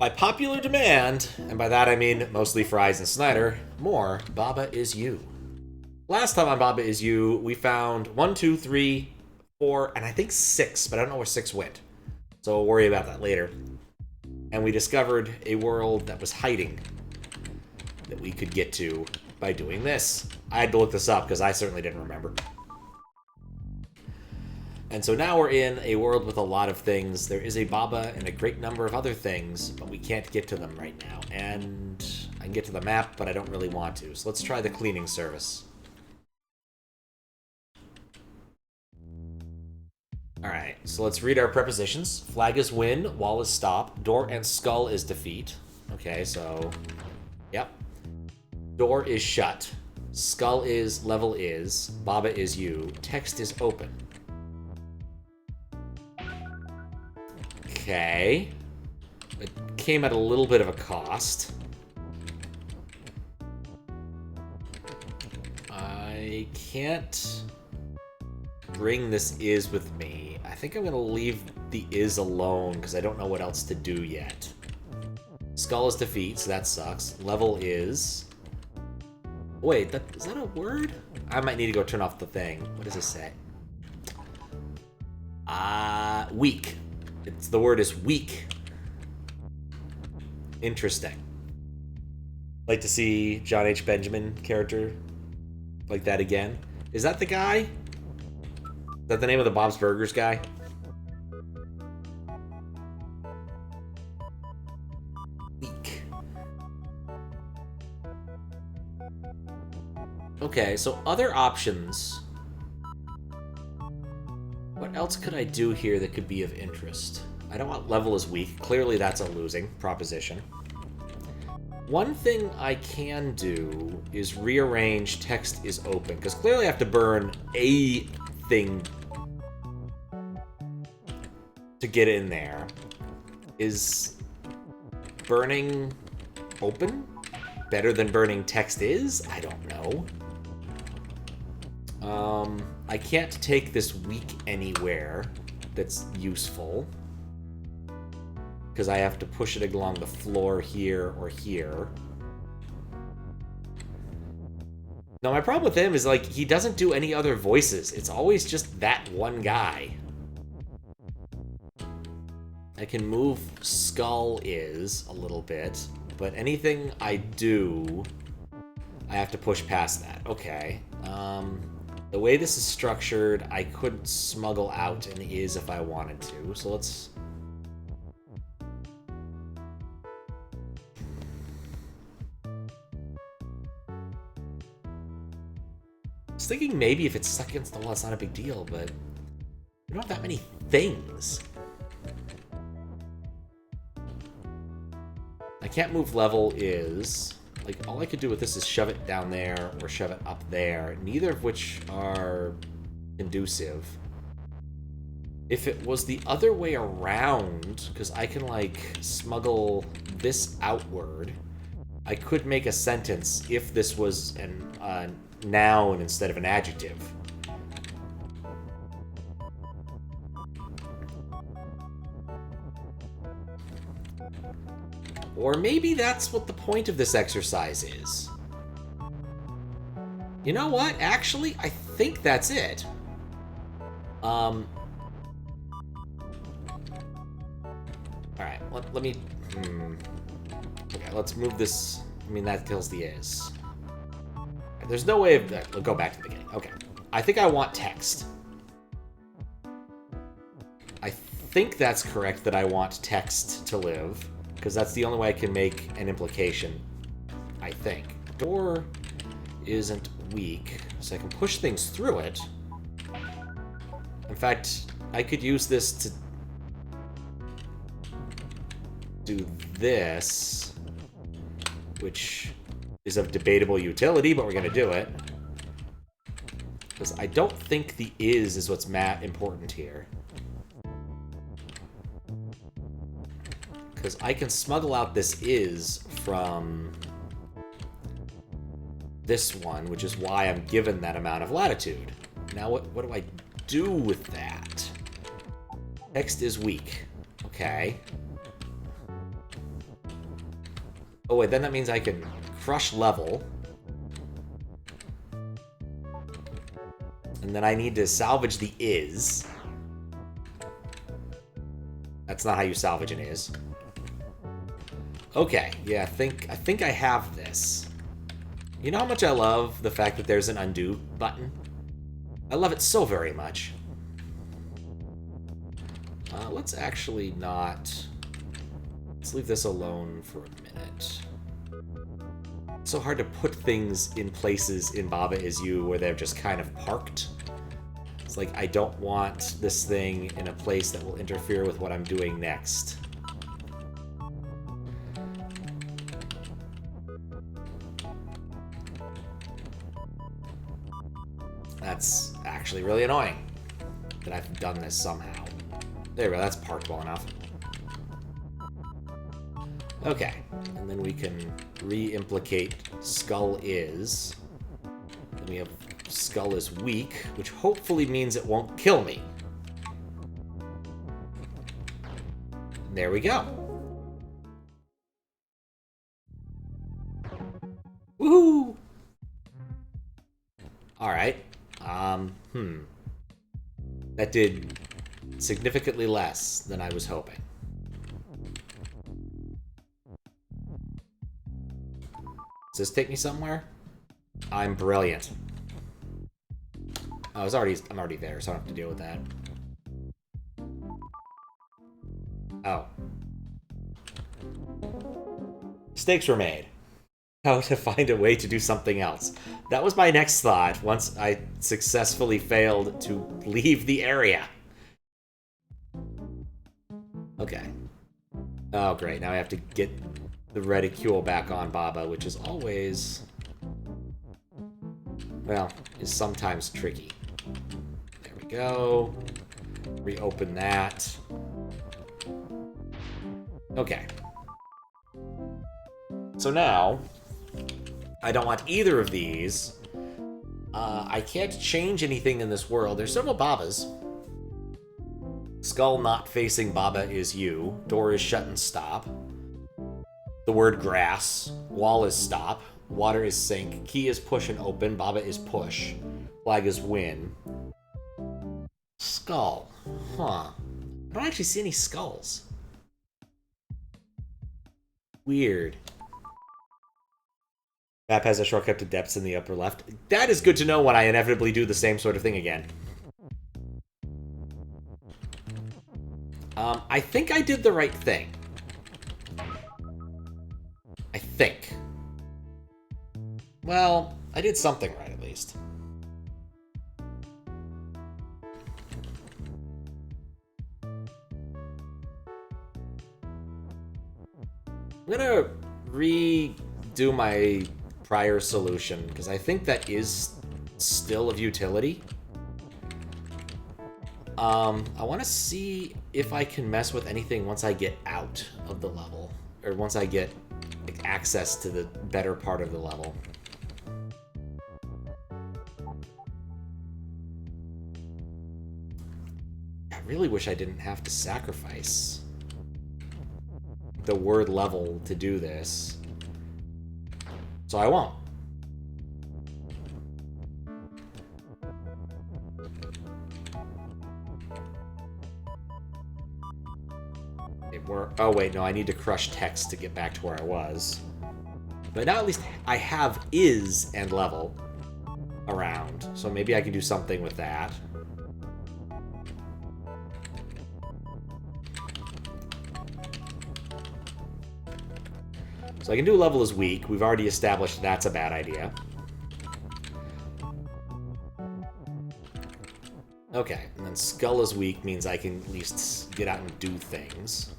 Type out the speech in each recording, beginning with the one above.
By popular demand, and by that I mean mostly Fries and Snyder, more Baba Is You. Last time on Baba Is You, we found 1, 2, 3, 4, and I think 6, but I don't know where 6 went. So we'll worry about that later. And we discovered a world that was hiding that we could get to by doing this. I had to look this up because I certainly didn't remember. And so now we're in a world with a lot of things. There is a Baba and a great number of other things, but we can't get to them right now. And I can get to the map, but I don't really want to. So let's try the cleaning service. Alright, so let's read our prepositions. Flag is win, wall is stop, door and skull is defeat. Okay, so, yep. Door is shut. Skull is, level is, Baba is you, text is open. Okay. It came at a little bit of a cost. I can't bring this is with me. I think I'm going to leave the is alone because I don't know what else to do yet. Skull is defeat, so that sucks. Level is... Wait, is that a word? I might need to go turn off the thing. What does it say? Weak. The word is weak. Interesting. Like to see John H. Benjamin character like that again. Is that the guy? Is that the name of the Bob's Burgers guy? Weak. Okay, so other options. What else could I do here that could be of interest? I don't want level is weak. Clearly that's a losing proposition. One thing I can do is rearrange text is open, because clearly I have to burn a thing to get in there. Is burning open better than burning text is? I don't know. I can't take this weak anywhere that's useful, because I have to push it along the floor here or here. Now, my problem with him is, like, he doesn't do any other voices. It's always just that one guy. I can move Skull is a little bit, but anything I do, I have to push past that. Okay. The way this is structured, I could smuggle out an is if I wanted to, so let's... I was thinking maybe if it's stuck against the wall, it's not a big deal, but we don't have that many things. I can't move level is... Like, all I could do with this is shove it down there or shove it up there, neither of which are conducive. If it was the other way around, because I can, like, smuggle this outward, I could make a sentence if this was a noun instead of an adjective. Or maybe that's what the point of this exercise is. You know what? Actually, I think that's it. Alright, let me... Okay, let's move this... I mean, that kills the is. There's no way of... We'll go back to the beginning. Okay. I think I want text. I think that's correct that I want text to live, because that's the only way I can make an implication, I think. Door isn't weak, so I can push things through it. In fact, I could use this to do this, which is of debatable utility, but we're going to do it. Because I don't think the is what's important here. Because I can smuggle out this is from this one, which is why I'm given that amount of latitude. Now what do I do with that? Text is weak. Okay. Oh, wait, then that means I can crush level. And then I need to salvage the is. That's not how you salvage an is. Okay, yeah, I think I have this. You know how much I love the fact that there's an undo button? I love it so very much. Let's actually not... Let's leave this alone for a minute. It's so hard to put things in places in Baba Is You where they're just kind of parked. It's like, I don't want this thing in a place that will interfere with what I'm doing next. That's actually really annoying that I've done this somehow. There we go, that's parked well enough. Okay, and then we can re-implicate Skull Is. Then we have Skull is weak, which hopefully means it won't kill me. There we go. Woohoo! Alright. That did significantly less than I was hoping. Does this take me somewhere? I'm brilliant. Oh, I'm already there, so I don't have to deal with that. Oh. Mistakes were made. How to find a way to do something else. That was my next thought once I successfully failed to leave the area. Okay. Oh, great. Now I have to get the reticule back on Baba, which is always... well, is sometimes tricky. There we go. Reopen that. Okay. So now... I don't want either of these. I can't change anything in this world. There's several Babas. Skull not facing Baba Is You. Door is shut and stop. The word grass. Wall is stop. Water is sink. Key is push and open. Baba is push. Flag is win. Skull. Huh. I don't actually see any skulls. Weird. Map has a shortcut to depths in the upper left. That is good to know when I inevitably do the same sort of thing again. I think I did the right thing. I think. Well, I did something right, at least. I'm gonna redo my prior solution, because I think that is still of utility. I want to see if I can mess with anything once I get out of the level, or once I get access to the better part of the level. I really wish I didn't have to sacrifice the word level to do this. So I won't. Oh wait, no, I need to crush text to get back to where I was. But now at least I have is and level around, so maybe I can do something with that. So I can do level is weak. We've already established that's a bad idea. Okay, and then skull is weak means I can at least get out and do things.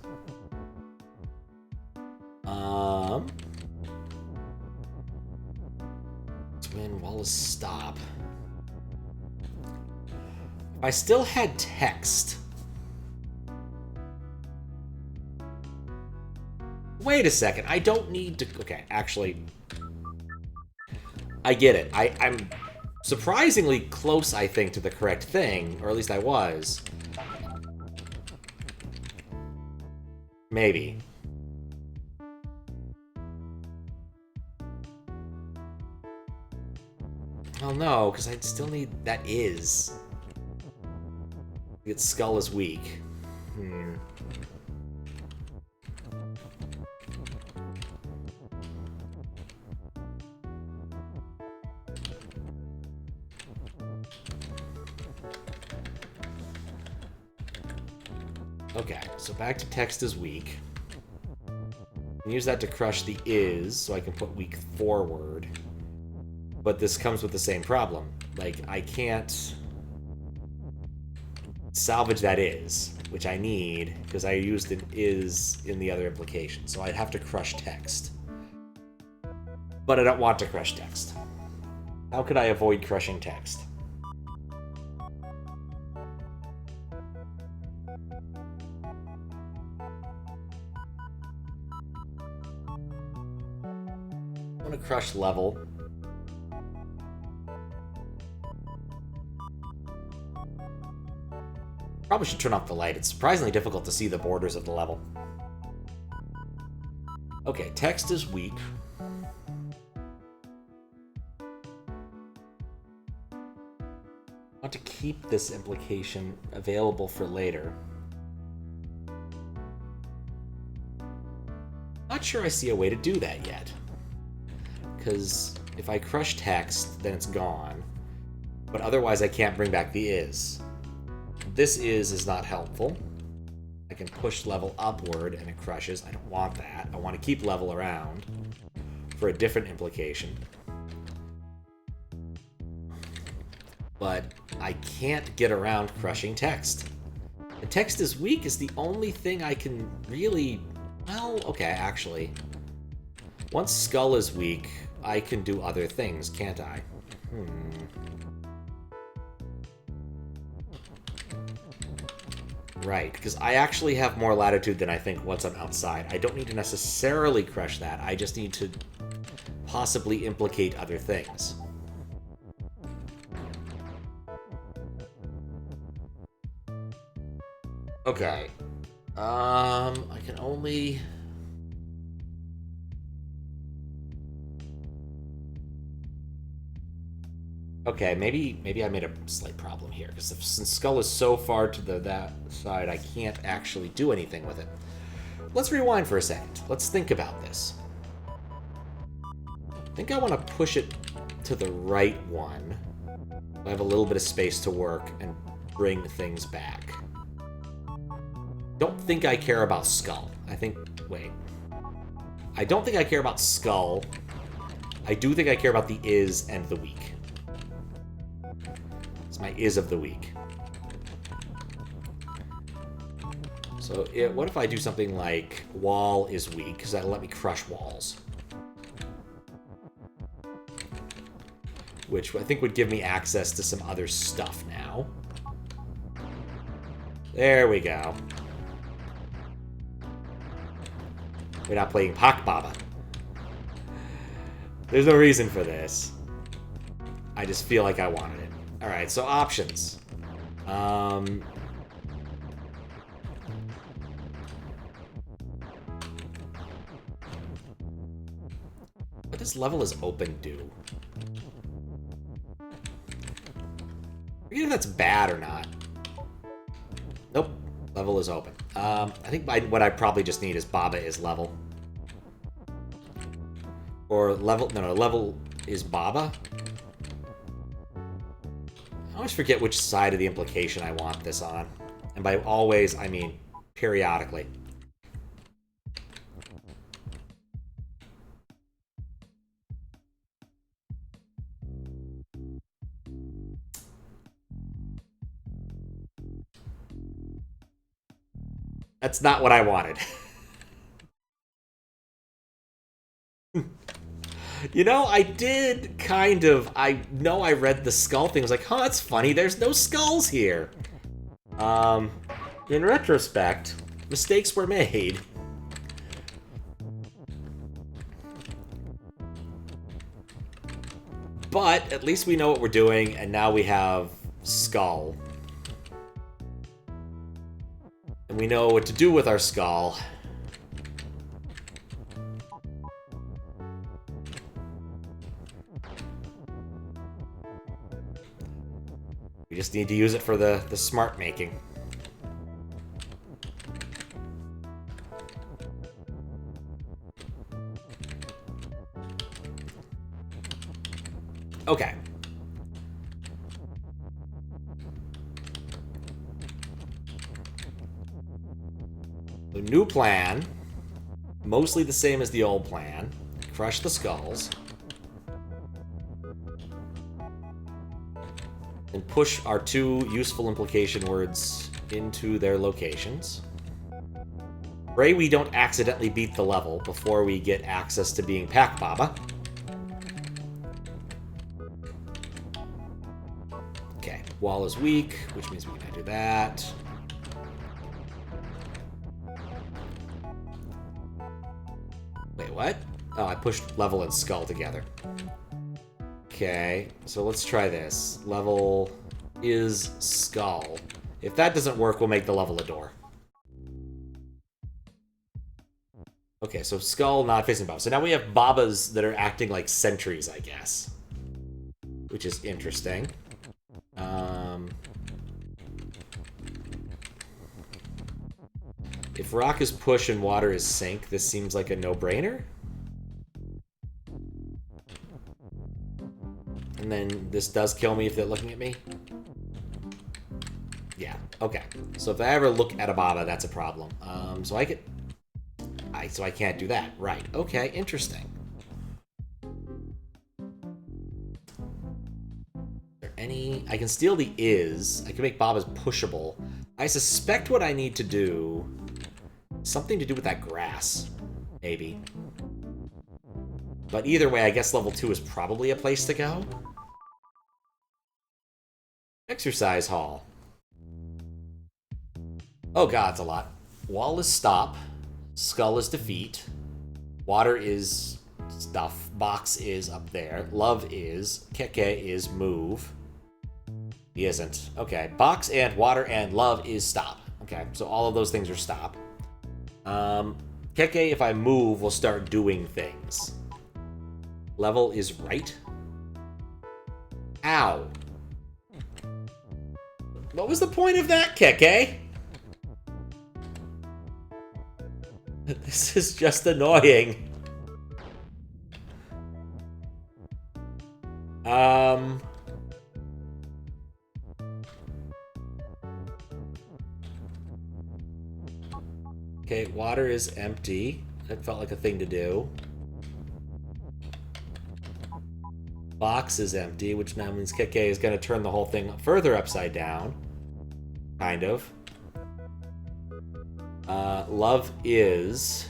Twin wall is stop. If I still had text... Wait a second, I don't need to... Okay, actually... I get it. I'm surprisingly close, I think, to the correct thing. Or at least I was. Maybe. Well, no, because I still need that is. Its skull is weak. Okay, so back to text is weak. Use that to crush the is, so I can put weak forward. But this comes with the same problem. Like, I can't salvage that is, which I need, because I used an is in the other implication. So I'd have to crush text. But I don't want to crush text. How could I avoid crushing text? I want to crush level. Probably should turn off the light. It's surprisingly difficult to see the borders of the level. Okay, text is weak. I want to keep this implication available for later. Not sure I see a way to do that yet. Because if I crush text, then it's gone. But otherwise I can't bring back the is. This is not helpful. I can push level upward and it crushes. I don't want that. I want to keep level around for a different implication. But I can't get around crushing text. The text is weak is the only thing I can really... Well, okay, actually. Once skull is weak, I can do other things, can't I? Right, because I actually have more latitude than I think once I'm outside. I don't need to necessarily crush that. I just need to possibly implicate other things. Okay. I can only... Okay, maybe I made a slight problem here, because since skull is so far to that side, I can't actually do anything with it. Let's rewind for a second. Let's think about this. I think I want to push it to the right one. I have a little bit of space to work and bring things back. Don't think I care about skull. I think... Wait. I don't think I care about skull. I do think I care about the is and the weak. It's my is of the week. So what if I do something like wall is weak, because that'll let me crush walls. Which I think would give me access to some other stuff now. There we go. We're not playing Pak Baba. There's no reason for this. I just feel like I wanted it. Alright, so options. What does level is open do? Forget if that's bad or not. Nope. Level is open. I think what I probably just need is Baba is level. Or level... No, level is Baba. I always forget which side of the implication I want this on. And by always, I mean periodically. That's not what I wanted. You know, I did kind of... I know I read the skull thing. I was like, huh, that's funny. There's no skulls here. In retrospect, mistakes were made. But at least we know what we're doing, and now we have skull. And we know what to do with our skull. We just need to use it for the smart making. Okay. The new plan, mostly the same as the old plan. Crush the skulls. And push our 2 useful implication words into their locations. Pray we don't accidentally beat the level before we get access to being Pack Baba. Okay, wall is weak, which means we can do that. Wait, what? Oh, I pushed level and skull together. Okay, so let's try this. Level is skull. If that doesn't work, we'll make the level a door. Okay, so skull not facing Baba. So now we have Babas that are acting like sentries, I guess. Which is interesting. If rock is push and water is sink, this seems like a no-brainer. And then this does kill me if they're looking at me. Yeah, okay. So if I ever look at a Baba, that's a problem. So I can't do that. Right. Okay, interesting. Is there any... I can steal the is. I can make Babas pushable. I suspect what I need to do... Something to do with that grass. Maybe. But either way, I guess level 2 is probably a place to go. Exercise hall. Oh god, it's a lot. Wall is stop. Skull is defeat. Water is stuff. Box is up there. Love is. Keke is move. He isn't. Okay. Box and water and love is stop. Okay, so all of those things are stop. Keke, if I move, will start doing things. Level is right. Ow. What was the point of that, Keke? This is just annoying. Okay, water is empty. That felt like a thing to do. Box is empty, which now means Keke is going to turn the whole thing further upside down. Kind of. Love is...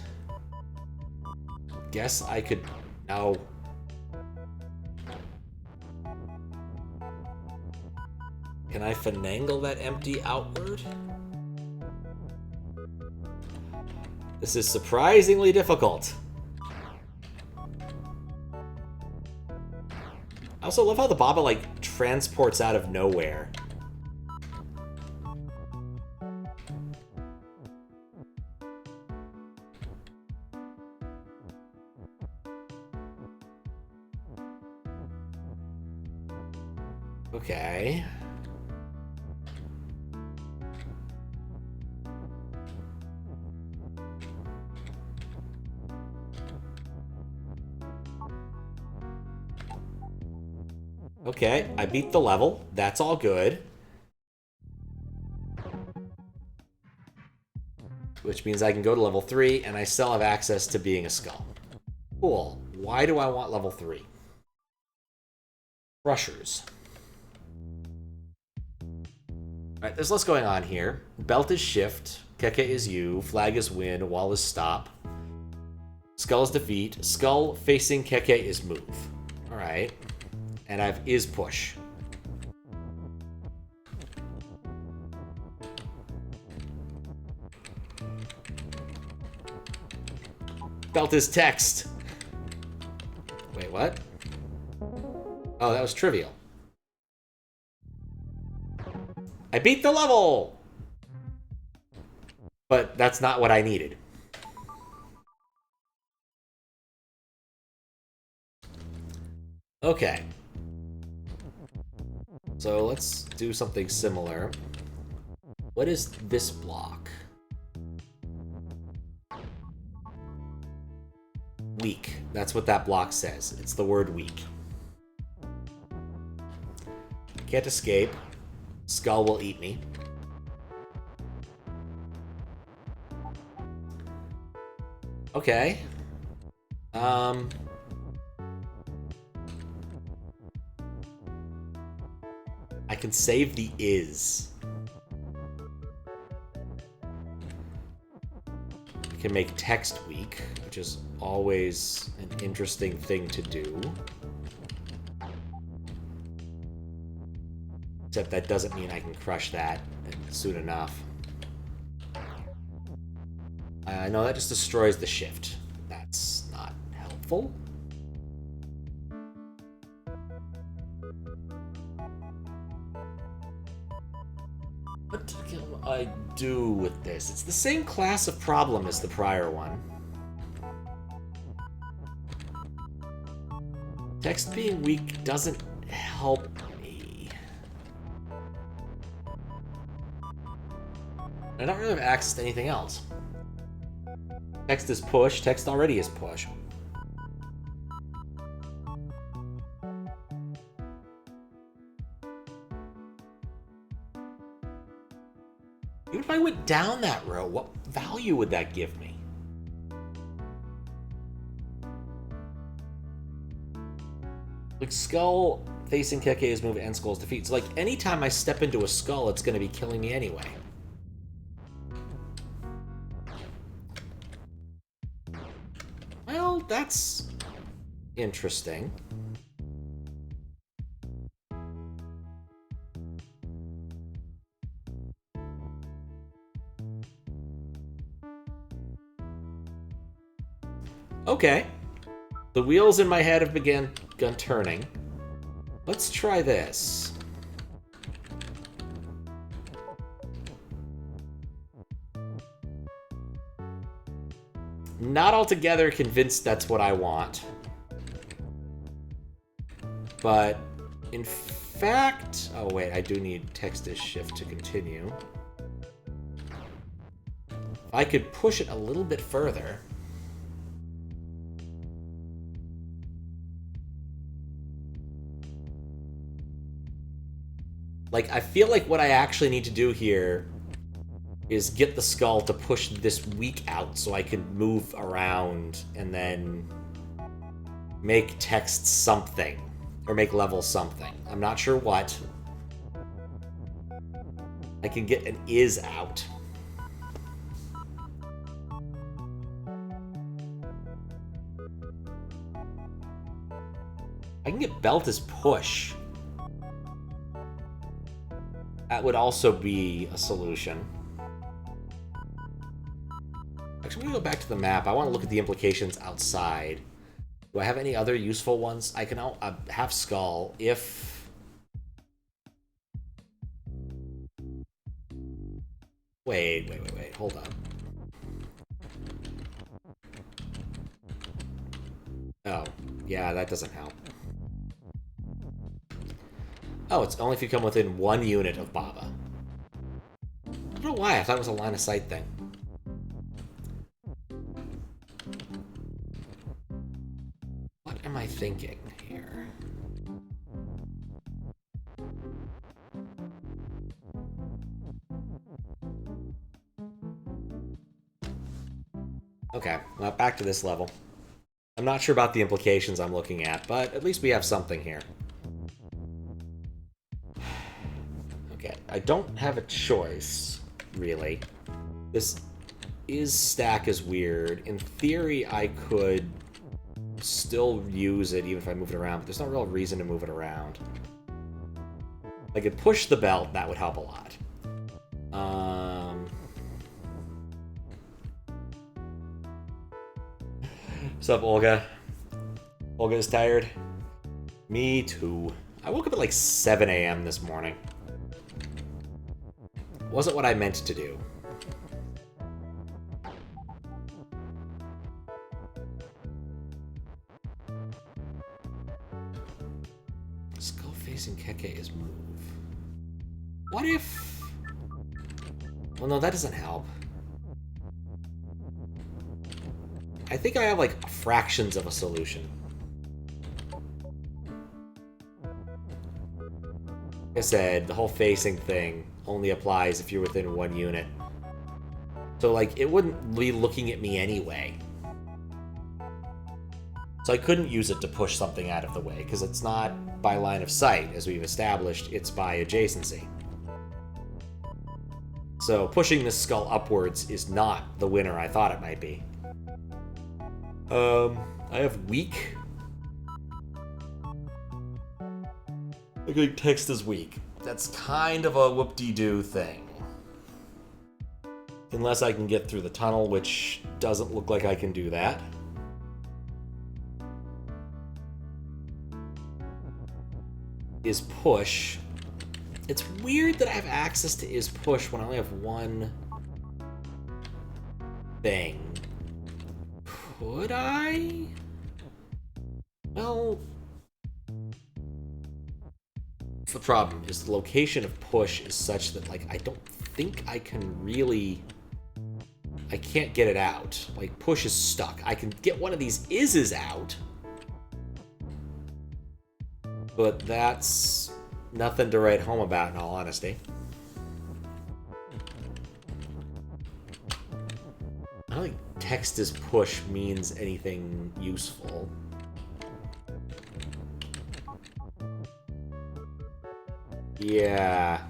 Guess I could... No. Can I finagle that empty outward? This is surprisingly difficult. I also love how the Baba, like, transports out of nowhere. Okay. Okay, I beat the level. That's all good. Which means I can go to level 3, and I still have access to being a skull. Cool. Why do I want level 3? Crushers. Alright, there's less going on here. Belt is shift. Keke is you. Flag is win. Wall is stop. Skull is defeat. Skull facing Keke is move. Alright. And I have is push. Belt is text. Wait, what? Oh, that was trivial. I beat the level! But that's not what I needed. Okay. So let's do something similar. What is this block? Weak. That's what that block says. It's the word weak. Can't escape. Skull will eat me. Okay. I can save the is. I can make text weak, which is always an interesting thing to do. Except that doesn't mean I can crush that soon enough. I know that just destroys the shift. That's not helpful. What can I do with this? It's the same class of problem as the prior one. Text being weak doesn't help me. I don't really have access to anything else. Text is push. Text already is push. Even if I went down that row, what value would that give me? Like, skull facing Keke's move and skull's defeat. So, like, anytime I step into a skull, it's going to be killing me anyway. Well, that's interesting. Okay. The wheels in my head have begun turning. Let's try this. Not altogether convinced that's what I want. But, in fact... Oh, wait, I do need text as shift to continue. If I could push it a little bit further... Like, I feel like what I actually need to do here is get the skull to push this weak out so I can move around and then make text something. Or make level something. I'm not sure what. I can get an is out. I can get belt as push. That would also be a solution. Actually, I'm going to go back to the map. I want to look at the implications outside. Do I have any other useful ones? I can have skull if... Wait. Hold on. Oh, yeah, that doesn't help. Oh, it's only if you come within 1 unit of Baba. I don't know why. I thought it was a line of sight thing. What am I thinking here? Okay, well, back to this level. I'm not sure about the implications I'm looking at, but at least we have something here. Okay, I don't have a choice, really. This is stack is weird. In theory, I could still use it even if I move it around, but there's no real reason to move it around. I could push the belt, that would help a lot. What's up, Olga? Olga is tired? Me too. I woke up at like 7 a.m. this morning. Wasn't what I meant to do. Skull facing Keke is move. What if... Well, no, that doesn't help. I think I have, like, fractions of a solution. Like I said, the whole facing thing only applies if you're within 1 unit. So, like, it wouldn't be looking at me anyway. So I couldn't use it to push something out of the way, because it's not by line of sight, as we've established, it's by adjacency. So pushing this skull upwards is not the winner I thought it might be. I have weak. I think text is weak. That's kind of a whoop-de-doo thing. Unless I can get through the tunnel, which doesn't look like I can do that. Is push. It's weird that I have access to is push when I only have one thing. Could I? Well, the problem is the location of push is such that, like, I don't think I can really... I can't get it out. Like, push is stuck. I can get one of these is's out, but that's nothing to write home about, in all honesty. I don't think text as push means anything useful. Yeah.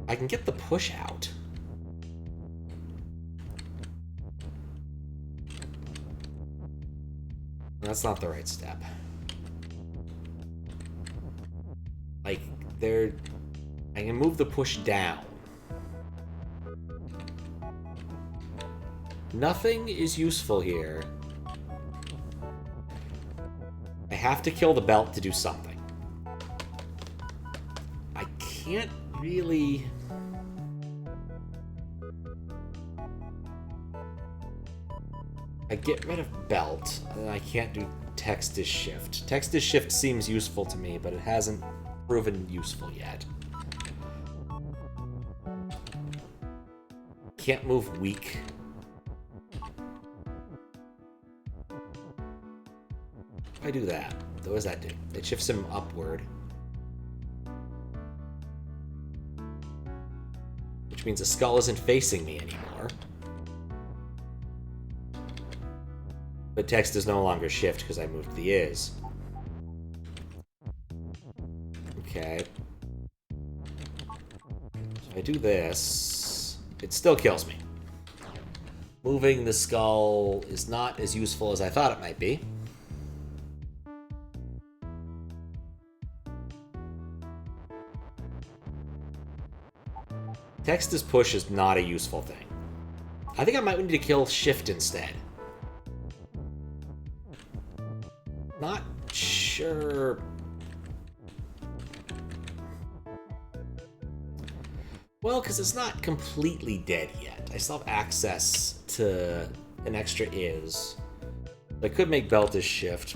I can get the push out. That's not the right step. Like, I can move the push down. Nothing is useful here. I have to kill the belt to do something. I can't really... I get rid of belt, and I can't do text as shift. Text as shift seems useful to me, but it hasn't proven useful yet. Can't move weak. If I do that, what does that do? It shifts him upward. Which means the skull isn't facing me anymore. But text is no longer shift because I moved the is. Okay. So I do this. It still kills me. Moving the skull is not as useful as I thought it might be. Text as push is not a useful thing. I think I might need to kill shift instead. Not sure. Well, because it's not completely dead yet. I still have access to an extra is. I could make belt as shift,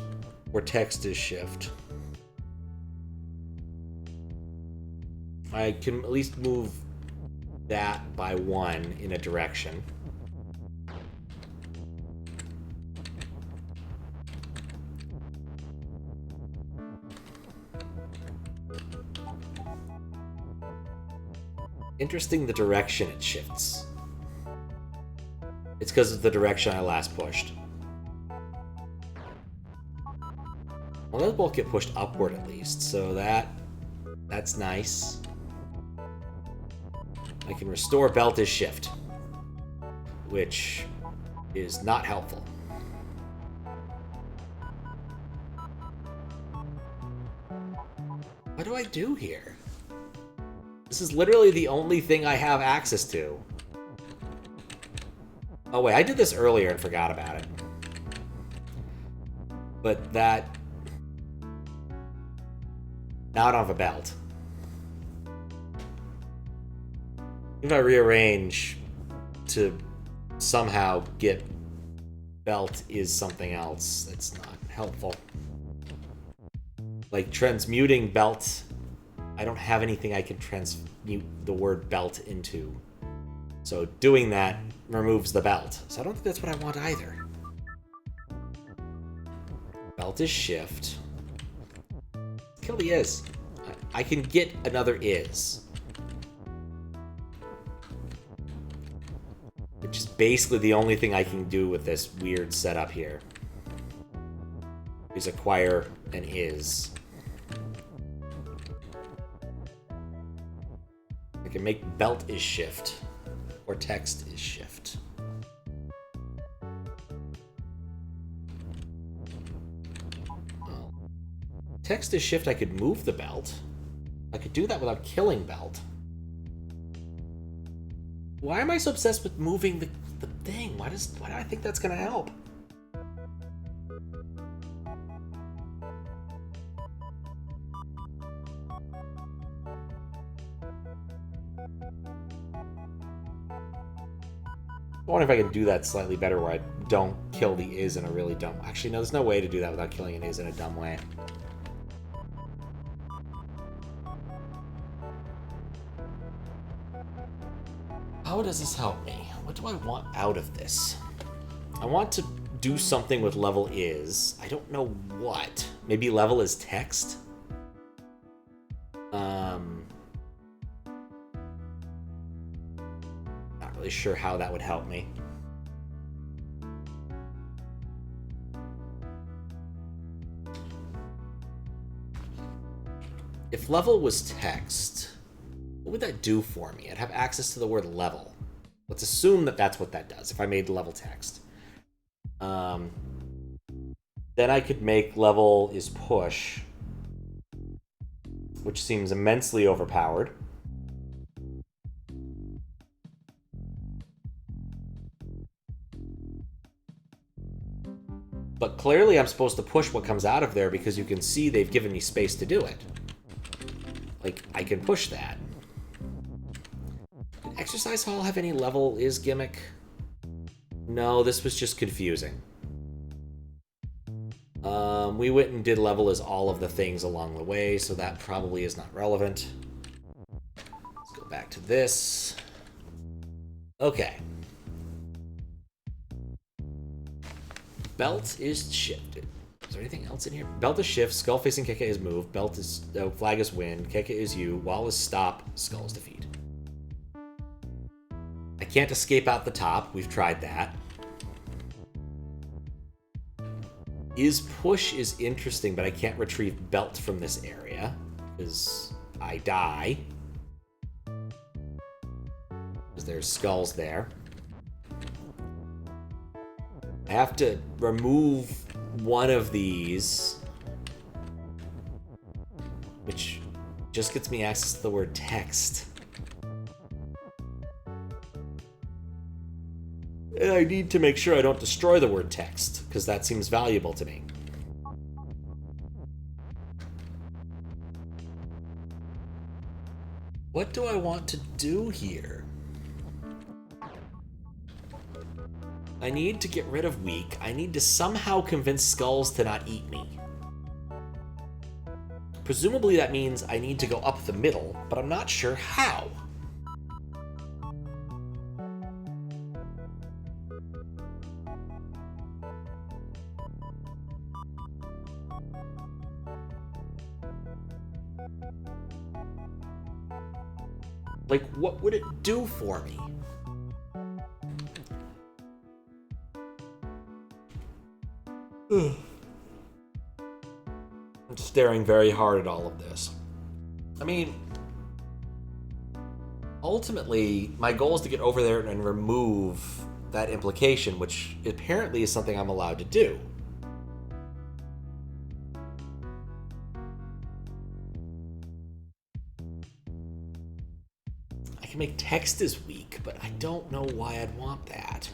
or text as shift. I can at least move that by 1 in a direction. Interesting the direction it shifts. It's because of the direction I last pushed. Well, those both get pushed upward at least, so that's nice. I can restore belt as shift, which is not helpful. What do I do here? This is literally the only thing I have access to. Oh wait, I did this earlier and forgot about it. But that... Now I don't have a belt. If I rearrange to somehow get belt is something else, that's not helpful. like transmuting belt, I don't have anything I can transmute the word belt into. So doing that removes the belt. So I don't think that's what I want either. Belt is shift. Kill the is. I can get another is. Which is basically the only thing I can do with this weird setup here. Is acquire an is. I can make belt is shift. Or text is shift. Well, text is shift, I could move the belt. I could do that without killing belt. Why am I so obsessed with moving the thing? Why do I think that's gonna help? I wonder if I can do that slightly better where I don't kill the is in a really dumb... Actually, no, there's no way to do that without killing an is in a dumb way. How does this help me? What do I want out of this? I want to do something with level is. I don't know what. Maybe level is text? Not really sure how that would help me. If level was text, what would that do for me? I'd have access to the word level. Let's assume that that's what that does, if I made level text. Then I could make level is push, which seems immensely overpowered. But clearly I'm supposed to push what comes out of there because you can see they've given me space to do it. Like, I can push that. Did Exercise Hall have any level is gimmick? No, this was just confusing. We went and did level as all of the things along the way, so that probably is not relevant. Let's go back to this. Okay. Belt is shifted. Is there anything else in here? Belt is shift, skull facing Keke is move, belt is flag is win, Keke is you, wall is stop, skull is defeat. I can't escape out the top. We've tried that. Is push is interesting, but I can't retrieve belt from this area because I die. Because there's skulls there. I have to remove one of these, which just gets me access to the word text. And I need to make sure I don't destroy the word text, because that seems valuable to me. What do I want to do here? I need to get rid of weak. I need to somehow convince skulls to not eat me. Presumably that means I need to go up the middle, but I'm not sure how. Like, what would it do for me? I'm staring very hard at all of this. I mean, ultimately, my goal is to get over there and remove that implication, which apparently is something I'm allowed to do. I can make text as weak, but I don't know why I'd want that.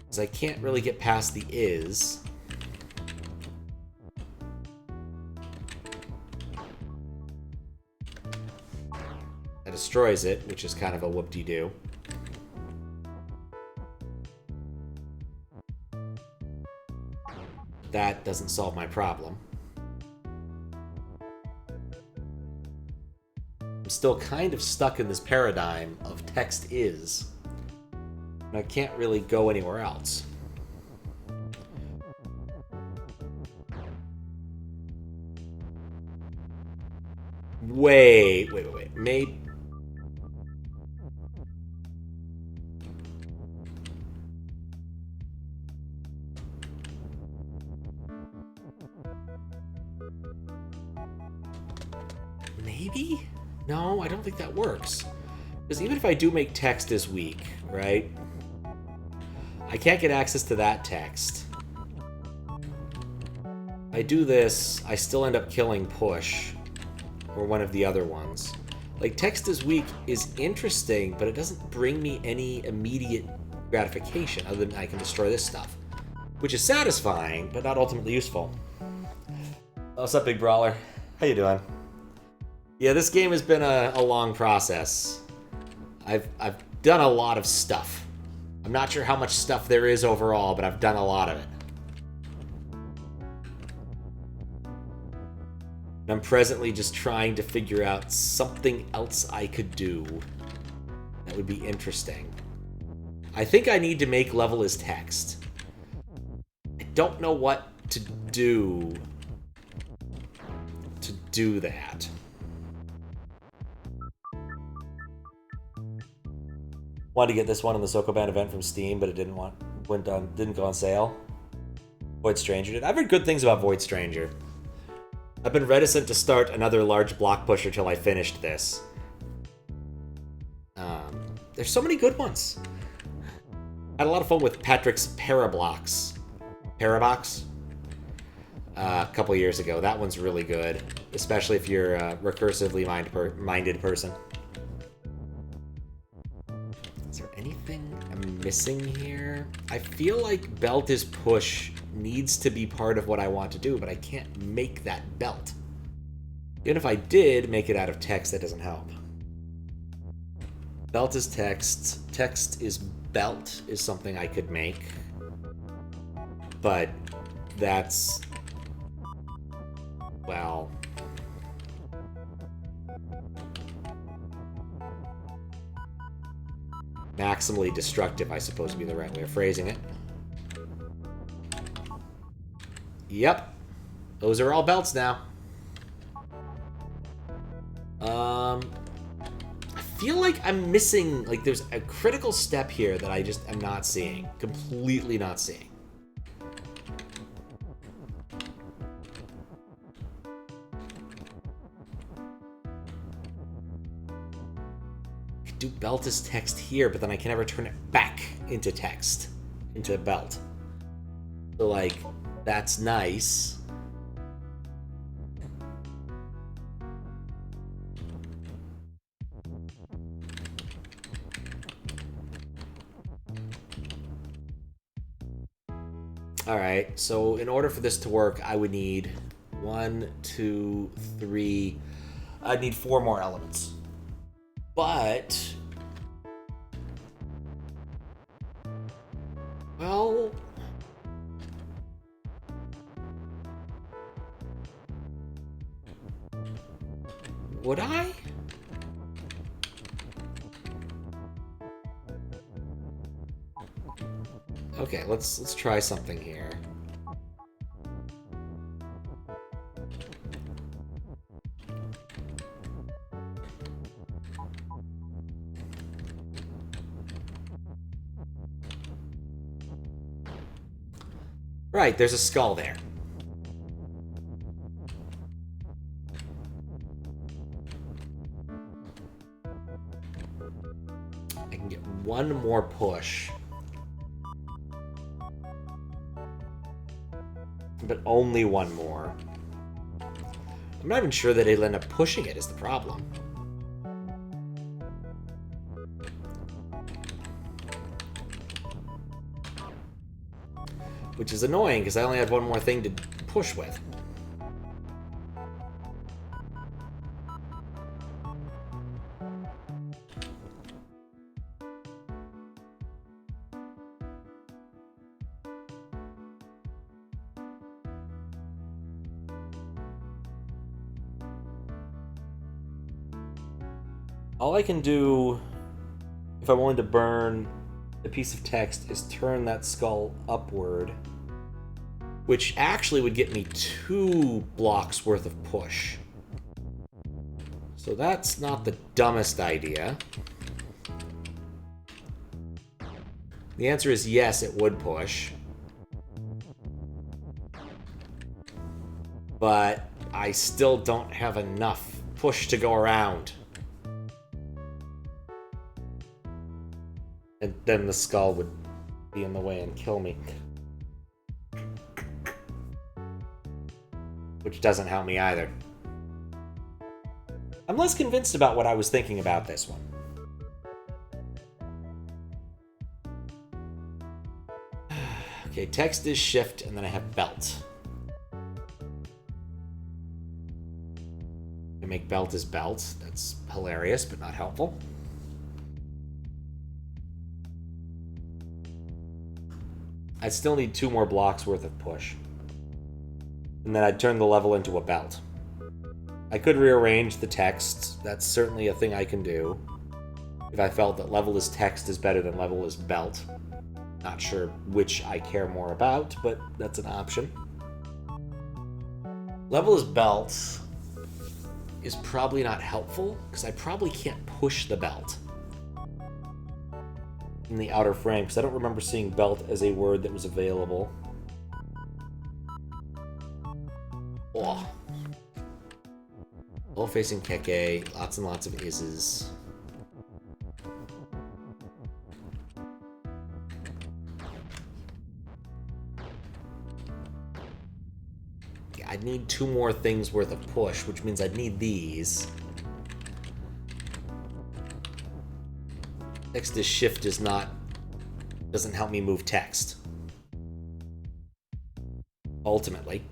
Because I can't really get past the is. That destroys it, which is kind of a whoop-de-doo. that doesn't solve my problem. I'm still kind of stuck in this paradigm of text is, and I can't really go anywhere else. Wait. Maybe. Maybe? No, I don't think that works. Because even if I do make text this week, right? I can't get access to that text. If I do this, I still end up killing Push. Or one of the other ones. Like, text this week is interesting, but it doesn't bring me any immediate gratification other than I can destroy this stuff. Which is satisfying, but not ultimately useful. What's up, Big Brawler? How you doing? Yeah, this game has been a long process. I've done a lot of stuff. I'm not sure how much stuff there is overall, but I've done a lot of it. And I'm presently just trying to figure out something else I could do that would be interesting. I think I need to make level as text. I don't know what to do that. Wanted to get this one in the Sokoban event from Steam, but it didn't go on sale. Void Stranger did. I've heard good things about Void Stranger. I've been reticent to start another large block pusher till I finished this. There's so many good ones. I had a lot of fun with Patrick's Parabox a couple years ago. That one's really good, especially if you're a recursively minded person. Is there anything I'm missing here? I feel like belt is push needs to be part of what I want to do, but I can't make that belt. Even if I did make it out of text, that doesn't help. Belt is text. Text is belt is something I could make. But that's... well... maximally destructive, I suppose would be the right way of phrasing it. Yep. Those are all belts now. I feel like I'm missing, like, there's a critical step here that I just am not seeing. Completely not seeing. I do belt as text here, but then I can never turn it back into text. Into belt. So, like, that's nice. Alright, so in order for this to work, I would need 1, 2, 3... I'd need 4 more elements. But... well... would I? Okay, let's try something here. Right, there's a skull there. I can get one more push. But only one more. I'm not even sure that it'll end up pushing it is the problem. Which is annoying, because I only had one more thing to push with. All I can do, if I'm willing to burn a piece of text, is turn that skull upward, which actually would get me 2 blocks worth of push. So that's not the dumbest idea. The answer is yes, it would push. But I still don't have enough push to go around. And then the skull would be in the way and kill me. Which doesn't help me either. I'm less convinced about what I was thinking about this one. Okay, text is shift, and then I have belt. I make belt as belt. That's hilarious, but not helpful. I still need 2 more blocks worth of push. And then I'd turn the level into a belt. I could rearrange the text. That's certainly a thing I can do. If I felt that level as text is better than level as belt. Not sure which I care more about, but that's an option. Level as belt is probably not helpful, because I probably can't push the belt in the outer frame, because I don't remember seeing belt as a word that was available. Oh. Low facing Keke, lots and lots of ises. I'd need 2 more things worth of push, which means I'd need these. Text is shift doesn't help me move text. Ultimately.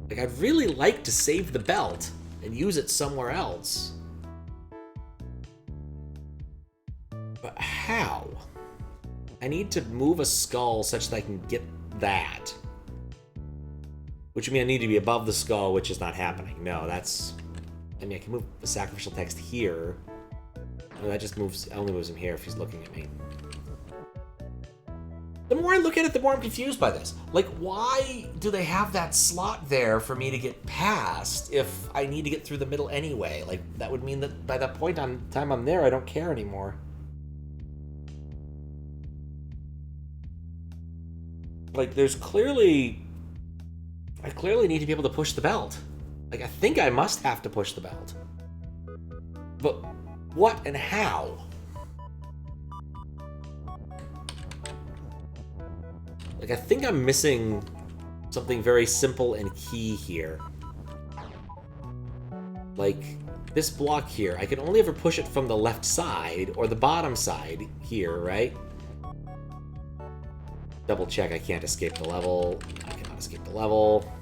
Like, I'd really like to save the belt and use it somewhere else. But how? I need to move a skull such that I can get that. Which would mean I need to be above the skull, which is not happening. No, that's... I mean, I can move the sacrificial text here. No, that just only moves him here if he's looking at me. The more I look at it, the more I'm confused by this. Like, why do they have that slot there for me to get past if I need to get through the middle anyway? Like, that would mean that by that point in time I'm there, I don't care anymore. Like, there's clearly... I clearly need to be able to push the belt. Like, I think I must have to push the belt. But what and how? Like, I think I'm missing something very simple and key here. Like, this block here, I can only ever push it from the left side, or the bottom side here, right? Double check, I can't escape the level. I cannot escape the level.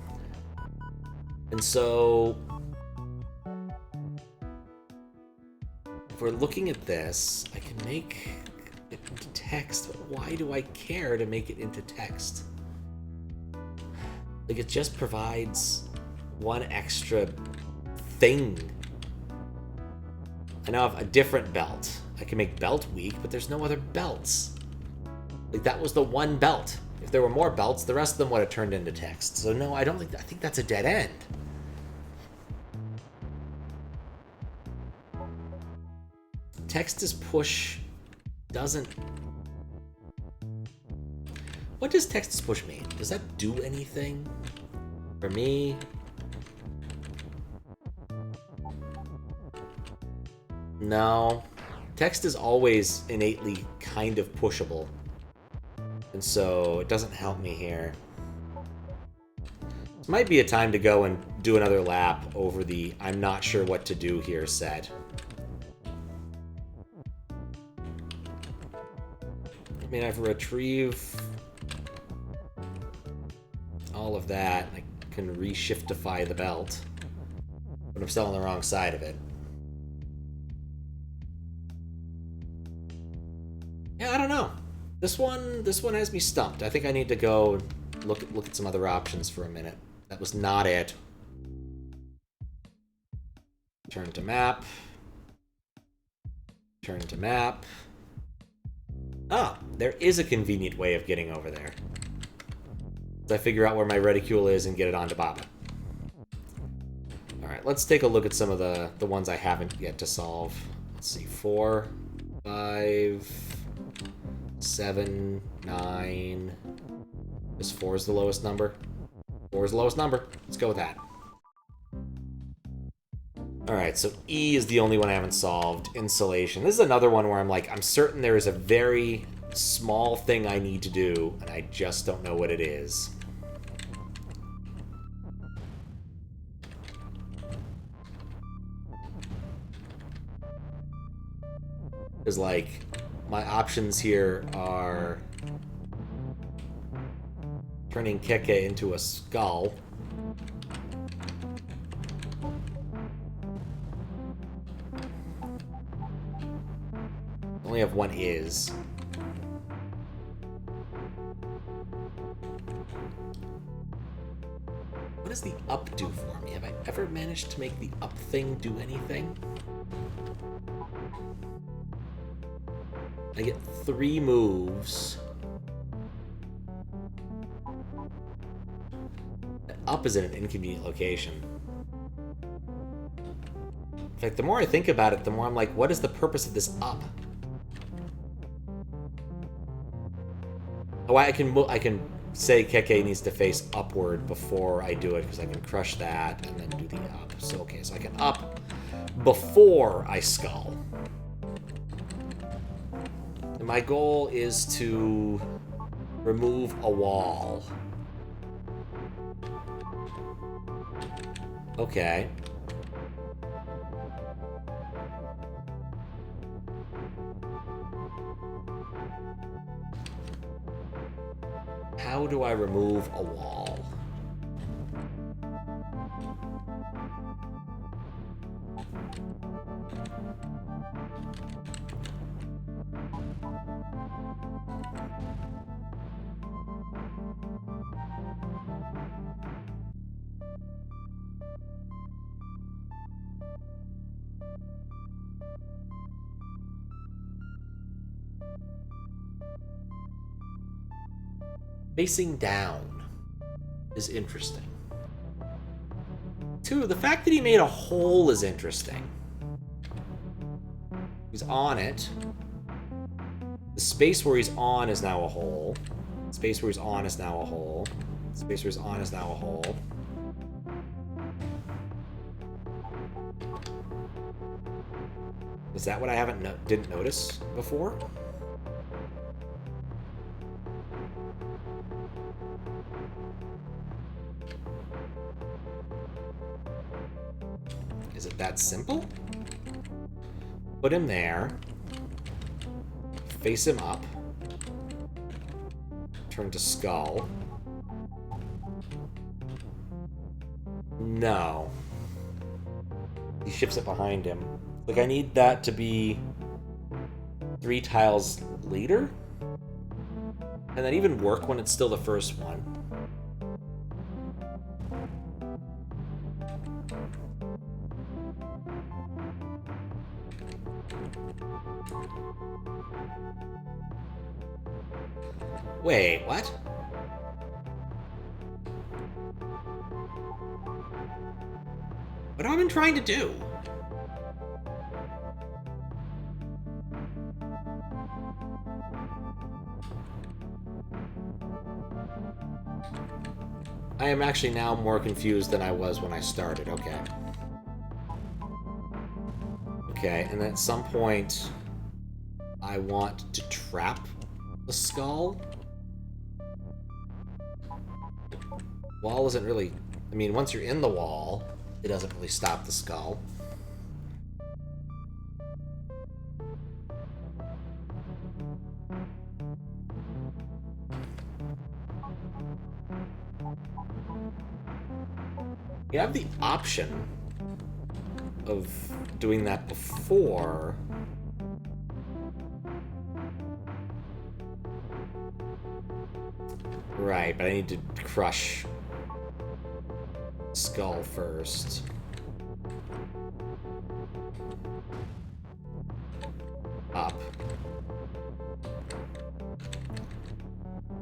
And so... if we're looking at this, I can make it into text, but why do I care to make it into text? Like, it just provides one extra thing. I now have a different belt. I can make belt weak, but there's no other belts. Like, that was the one belt. If there were more belts, the rest of them would have turned into text. So no, I think that's a dead end. Text as push doesn't... What does text as push mean? Does that do anything for me? No. Text is always innately kind of pushable. And so it doesn't help me here. This might be a time to go and do another lap over the I'm not sure what to do here set. I mean, I've retrieved all of that. I can reshiftify the belt, but I'm still on the wrong side of it. Yeah, I don't know. This one has me stumped. I think I need to go look at some other options for a minute. That was not it. Turn to map. Turn to map. Ah, there is a convenient way of getting over there. So I figure out where my reticule is and get it onto Baba. Alright, let's take a look at some of the ones I haven't yet to solve. Let's see, 4, 5, 7, 9. Is 4 is the lowest number? 4 is the lowest number. Let's go with that. Alright, so E is the only one I haven't solved. Insulation. This is another one where I'm like, I'm certain there is a very small thing I need to do, and I just don't know what it is. Because, like, my options here are turning Keke into a skull. Only have one is. What does the up do for me? Have I ever managed to make the up thing do anything? I get 3 moves. Up is in an inconvenient location. In fact, the more I think about it, the more I'm like, what is the purpose of this up? Oh, I can say Keke needs to face upward before I do it, because I can crush that and then do the up. So, okay, so I can up before I skull. And my goal is to remove a wall. Okay. How do I remove a wall? Facing down is interesting. 2, the fact that he made a hole is interesting. He's on it. The space where he's on is now a hole. The space where he's on is now a hole. The space where he's on is now a hole. Is that what I didn't notice before? Is it that simple? Put him there. Face him up. Turn to skull. No. He shifts it behind him. Like, I need that to be 3 tiles later? Can that even work when it's still the first one? Wait, what? What have I been trying to do? I am actually now more confused than I was when I started. Okay. Okay, and at some point, I want to trap the skull. Wall isn't really... I mean, once you're in the wall, it doesn't really stop the skull. You have the option of doing that before. Right, but I need to crush Skull first. Up.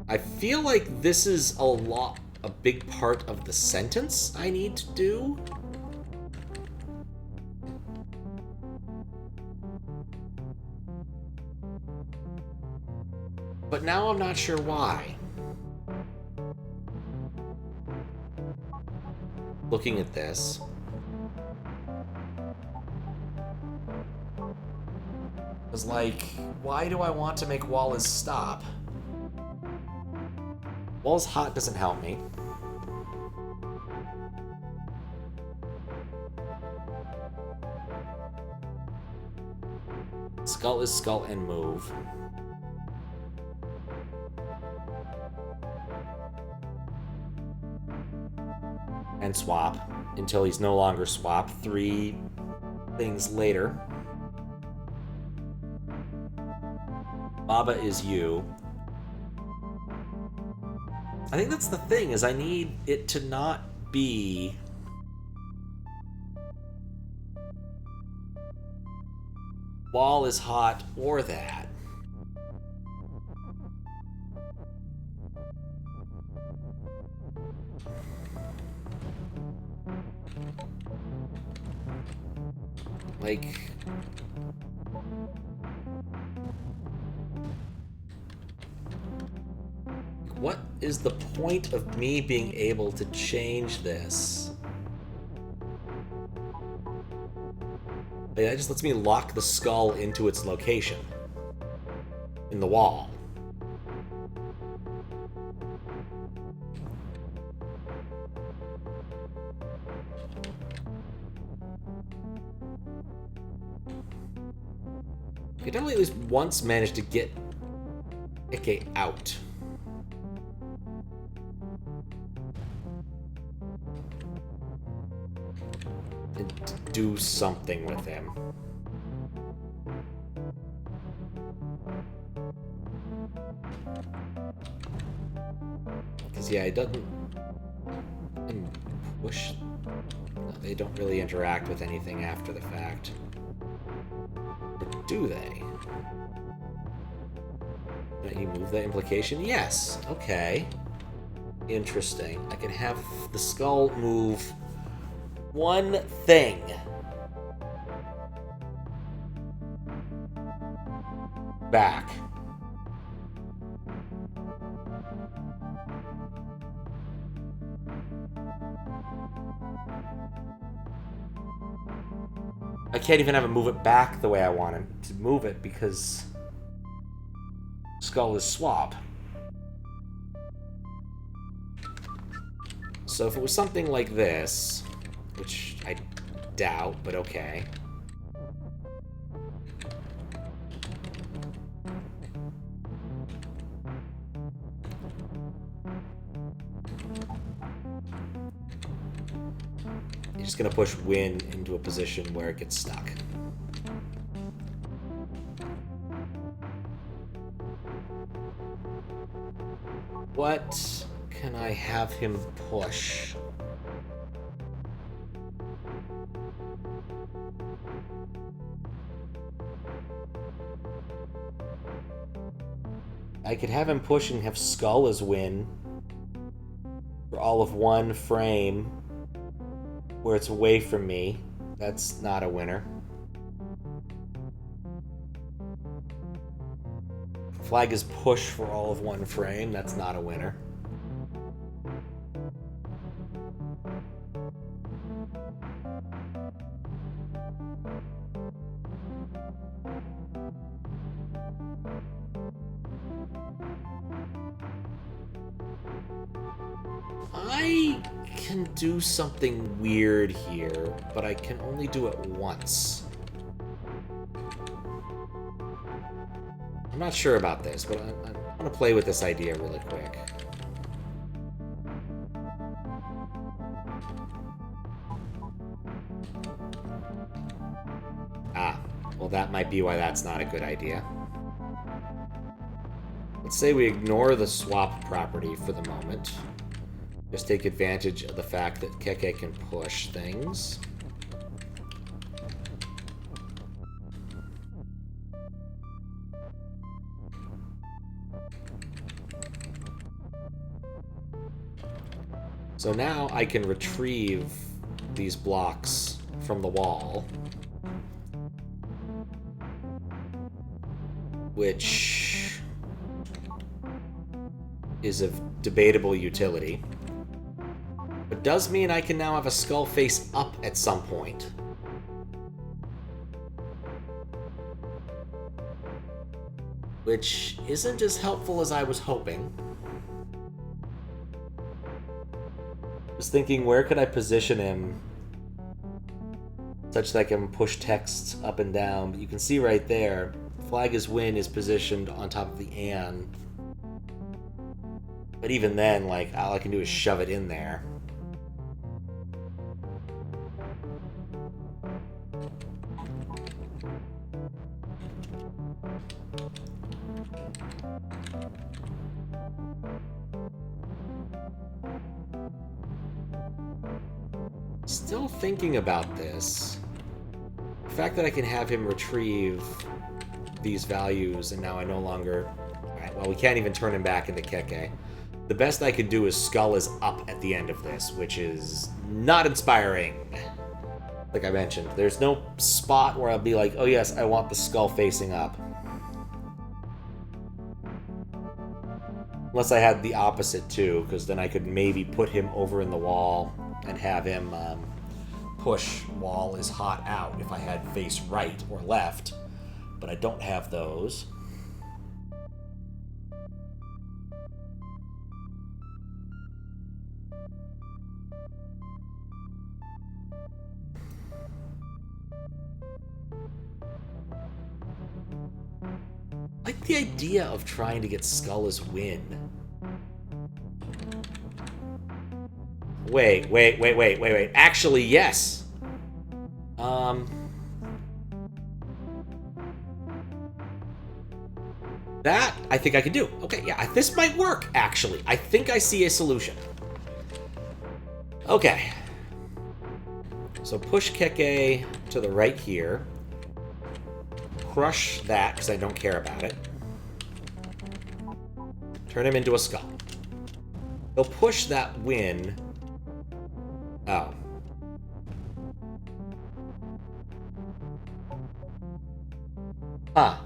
I feel like this is a big part of the sentence I need to do. But now I'm not sure why. Looking at this. I was like, why do I want to make Wallace stop? Wallace hot doesn't help me. Skull is skull and move. And swap until he's no longer swap. 3 things later. Baba is you. I think that's the thing, is I need it to not be Wall is hot or that. Like, what is the point of me being able to change this? That just lets me lock the skull into its location in the wall. I definitely at least once managed to get Ike out. And do something with him. Because, yeah, it doesn't... push... No, they don't really interact with anything after the fact. Or do they? Can you move that implication? Yes. Okay. Interesting. I can have the skull move one thing. Back. I can't even have him move it back the way I want him to move it because skull is swap. So if it was something like this, which I doubt, but okay. You're just gonna push Win into a position where it gets stuck. What can I have him push? I could have him push and have Skull as Win for all of one frame where it's away from me. That's not a winner. Flag is push for all of one frame. That's not a winner. I can do something weird here, but I can only do it once. I'm not sure about this, but I'm going to play with this idea really quick. Well, that might be why that's not a good idea. Let's say we ignore the swap property for the moment. Just take advantage of the fact that Keke can push things. So now I can retrieve these blocks from the wall, which is of debatable utility. But does mean I can now have a skull face up at some point. Which isn't as helpful as I was hoping. I was thinking, where could I position him such that I can push text up and down? But you can see right there, Flag is Win is positioned on top of the An. But even then, like, all I can do is shove it in there. Still thinking about this. The fact that I can have him retrieve these values and now I no longer... Alright, well, we can't even turn him back into Keke. The best I could do is Skull is up at the end of this, which is not inspiring. Like I mentioned, there's no spot where I'll be like, oh yes, I want the skull facing up. Unless I had the opposite too, because then I could maybe put him over in the wall and have him push wall is hot out if I had face right or left, but I don't have those. I like the idea of trying to get Skull as Win. Wait. Actually, yes. That, I think I can do. Okay, yeah, this might work, actually. I think I see a solution. Okay. So push Keke to the right here. Crush that, because I don't care about it. Turn him into a skull. He'll push that Win. Oh. Huh.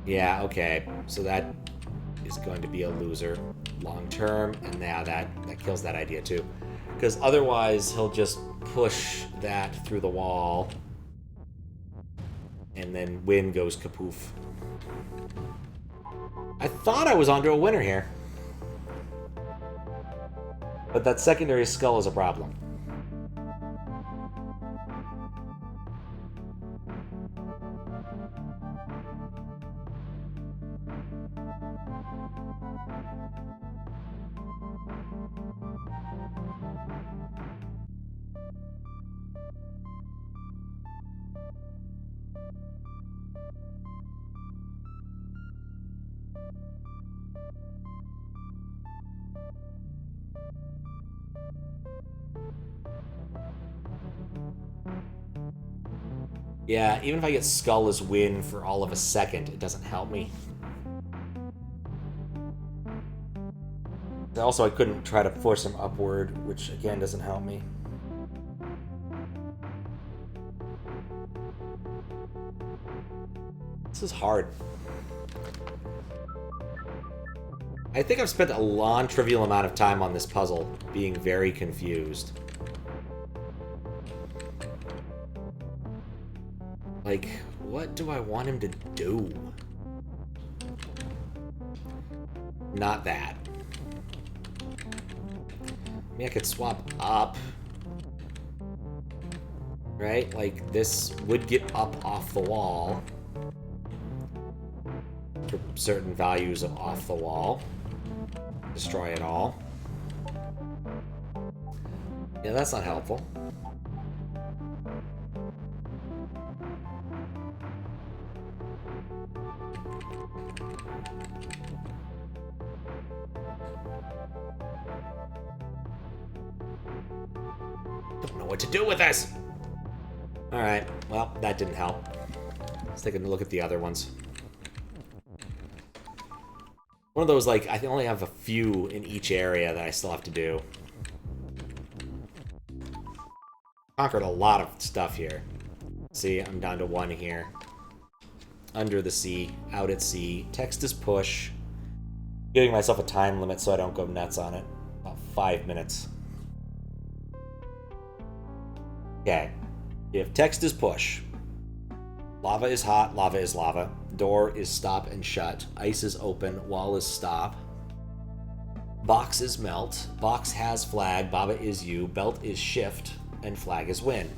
Yeah, okay. So that is going to be a loser long term, and now that kills that idea too. Because otherwise he'll just push that through the wall, and then Win goes kapoof. I thought I was onto a winner here. But that secondary skull is a problem. Yeah, even if I get Skull as Win for all of a second, it doesn't help me. Also, I couldn't try to force him upward, which again doesn't help me. This is hard. I think I've spent a non-trivial amount of time on this puzzle, being very confused. Like, what do I want him to do? Not that. I mean, I could swap up. Right? Like, this would get up off the wall. For certain values of off the wall. Destroy it all. Yeah, that's not helpful. Don't know what to do with this. Alright, well, that didn't help. Let's take a look at the other ones. One of those, like, I only have a few in each area that I still have to do. Conquered a lot of stuff here. See, I'm down to one here. Under the sea, out at sea. Text is push. Giving myself a time limit so I don't go nuts on it. About 5 minutes. Okay. If text is push. Lava is hot, lava is lava. Door is stop and shut. Ice is open, wall is stop. Box is melt. Box has flag, Baba is you. Belt is shift, and flag is win.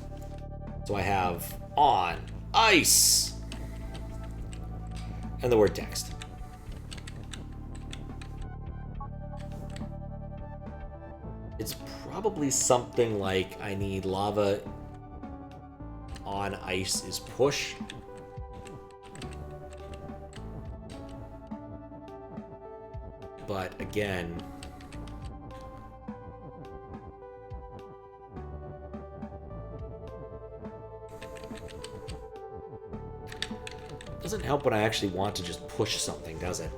So I have on, ice, and the word text. It's probably something like I need lava on ice is push. But again, it doesn't help when I actually want to just push something, does it?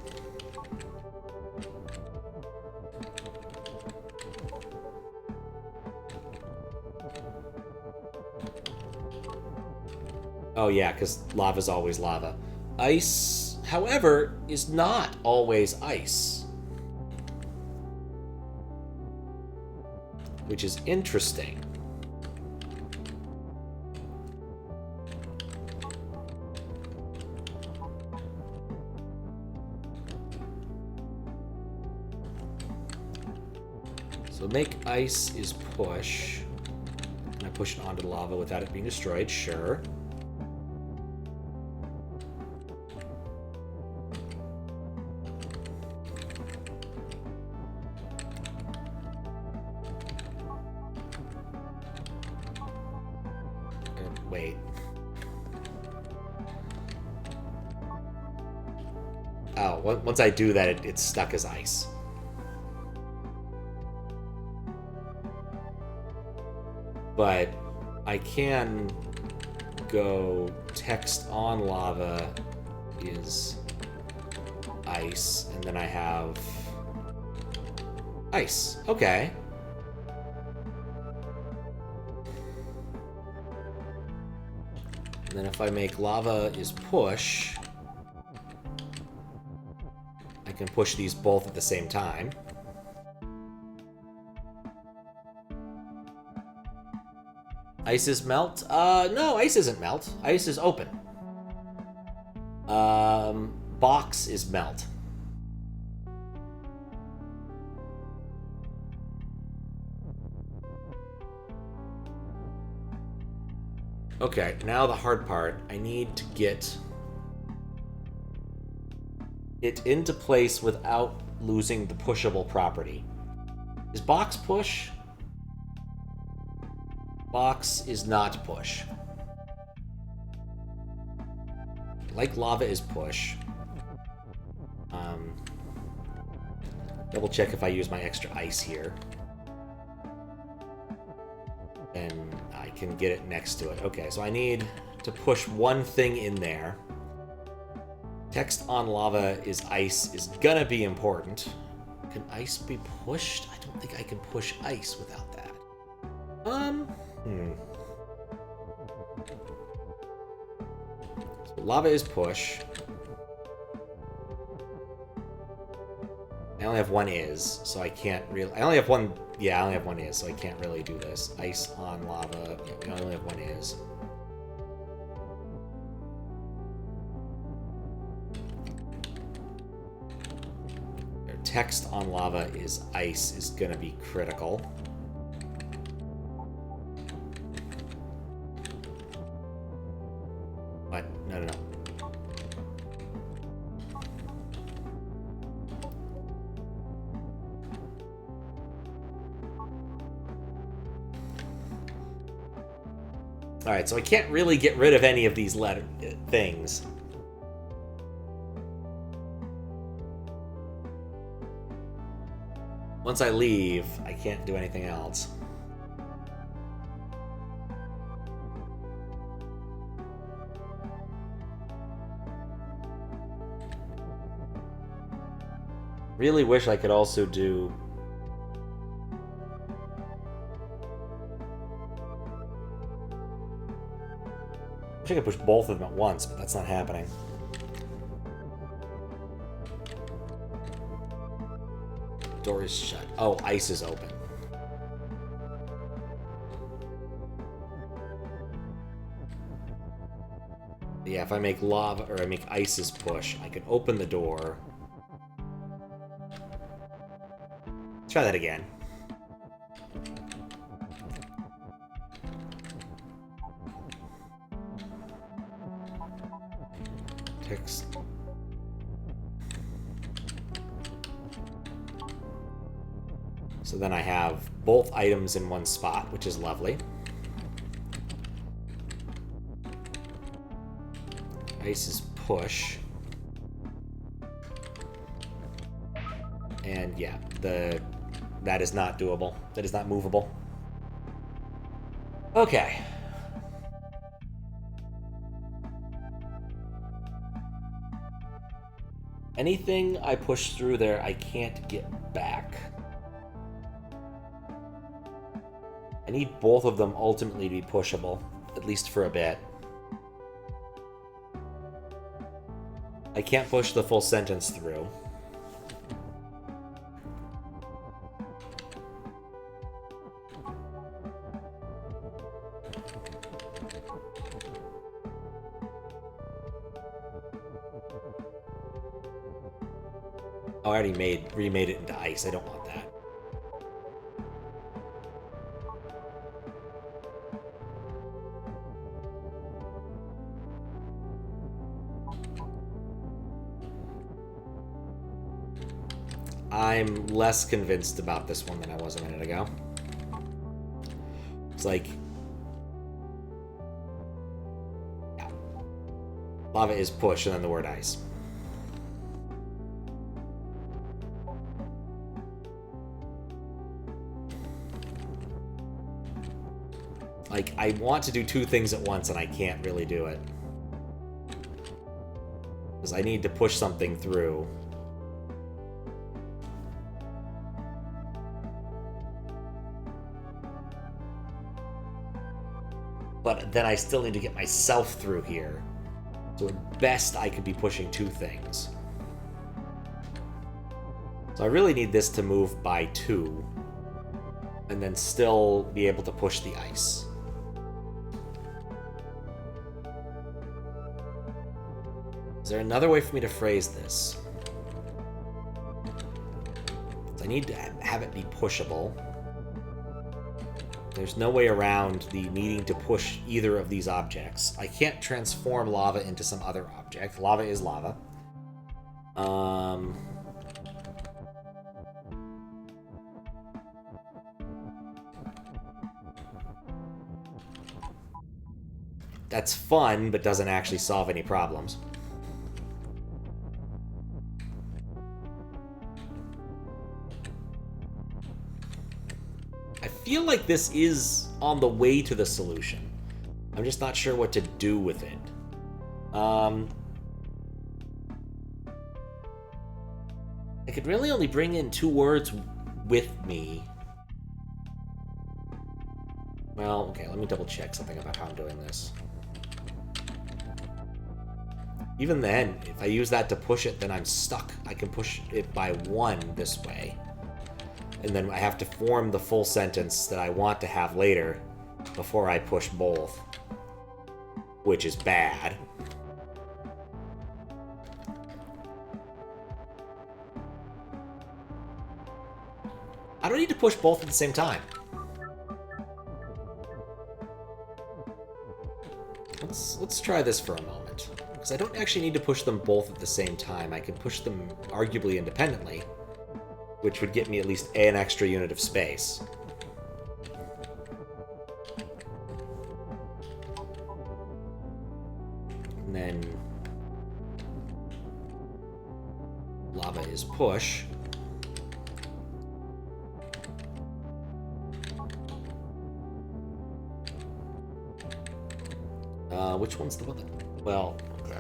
Oh yeah, because lava's always lava. Ice, however, is not always ice. Which is interesting. So make ice is push. Can I push it onto the lava without it being destroyed? Sure. Wait. Oh, once I do that, it's stuck as ice. But I can go text on lava is ice, and then I have ice. Okay. And then if I make lava is push, I can push these both at the same time. Ice is melt? No, ice isn't melt. Ice is open. Box is melt. Okay, now the hard part. I need to get it into place without losing the pushable property. Is box push? Box is not push. Like lava is push. Double check if I use my extra ice here. And I can get it next to it. Okay, so I need to push one thing in there. Text on lava is ice is gonna be important. Can ice be pushed? I don't think I can push ice without that. So lava is push. I only have one is, so I can't really... I only have one... Yeah, I only have one is, so I can't really do this. Ice on lava. Yeah, we only have one is. Text on lava is ice is gonna be critical. But, no. Alright, so I can't really get rid of any of these things. Once I leave, I can't do anything else. Really wish I could also do... I wish I could push both of them at once, but that's not happening. Door is shut. Oh, ice is open. Yeah, if I make lava, or I make ice's push, I can open the door. Try that again. Text. So then I have both items in one spot, which is lovely. Ice's push. And yeah, that is not doable. That is not movable. Okay. Anything I push through there, I can't get back. I need both of them ultimately to be pushable, at least for a bit. I can't push the full sentence through. Oh, I already remade it into ice. I don't want that. I'm less convinced about this one than I was a minute ago. It's like... yeah. Lava is push and then the word ice. Like, I want to do two things at once and I can't really do it. Because I need to push something through. But then I still need to get myself through here. So at best, I could be pushing two things. So I really need this to move by 2. And then still be able to push the ice. Is there another way for me to phrase this? I need to have it be pushable. There's no way around the needing to push either of these objects. I can't transform lava into some other object. Lava is lava. That's fun, but doesn't actually solve any problems. I feel like this is on the way to the solution. I'm just not sure what to do with it. I could really only bring in 2 words with me. Well, okay, let me double check something about how I'm doing this. Even then, if I use that to push it, then I'm stuck. I can push it by 1 this way. And then I have to form the full sentence that I want to have later before I push both. Which is bad. I don't need to push both at the same time. Let's try this for a moment. Because I don't actually need to push them both at the same time. I can push them arguably independently, which would get me at least an extra unit of space. And then lava is push. Which one's the one that... Well, okay.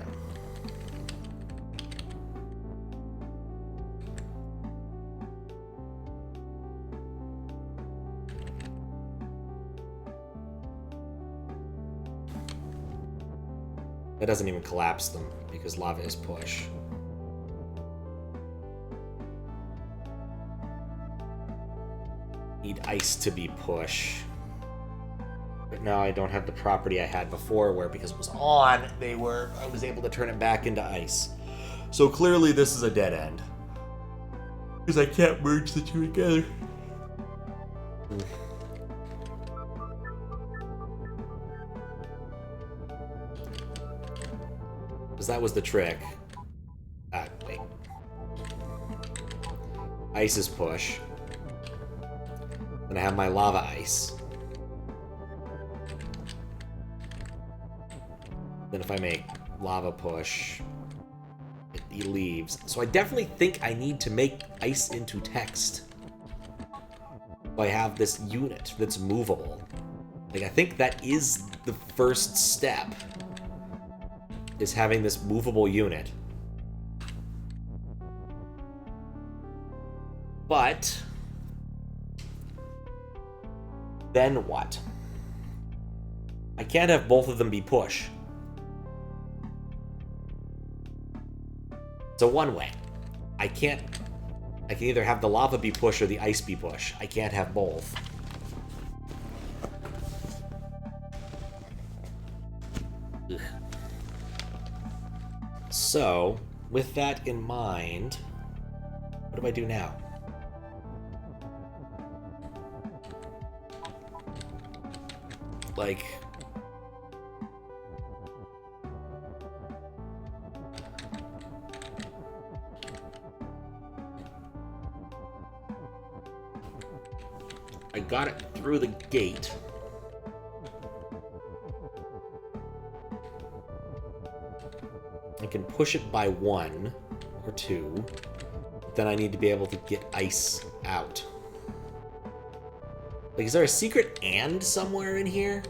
That doesn't even collapse them, because lava is push. Need ice to be push. But now I don't have the property I had before where because it was on, I was able to turn it back into ice. So clearly this is a dead end. Because I can't merge the two together. Because that was the trick. Wait. Ice is push. Then I have my lava ice. Then if I make lava push, it leaves. So I definitely think I need to make ice into text. So I have this unit that's movable. Like, I think that is the first step, is having this movable unit. But then what? I can't have both of them be push. So one way. I can either have the lava be push or the ice be push. I can't have both. Ugh. So, with that in mind, what do I do now? Like... I got it through the gate. I can push it by 1 or 2. Then I need to be able to get ice out. Like, is there a secret and somewhere in here?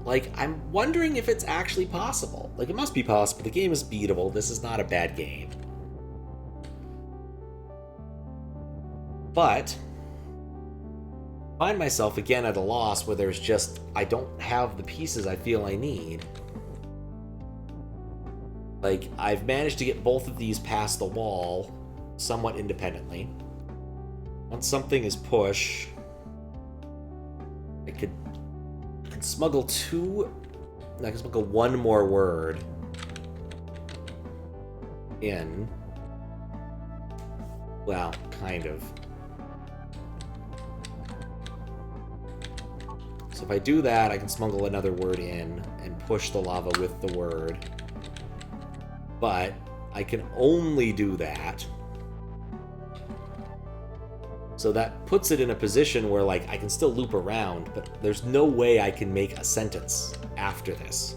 Like, I'm wondering if it's actually possible. Like, it must be possible. The game is beatable. This is not a bad game. But I find myself again at a loss where there's just, I don't have the pieces I feel I need. Like, I've managed to get both of these past the wall somewhat independently. Once something is push, I can smuggle I can smuggle one more word in. Well, kind of. So if I do that, I can smuggle another word in and push the lava with the word. But I can only do that. So that puts it in a position where, like, I can still loop around, but there's no way I can make a sentence after this.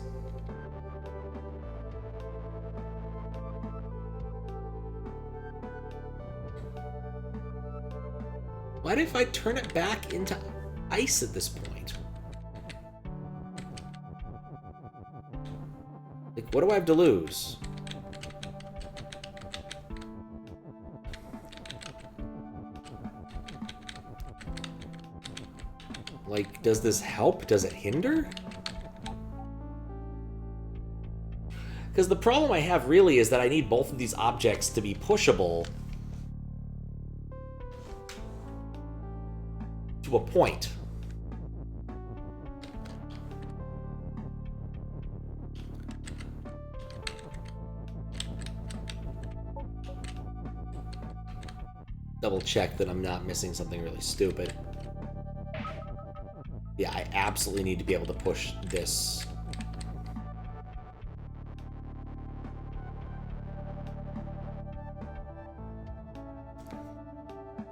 What if I turn it back into ice at this point? Like, what do I have to lose? Like, does this help? Does it hinder? Because the problem I have really is that I need both of these objects to be pushable to a point. Double check that I'm not missing something really stupid. Yeah, I absolutely need to be able to push this.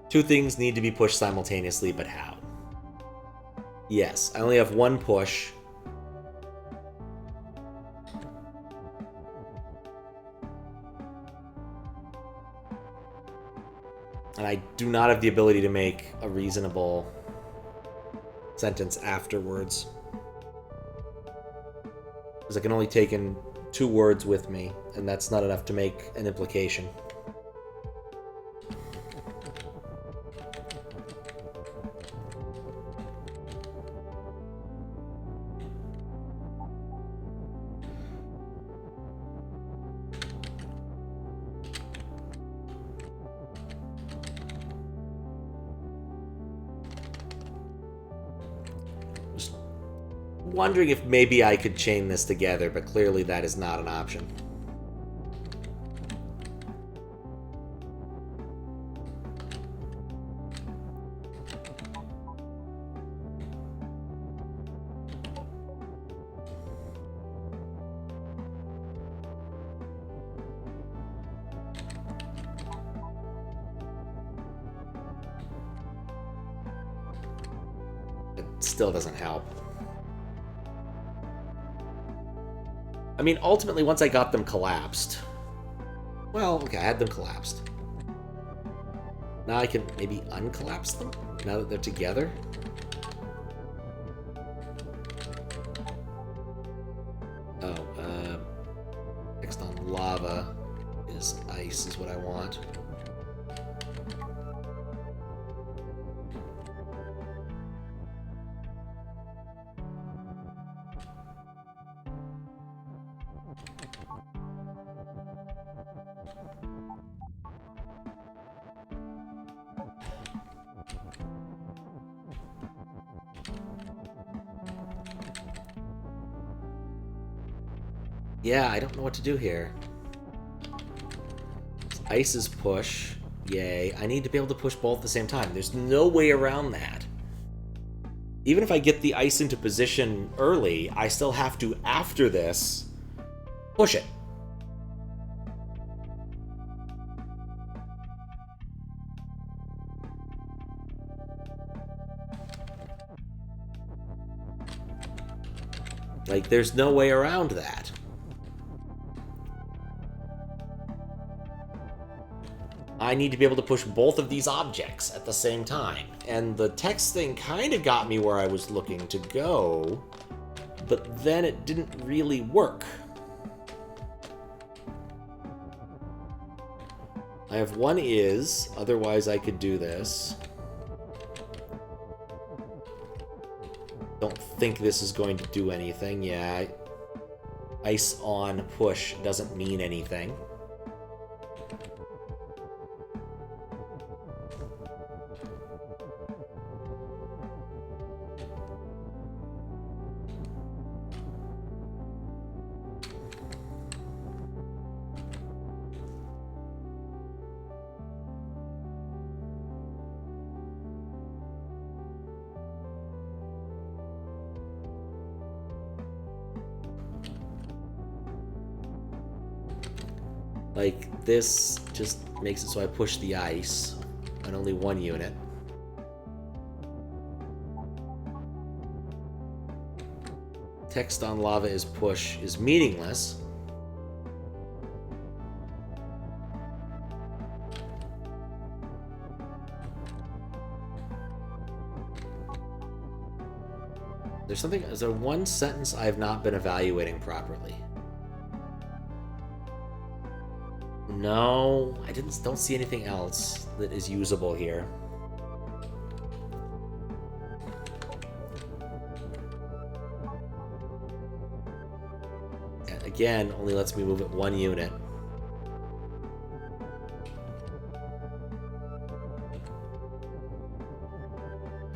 Two things need to be pushed simultaneously, but how? Yes, I only have one push. I do not have the ability to make a reasonable sentence afterwards. Because I can only take in 2 words with me, and that's not enough to make an implication. Wondering if maybe I could chain this together, but clearly that is not an option. It still doesn't help. I mean, ultimately, once I got them collapsed... Well, okay, I had them collapsed. Now I can maybe uncollapse them, now that they're together. Oh, next on lava is ice is what I want. Yeah, I don't know what to do here. Ice is push. Yay. I need to be able to push both at the same time. There's no way around that. Even if I get the ice into position early, I still have to, after this, push it. Like, there's no way around that. I need to be able to push both of these objects at the same time. And the text thing kind of got me where I was looking to go, but then it didn't really work. I have one is, otherwise I could do this. Don't think this is going to do anything. Yeah, ice on push doesn't mean anything. Like, this just makes it so I push the ice on only one unit. Text on lava is push is meaningless. Is there one sentence I have not been evaluating properly? No, I don't see anything else that is usable here. And again, only lets me move it one unit.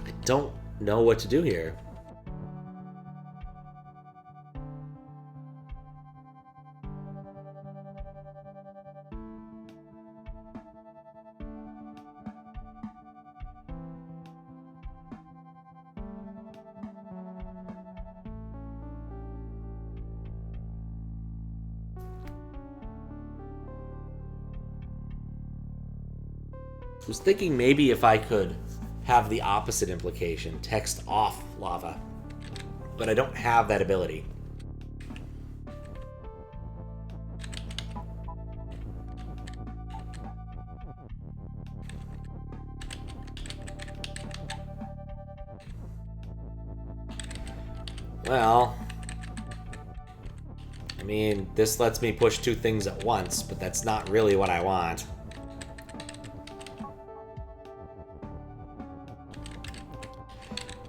I don't know what to do here. I was thinking maybe if I could have the opposite implication, text off lava, but I don't have that ability. Well, I mean, this lets me push two things at once, but that's not really what I want.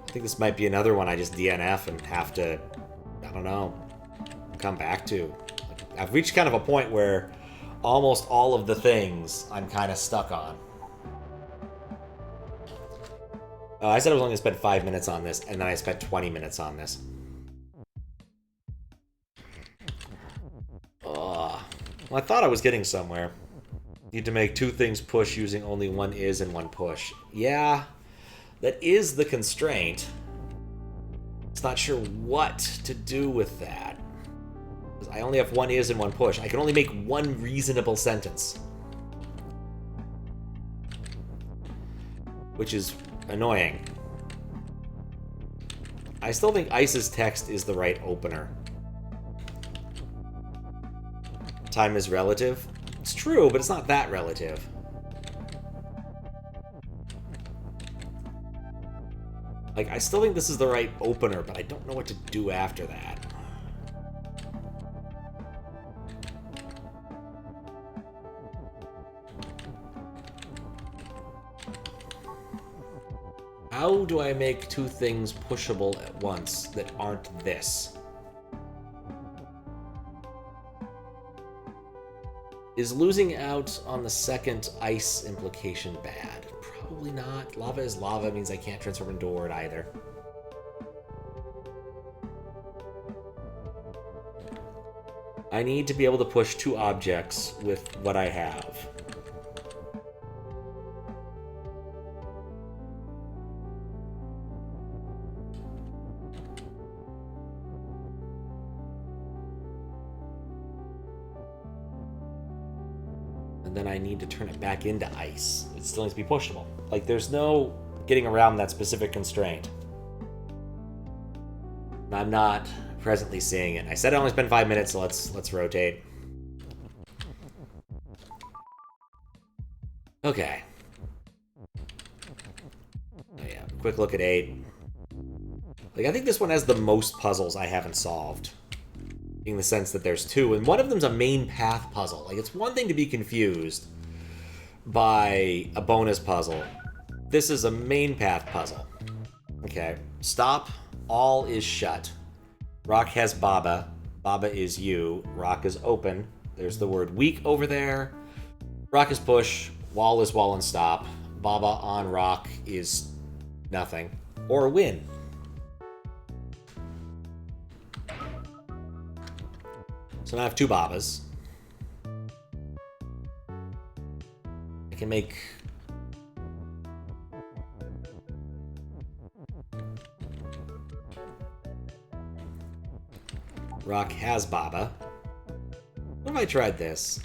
I think this might be another one I just DNF and have to, I don't know, come back to. I've reached kind of a point where almost all of the things I'm kind of stuck on. I said I was only going to spend 5 minutes on this, and then I spent 20 minutes on this. Well, I thought I was getting somewhere. Need to make two things push using only one is and one push. Yeah, that is the constraint. It's not sure what to do with that. I only have one is and one push. I can only make one reasonable sentence. Which is annoying. I still think Ice's text is the right opener. Time is relative. It's true, but it's not that relative. Like, I still think this is the right opener, but I don't know what to do after that. How do I make two things pushable at once that aren't this? Is losing out on the second ice implication bad? Probably not. Lava is lava means I can't transform into Ward either. I need to be able to push two objects with what I have. Then I need to turn it back into ice. It still needs to be pushable. Like, there's no getting around that specific constraint. I'm not presently seeing it. I said I only spent 5 minutes, so let's rotate. Okay. Oh yeah, quick look at 8. Like, I think this one has the most puzzles I haven't solved. In the sense that there's two, and one of them's a main path puzzle. Like, it's one thing to be confused by a bonus puzzle. This is a main path puzzle. Okay. Stop. All is shut. Rock has Baba. Baba is you. Rock is open. There's the word weak over there. Rock is push. Wall is wall and stop. Baba on rock is nothing. Or win. So now I have two Babas. I can make... Rock has Baba. What if I tried this?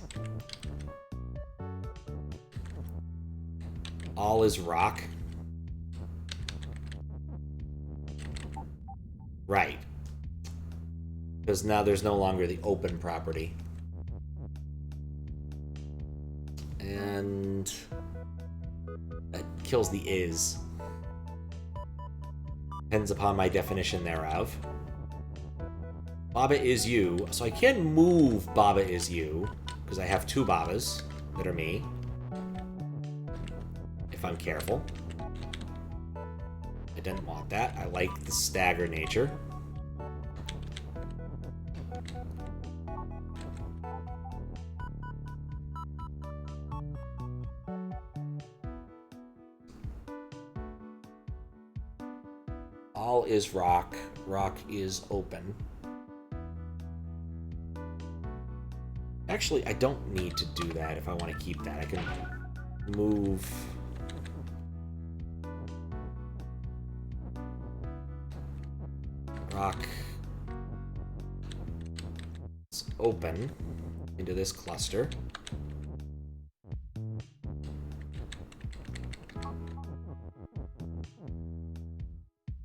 All is rock. Right. Because now there's no longer the open property. And that kills the is. Depends upon my definition thereof. Baba is you, so I can move Baba is you, because I have two Babas that are me. If I'm careful. I didn't want that. I like the stagger nature. All is rock. Rock is open. Actually, I don't need to do that if I want to keep that. I can move... Rock... It's open into this cluster.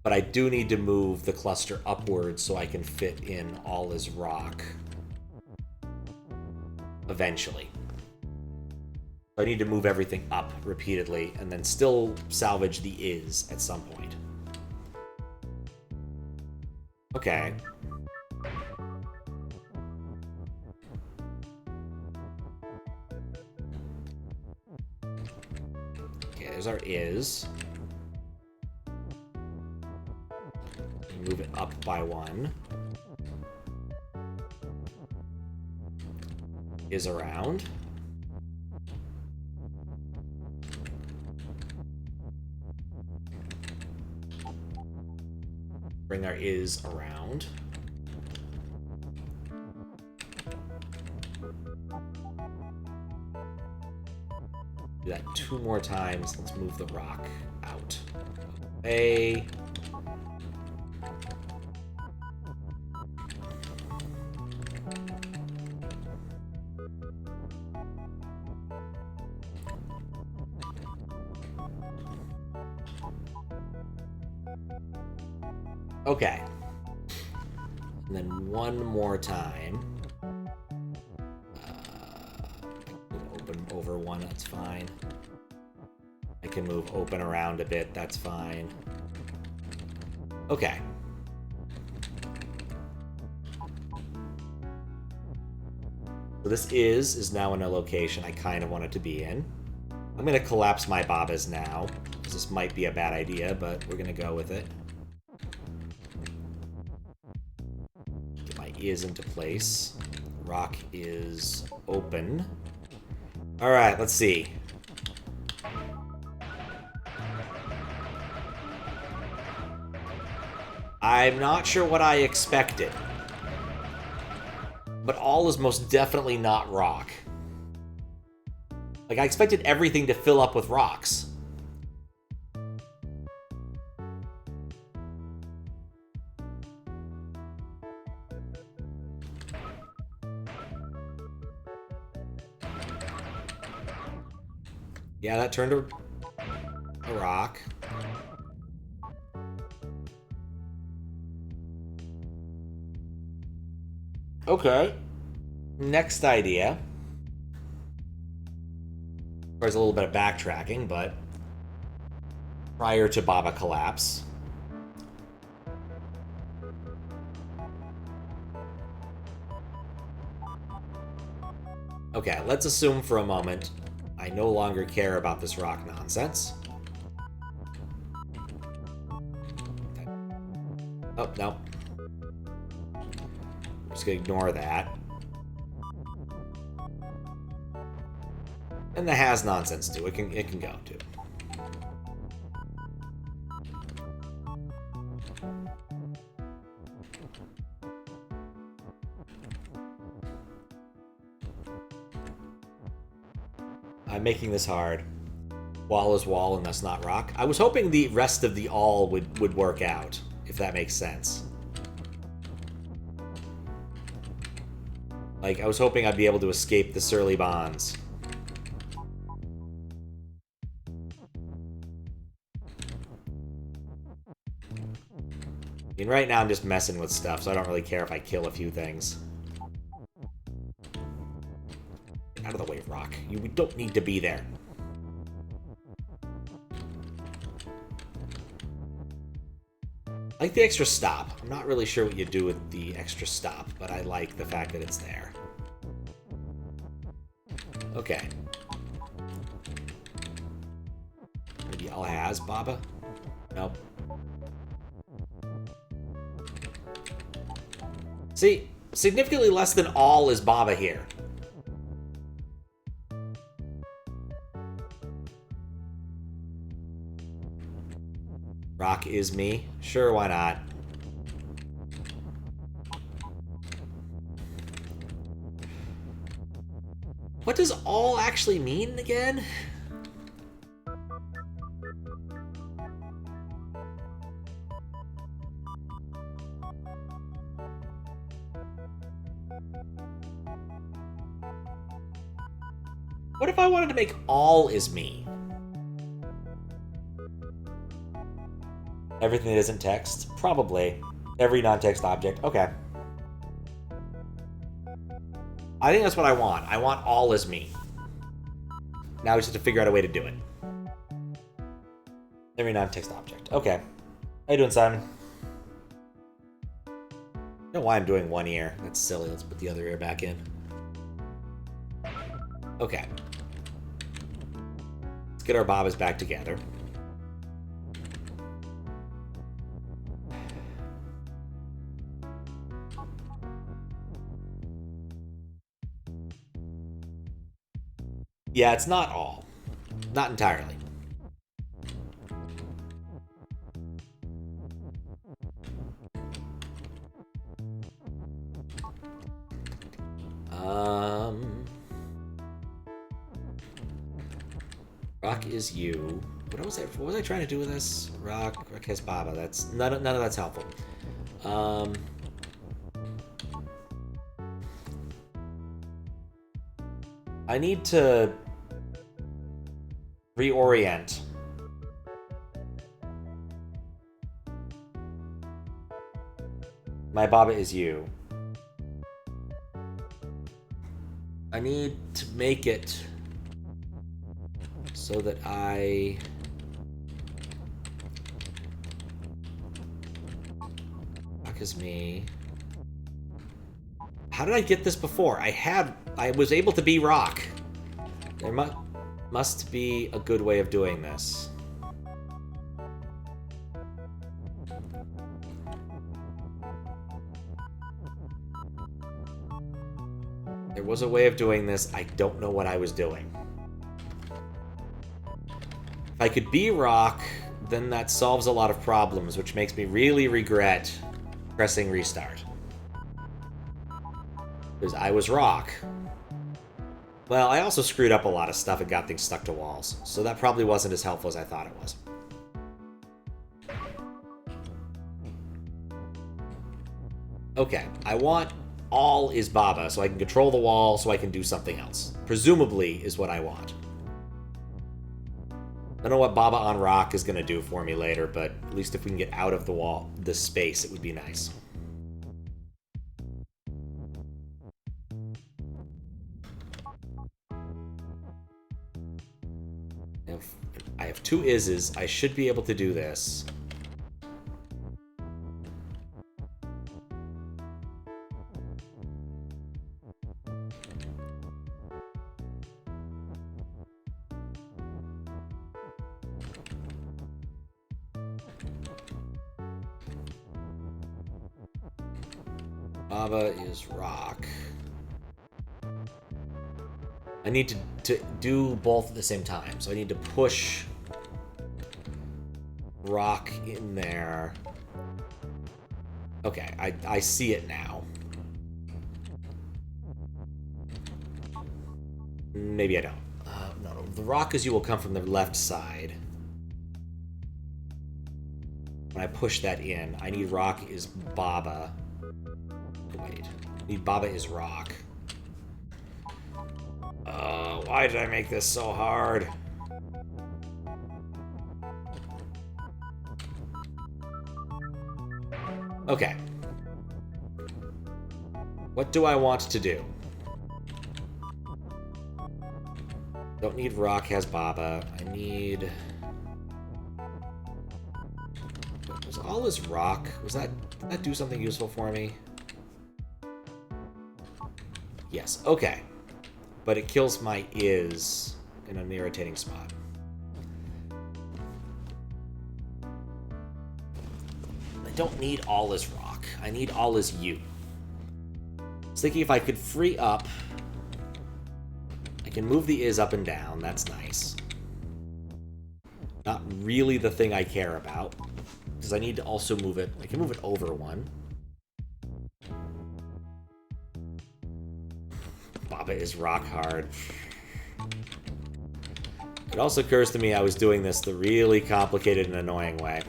But I do need to move the cluster upwards so I can fit in all is rock. Eventually. I need to move everything up repeatedly and then still salvage the is at some point. Okay. Okay, there's our is. Move it up by 1. Is around. Bring our is around. Do that 2 more times. Let's move the rock out. A. Okay. And then 1 more time. Open over 1, that's fine. I can move open around a bit, that's fine. Okay. So this is now in a location I kind of want it to be in. I'm going to collapse my Babas now, because this might be a bad idea, but we're going to go with it. Get my is into place. Rock is open. Alright, let's see. I'm not sure what I expected. But all is most definitely not rock. Like, I expected everything to fill up with rocks. Yeah, that turned a rock. Okay. Next idea. There's a little bit of backtracking, but prior to Baba collapse. Okay, let's assume for a moment I no longer care about this rock nonsense. Oh, no. I'm just gonna ignore that. And the has nonsense too. It can go too. I'm making this hard. Wall is wall and that's not rock. I was hoping the rest of the all would work out, if that makes sense. Like, I was hoping I'd be able to escape the surly bonds. I mean, right now I'm just messing with stuff, so I don't really care if I kill a few things. Get out of the way, rock. We don't need to be there. I like the extra stop. I'm not really sure what you do with the extra stop, but I like the fact that it's there. Okay. Maybe all has Baba? Nope. See, significantly less than all is Baba here. Rock is me? Sure, why not? What does all actually mean again? What if I wanted to make all is me? Everything that isn't text? Probably. Every non-text object. Okay. I think that's what I want. I want all as me. Now we just have to figure out a way to do it. Every non-text object. Okay. How you doing, Simon? why I'm doing one ear. That's silly. Let's put the other ear back in. Okay. Let's get our Babas back together. Yeah, it's not all. Not entirely. Rock is you. What was I trying to do with this? Rock has Baba. That's none of that's helpful. I need to reorient. My Baba is you. I need to make it so that I... Rock is me. How did I get this before? I was able to be Rock. There must be a good way of doing this. There was a way of doing this. I don't know what I was doing. If I could be Rock, then that solves a lot of problems, which makes me really regret pressing restart. Because I was Rock. Well, I also screwed up a lot of stuff and got things stuck to walls, so that probably wasn't as helpful as I thought it was. Okay, I want all is Baba, so I can control the wall, so I can do something else. Presumably is what I want. I don't know what Baba on Rock is going to do for me later, but at least if we can get out of the wall, this space, it would be nice. If I have two Ises, I should be able to do this. Baba is Rock. I need to do both at the same time. So I need to push Rock in there. Okay, I see it now. Maybe I don't. No, the Rock is you will come from the left side. When I push that in, I need Rock is Baba. Wait, I need Baba is Rock. Why did I make this so hard? Okay. What do I want to do? Don't need Rock has Baba. I need... Was all is Rock? Did that do something useful for me? Yes, okay. But it kills my is in an irritating spot. I don't need all is Rock. I need all is you. I was thinking if I could free up... I can move the is up and down. That's nice. Not really the thing I care about. Because I need to also move it. I can move it over one. Baba is Rock hard. It also occurs to me I was doing this the really complicated and annoying way.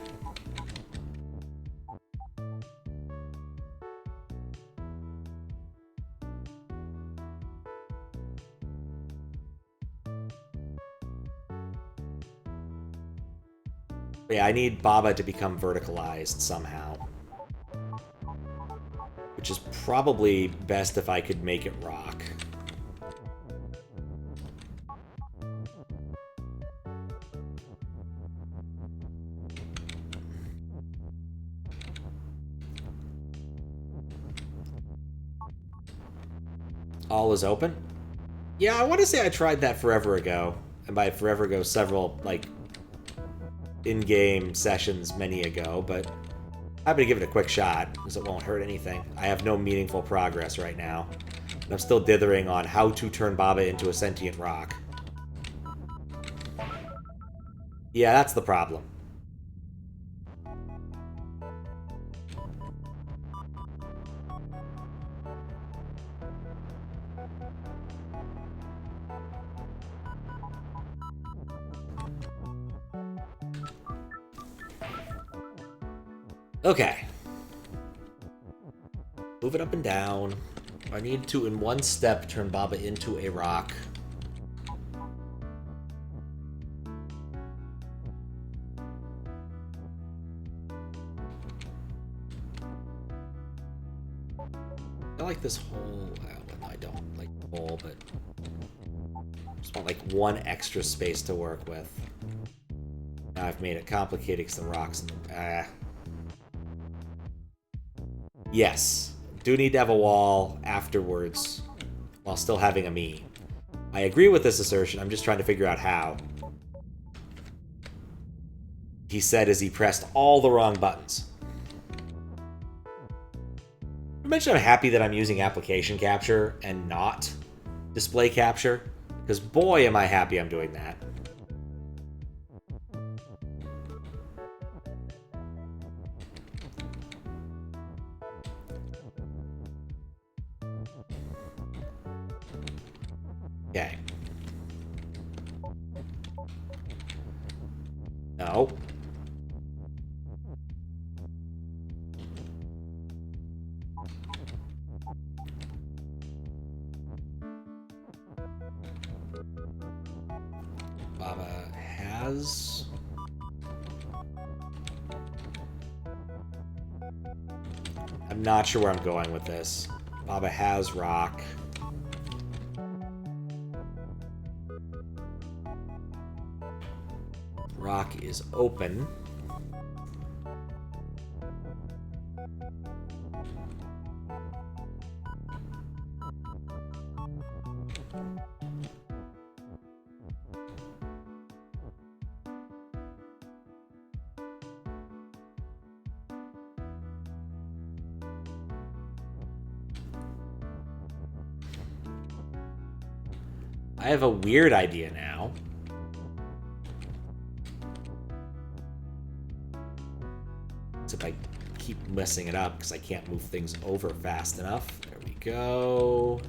Yeah, I need Baba to become verticalized somehow. Which is probably best if I could make it Rock. All is open? Yeah, I want to say I tried that forever ago. And by forever ago, several, like, in-game sessions many ago, but happy to give it a quick shot, because it won't hurt anything. I have no meaningful progress right now. And I'm still dithering on how to turn Baba into a sentient rock. Yeah, that's the problem. Okay. Move it up and down. I need to, in one step, turn Baba into a rock. I like this whole... Well, I don't like the whole, but... I just want, like, one extra space to work with. Now I've made it complicated because the rocks... Yes. Do need to have a wall afterwards while still having a me. I agree with this assertion. I'm just trying to figure out how. He said as he pressed all the wrong buttons. I mentioned I'm happy that I'm using application capture and not display capture, because boy am I happy I'm doing that. Okay. No. Baba has... I'm not sure where I'm going with this. Baba has rock. Rock is open. I have a weird idea now. If I keep messing it up because I can't move things over fast enough. There we go.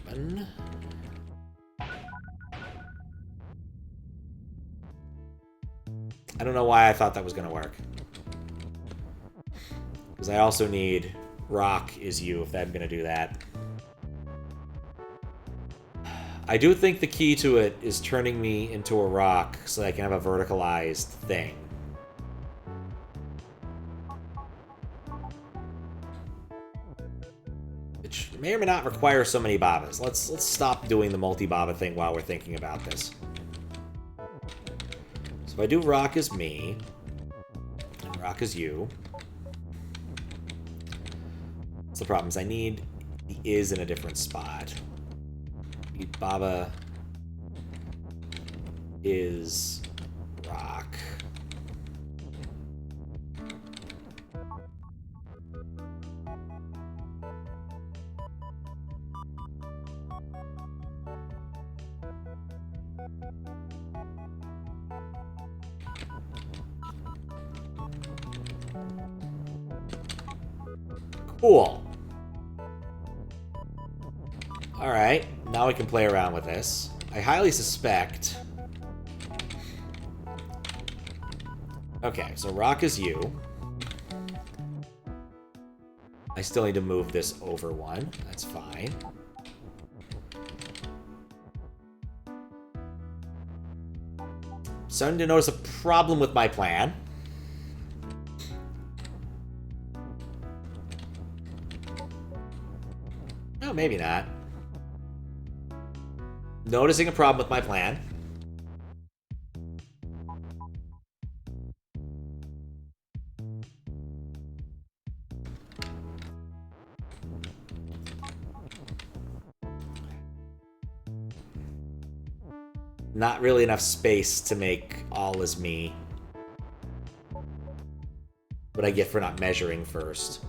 One. I don't know why I thought that was going to work. Because I also need rock is you if that's going to do that. I do think the key to it is turning me into a rock so that I can have a verticalized thing. Which may or may not require so many Babas. Let's stop doing the multi-Baba thing while we're thinking about this. So if I do rock is me, and rock is you. What's the problem is I need the is in a different spot. Baba is rock. Cool. Alright, now we can play around with this. I highly suspect... Okay, so rock is you. I still need to move this over one. That's fine. Starting to notice a problem with my plan. No, maybe not. Noticing a problem with my plan. Not really enough space to make all is me. What I get for not measuring first.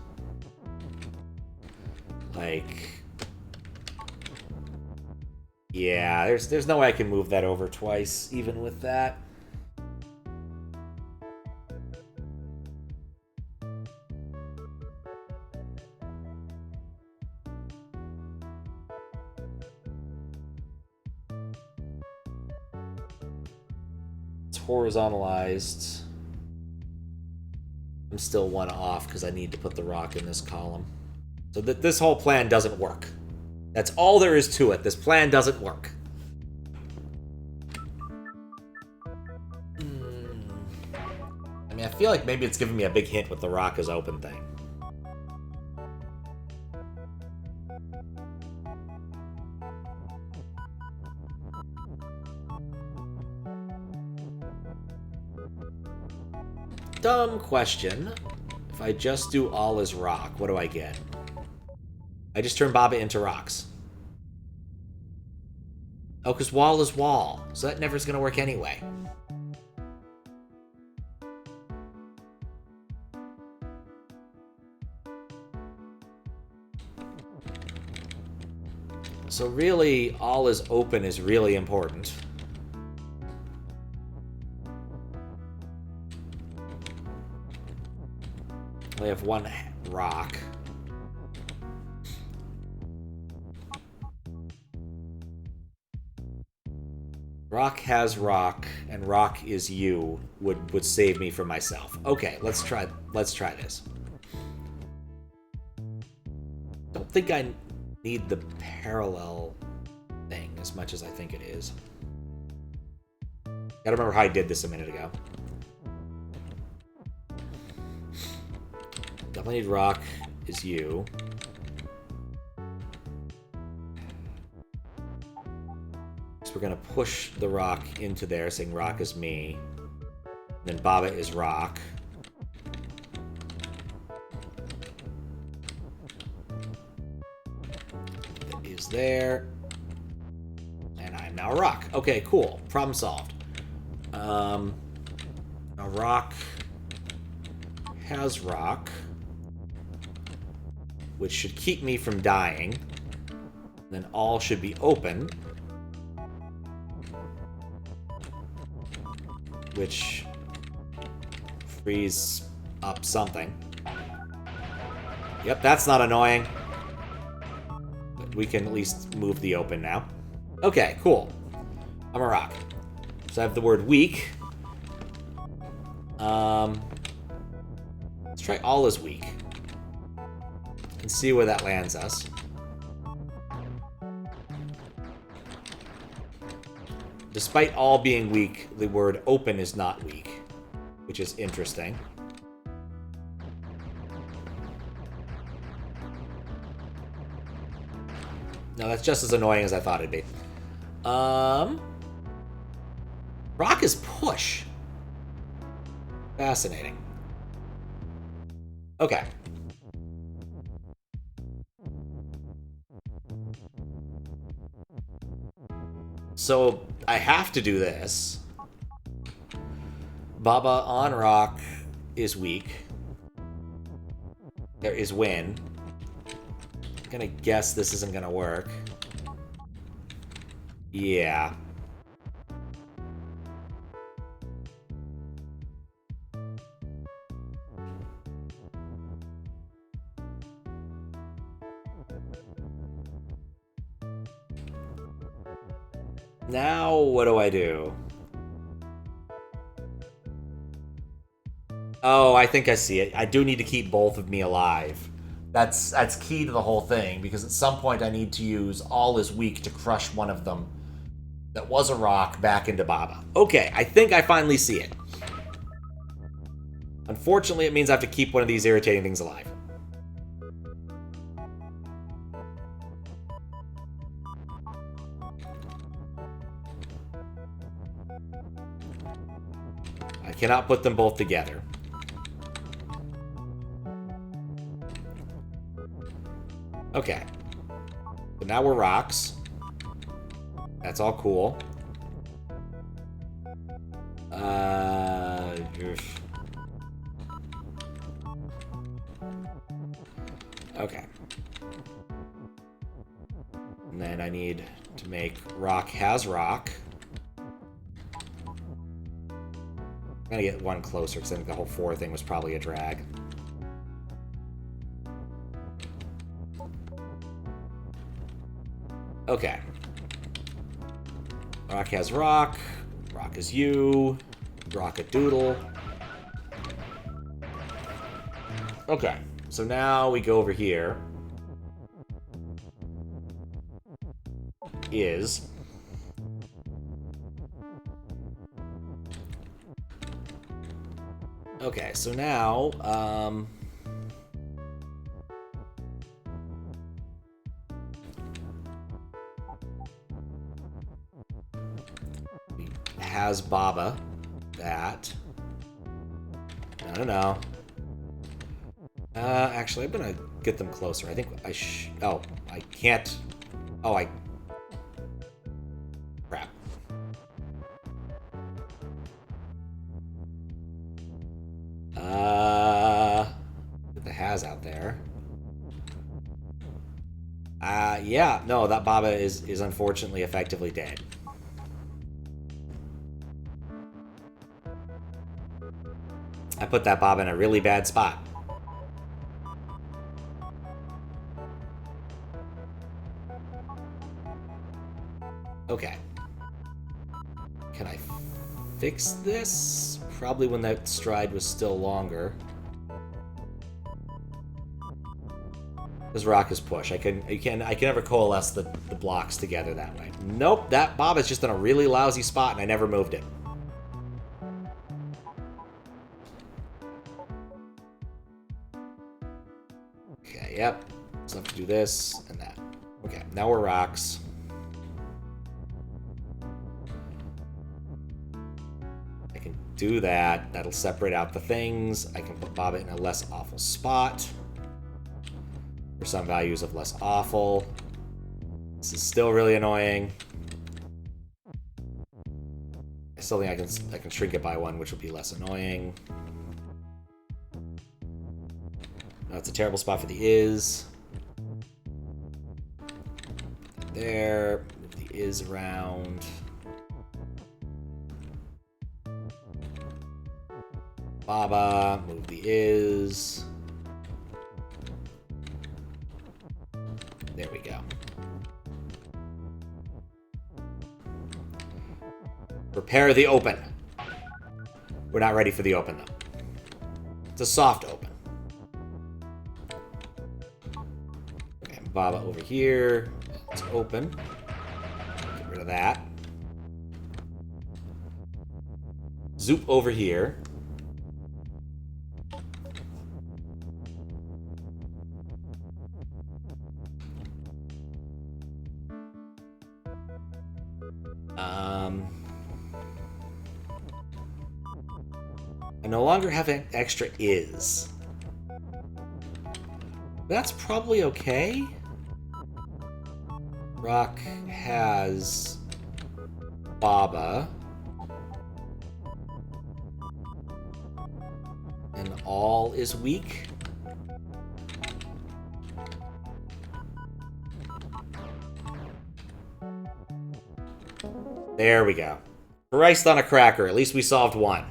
Like... Yeah, there's no way I can move that over twice, even with that. It's horizontalized. I'm still one off because I need to put the rock in this column. So that this whole plan doesn't work. That's all there is to it. This plan doesn't work. I mean, I feel like maybe it's giving me a big hint with the rock is open thing. Dumb question. If I just do all as rock, what do I get? I just turn Baba into rocks. Oh, because wall is wall. So that never's going to work anyway. So really, all is open is really important. We have one rock. Rock has rock, and rock is you would save me from myself. Okay, let's try this. Don't think I need the parallel thing as much as I think it is. Gotta remember how I did this a minute ago. Definitely need rock is you. So we're gonna push the rock into there, saying rock is me. And then Baba is rock. That is there. And I'm now a rock. Okay, cool. Problem solved. A rock has rock, which should keep me from dying. Then all should be open, which frees up something. Yep, that's not annoying. But we can at least move the open now. Okay, cool. I'm a rock. So I have the word weak. Let's try all is weak. And see where that lands us. Despite all being weak, the word open is not weak, which is interesting. No, that's just as annoying as I thought it'd be. Rock is push. Fascinating. Okay. So I have to do this. Baba on rock is weak. There is win. I'm gonna guess this isn't gonna work. Yeah. Now, what do I do? Oh, I think I see it. I do need to keep both of me alive. That's key to the whole thing, because at some point I need to use all is weak to crush one of them that was a rock back into Baba. Okay, I think I finally see it. Unfortunately, it means I have to keep one of these irritating things alive. I cannot put them both together. Okay. So now we're rocks. That's all cool. Okay. And then I need to make rock has rock. I'm gonna get one closer because I think the whole 4 thing was probably a drag. Okay. Rock has rock. Rock is you. Rock a doodle. Okay. So now we go over here. Is okay, so now has Baba that no. Actually, I'm gonna get them closer. I think oh, I can't. Oh, crap. Get the has out there. Yeah, no, that Baba is unfortunately effectively dead. I put that Baba in a really bad spot. Okay. Can I fix this? Probably when that stride was still longer. This rock is push. I can never coalesce the blocks together that way. Nope, that Bob is just in a really lousy spot and I never moved it. Okay, yep. So I have to do this and that. Okay, now we're rocks. I can do that. That'll separate out the things. I can put Baba in a less awful spot. For some values of less awful. This is still really annoying. I still think I can shrink it by 1, which will be less annoying. No, it's a terrible spot for the is. There. Move the is around. Baba. Move the is. There we go. Prepare the open. We're not ready for the open, though. It's a soft open. Okay, Baba over here. It's open. Get rid of that. Zoop over here. I no longer have an extra is. That's probably okay. Rock has Baba. And all is weak. There we go. Christ on a cracker. At least we solved one.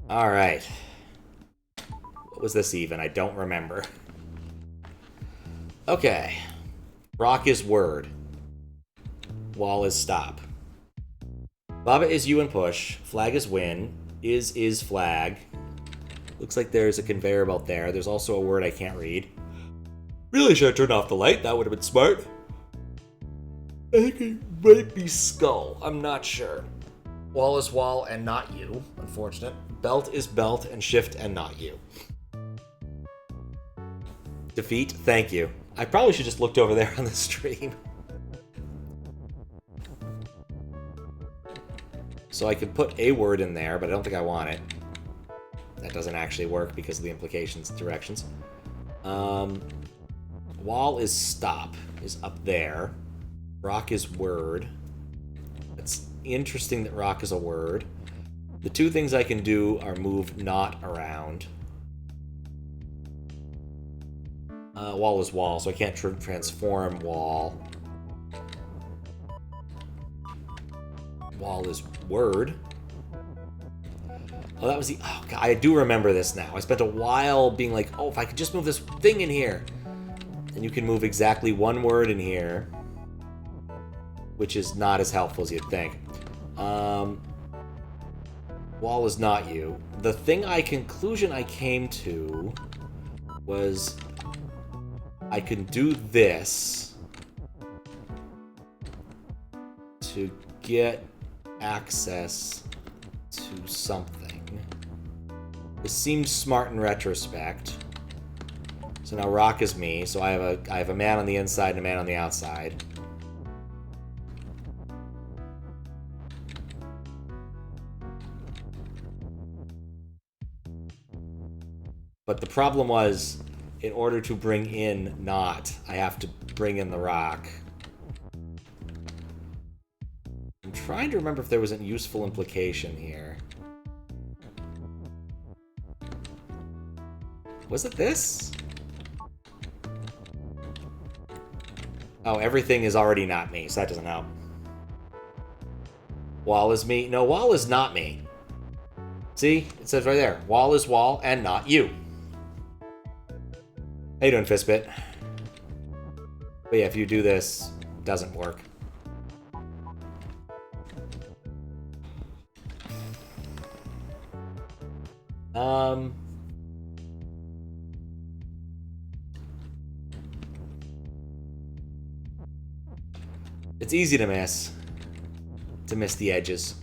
Alright. What was this even? I don't remember. Okay. Rock is word. Wall is stop. Baba is you and push. Flag is win. Is flag. Looks like there's a conveyor belt there. There's also a word I can't read. Really should have turned off the light. That would have been smart. I think it might be skull. I'm not sure. Wall is wall and not you. Unfortunate. Belt is belt and shift and not you. Defeat. Thank you. I probably should just looked over there on the stream. So I could put a word in there, but I don't think I want it. That doesn't actually work because of the implications and directions. Wall is stop, is up there. Rock is word. interesting that rock is a word. The two things I can do are move not around. Wall is wall, so I can't transform wall. Wall is word. Oh, that was the... Oh, God, I do remember this now. I spent a while being like, oh, if I could just move this thing in here. And you can move exactly one word in here, which is not as helpful as you'd think. Wall is not you. The conclusion I came to was I can do this to get access to something. This seems smart in retrospect. So now rock is me, so I have a man on the inside and a man on the outside. But the problem was, in order to bring in not, I have to bring in the rock. I'm trying to remember if there was a useful implication here. Was it this? Oh, everything is already not me, so that doesn't help. Wall is me. No, wall is not me. See? It says right there. Wall is wall and not you. How you doing, Fistbit? But yeah, if you do this, it doesn't work. It's easy to miss the edges.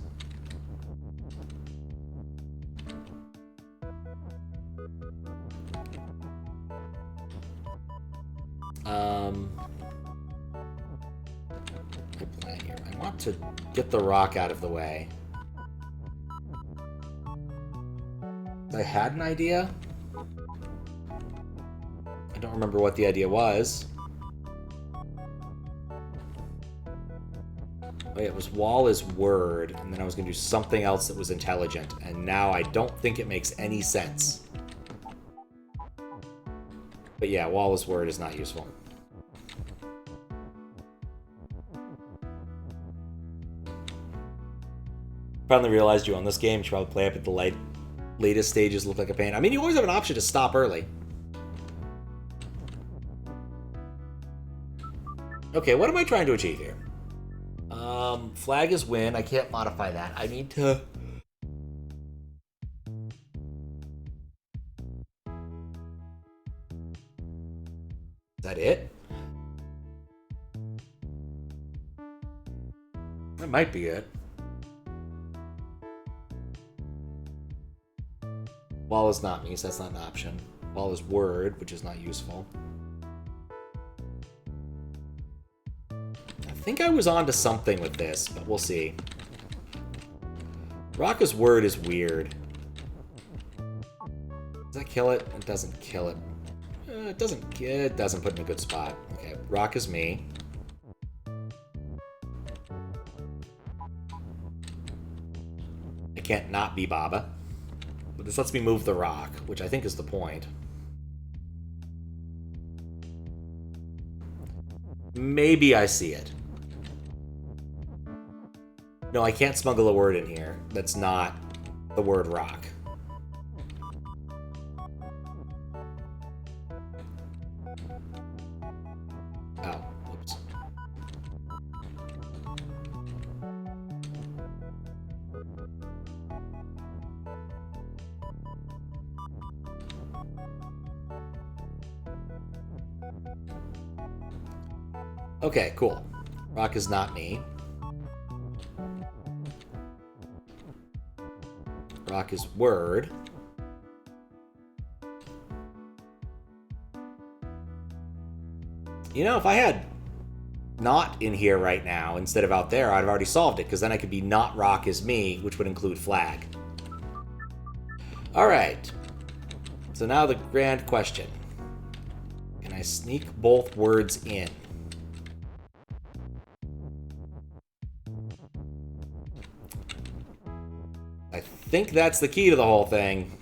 Good plan here. I want to get the rock out of the way. I had an idea. I don't remember what the idea was. Oh, yeah, it was wall is word, and then I was going to do something else that was intelligent, and now I don't think it makes any sense. But yeah, wall is word is not useful. Finally realized you on this game. You should probably play up at the latest stages, look like a pain. I mean, you always have an option to stop early. Okay, what am I trying to achieve here? Flag is win. I can't modify that. I need to... Is that it? That might be it. Wall is not me, so that's not an option. Wall is word, which is not useful. I think I was onto something with this, but we'll see. Rock is word is weird. Does that kill it? It doesn't kill it. It doesn't put it in a good spot. Okay, rock is me. I can't not be Baba. But this lets me move the rock, which I think is the point. Maybe I see it. No, I can't smuggle a word in here that's not the word rock. Oh, oops. Okay, cool. Rock is not me. Rock is word. You know, if I had not in here right now instead of out there, I'd have already solved it, because then I could be not rock is me, which would include flag. Alright. So now the grand question. Can I sneak both words in? I think that's the key to the whole thing.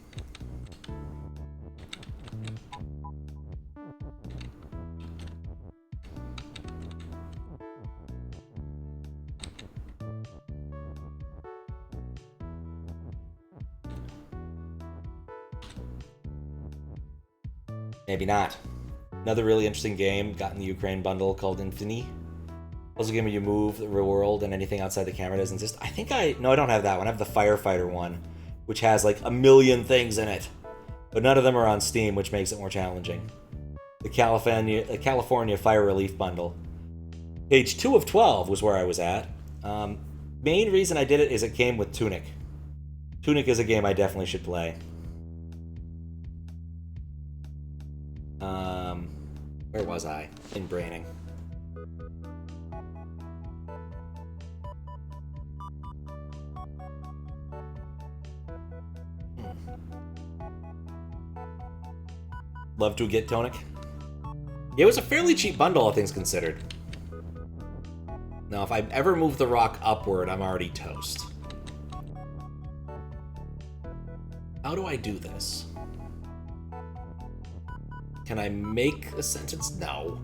Maybe not. Another really interesting game, got in the Ukraine bundle, called Infinity. Also game where you move the real world and anything outside the camera doesn't exist. No, I don't have that one. I have the Firefighter one, which has like a million things in it. But none of them are on Steam, which makes it more challenging. The California Fire Relief bundle. Page 2 of 12 was where I was at. Main reason I did it is it came with Tunic. Tunic is a game I definitely should play. Where was I? In Braining. Love to get Tonic. It was a fairly cheap bundle, all things considered. Now, if I ever move the rock upward, I'm already toast. How do I do this? Can I make a sentence? No.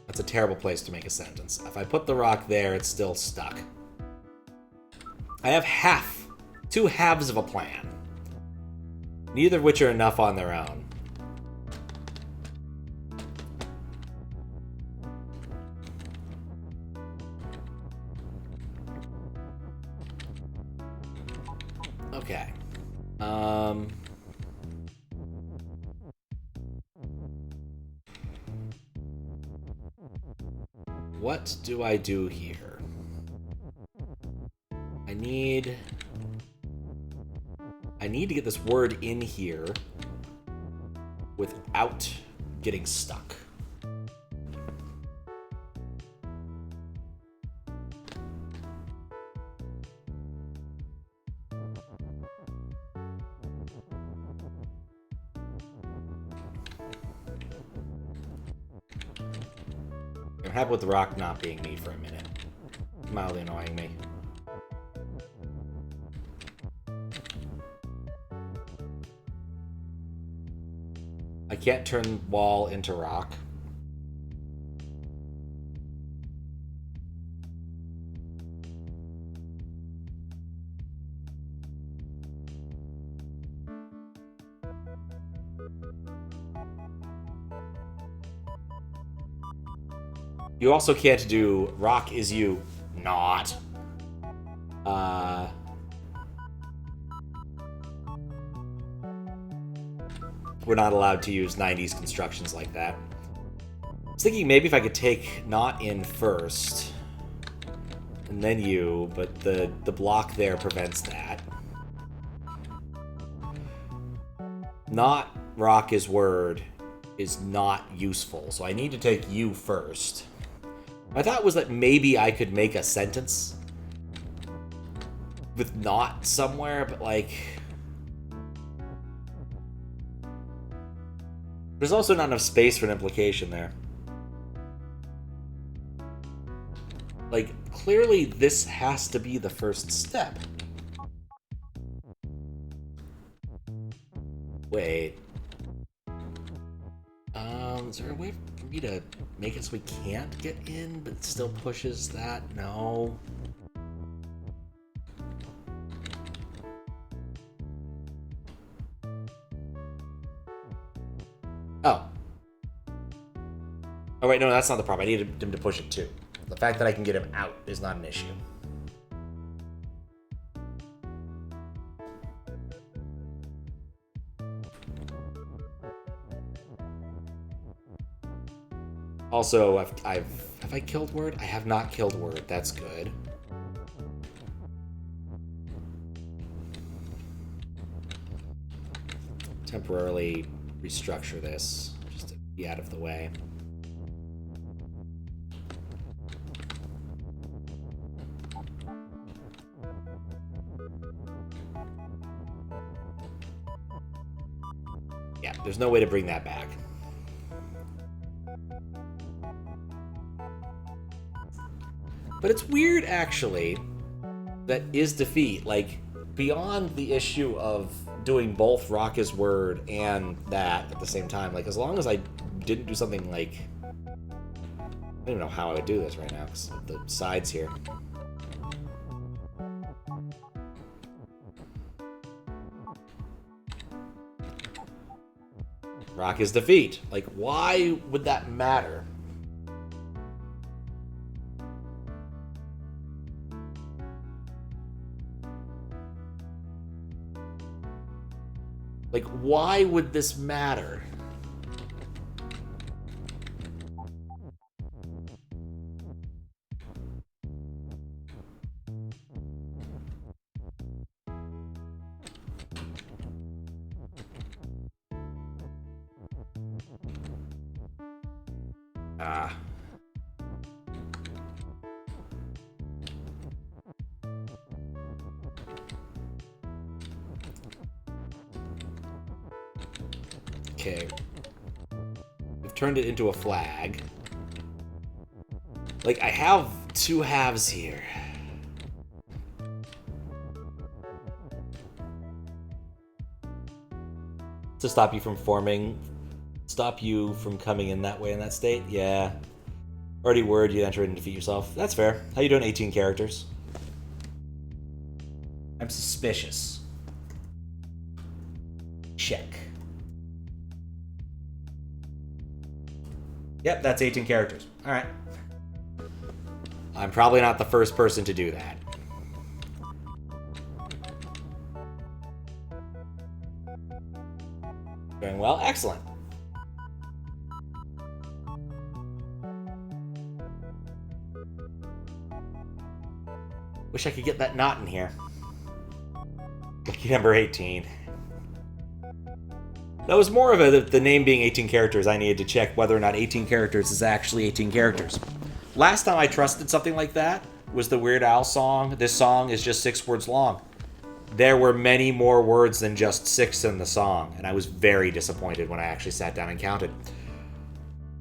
That's a terrible place to make a sentence. If I put the rock there, it's still stuck. I have two halves of a plan. Neither of which are enough on their own. Okay. What do I do here? I need to get this word in here without getting stuck. I'm happy with the rock not being me for a minute. Mildly annoying me. I can't turn wall into rock. You also can't do rock is you not. We're not allowed to use 90s constructions like that. I was thinking maybe if I could take not in first, and then you, but the block there prevents that. Not rock is word is not useful, so I need to take you first. My thought was that maybe I could make a sentence with not somewhere, but like... There's also not enough space for an implication there. Like, clearly this has to be the first step. Wait. Is there a way for me to make it so we can't get in, but it still pushes that? No. Oh. Oh, wait, no, that's not the problem. I needed him to push it too. The fact that I can get him out is not an issue. Also, have I killed Word? I have not killed Word. That's good. Temporarily restructure this just to be out of the way. Yeah, there's no way to bring that back. But it's weird, actually, that is defeat. Like, beyond the issue of doing both Rock His Word and that at the same time, like, as long as I didn't do something like... I don't even know how I would do this right now, because of the sides here. Rock his defeat. Like, why would that matter? Like, why would this matter? Okay. We've turned it into a flag. Like, I have two halves here. To stop you from forming... Stop you from coming in that way in that state? Yeah. Already word you enter it and defeat yourself. That's fair. How you doing, 18 characters? I'm suspicious. Check. Yep, that's 18 characters. Alright. I'm probably not the first person to do that. Doing well? Excellent. Wish I could get that knot in here. Lucky number 18. That was more of the name being 18 characters. I needed to check whether or not 18 characters is actually 18 characters. Last time I trusted something like that was the Weird Al song. This song is just 6 words long. There were many more words than just 6 in the song, and I was very disappointed when I actually sat down and counted.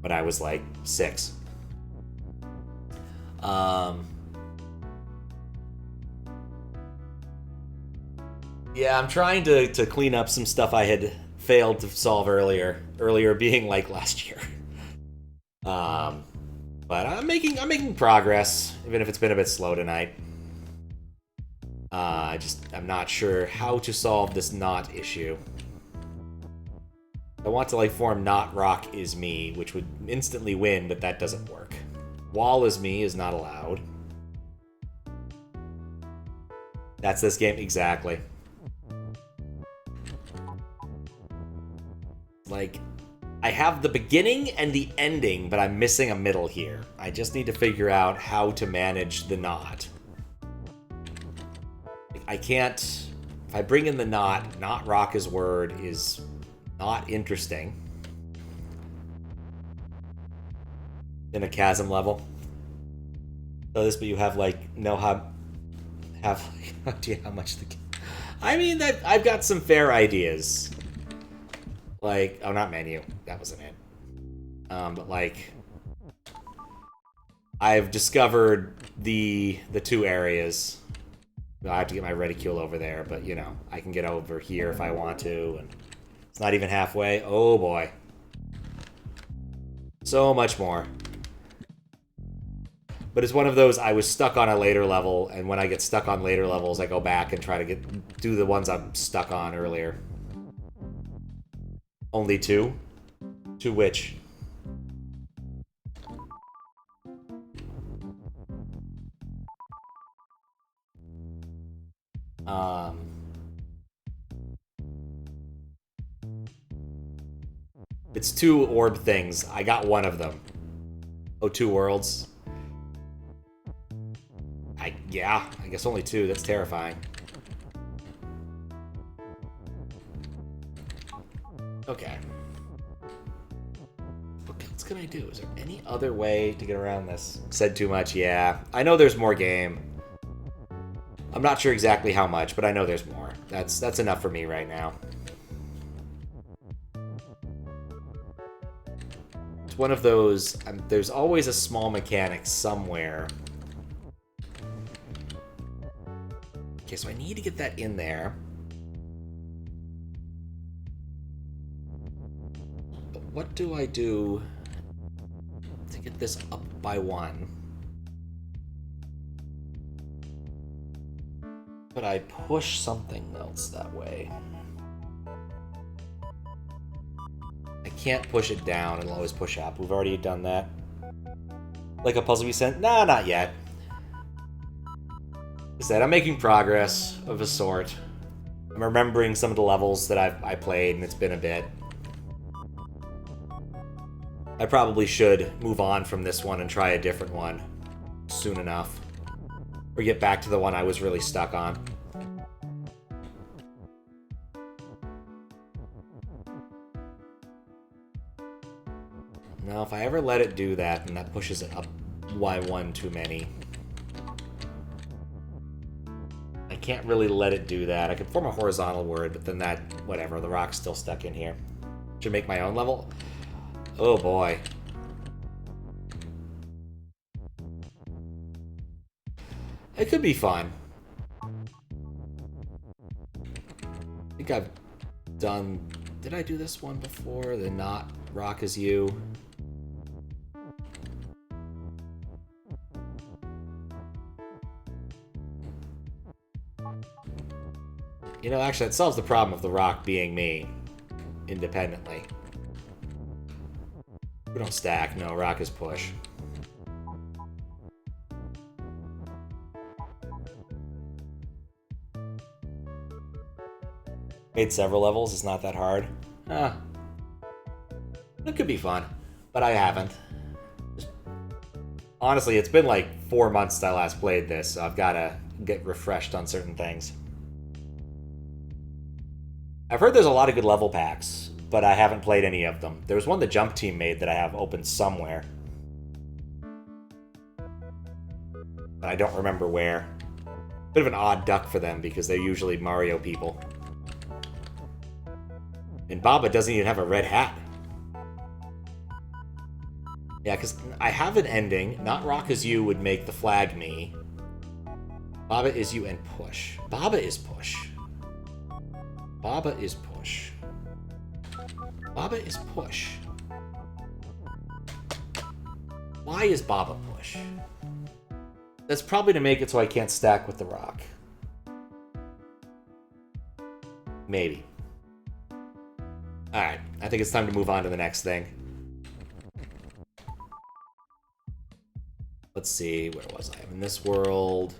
But I was like, 6. Yeah, I'm trying to clean up some stuff I had failed to solve earlier. Earlier being like last year. But I'm making progress, even if it's been a bit slow tonight. I'm not sure how to solve this knot issue. I want to like form not rock is me, which would instantly win, but that doesn't work. Wall is me is not allowed. That's this game, exactly. Like, I have the beginning and the ending, but I'm missing a middle here. I just need to figure out how to manage the knot. I can't... If I bring in the knot, not rock his word is not interesting. In a chasm level. So this, but you have, like, no have idea how much the... I mean, that I've got some fair ideas. Like, oh, not menu. That wasn't it. But, like... I've discovered the 2 areas... I have to get my reticule over there, but, you know, I can get over here if I want to, and it's not even halfway. Oh, boy. So much more. But it's one of those, I was stuck on a later level, and when I get stuck on later levels, I go back and try to do the ones I'm stuck on earlier. Only 2? 2 which? It's 2 orb things. I got one of them. Oh, 2 worlds. Yeah, I guess only 2. That's terrifying. Okay. What else can I do? Is there any other way to get around this? Said too much, yeah. I know there's more game. I'm not sure exactly how much, but I know there's more. That's enough for me right now. It's one of those... there's always a small mechanic somewhere. Okay, so I need to get that in there. But what do I do to get this up by 1? But I push something else that way. I can't push it down, it'll always push up. We've already done that. Like a puzzle we sent? Nah, not yet. Like I said, I'm making progress of a sort. I'm remembering some of the levels that I played, and it's been a bit. I probably should move on from this one and try a different one soon enough. Or get back to the one I was really stuck on. Now, if I ever let it do that, then that pushes it up by 1 too many. I can't really let it do that. I could form a horizontal word, but then that, whatever, the rock's still stuck in here. Should make my own level? Oh boy. It could be fun. I think I've done... Did I do this one before? The not rock is you. You know, actually, that solves the problem of the rock being me independently. We don't stack. No, rock is push. Made several levels. It's not that hard. It could be fun, but I haven't. Honestly, it's been like 4 months since I last played this, so I've got to get refreshed on certain things. I've heard there's a lot of good level packs, but I haven't played any of them. There was one the Jump Team made that I have open somewhere. But I don't remember where. Bit of an odd duck for them, because they're usually Mario people. And Baba doesn't even have a red hat. Yeah, because I have an ending. Not rock as you would make the flag me. Baba is you and push. Baba is push. Baba is push. Baba is push. Why is Baba push? That's probably to make it so I can't stack with the rock. Maybe. Alright, I think it's time to move on to the next thing. Let's see, where was I? I'm in this world.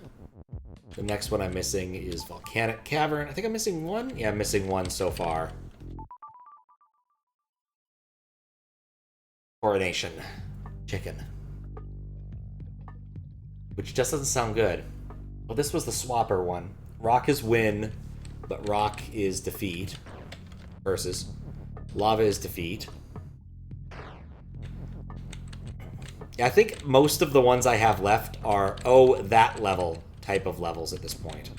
The next one I'm missing is Volcanic Cavern. I think I'm missing one? Yeah, I'm missing one so far. Coronation. Chicken. Which just doesn't sound good. Well, this was the swapper one. Rock is win, but rock is defeat. Versus. Lava is defeat. Yeah, I think most of the ones I have left are, oh, that level type of levels at this point.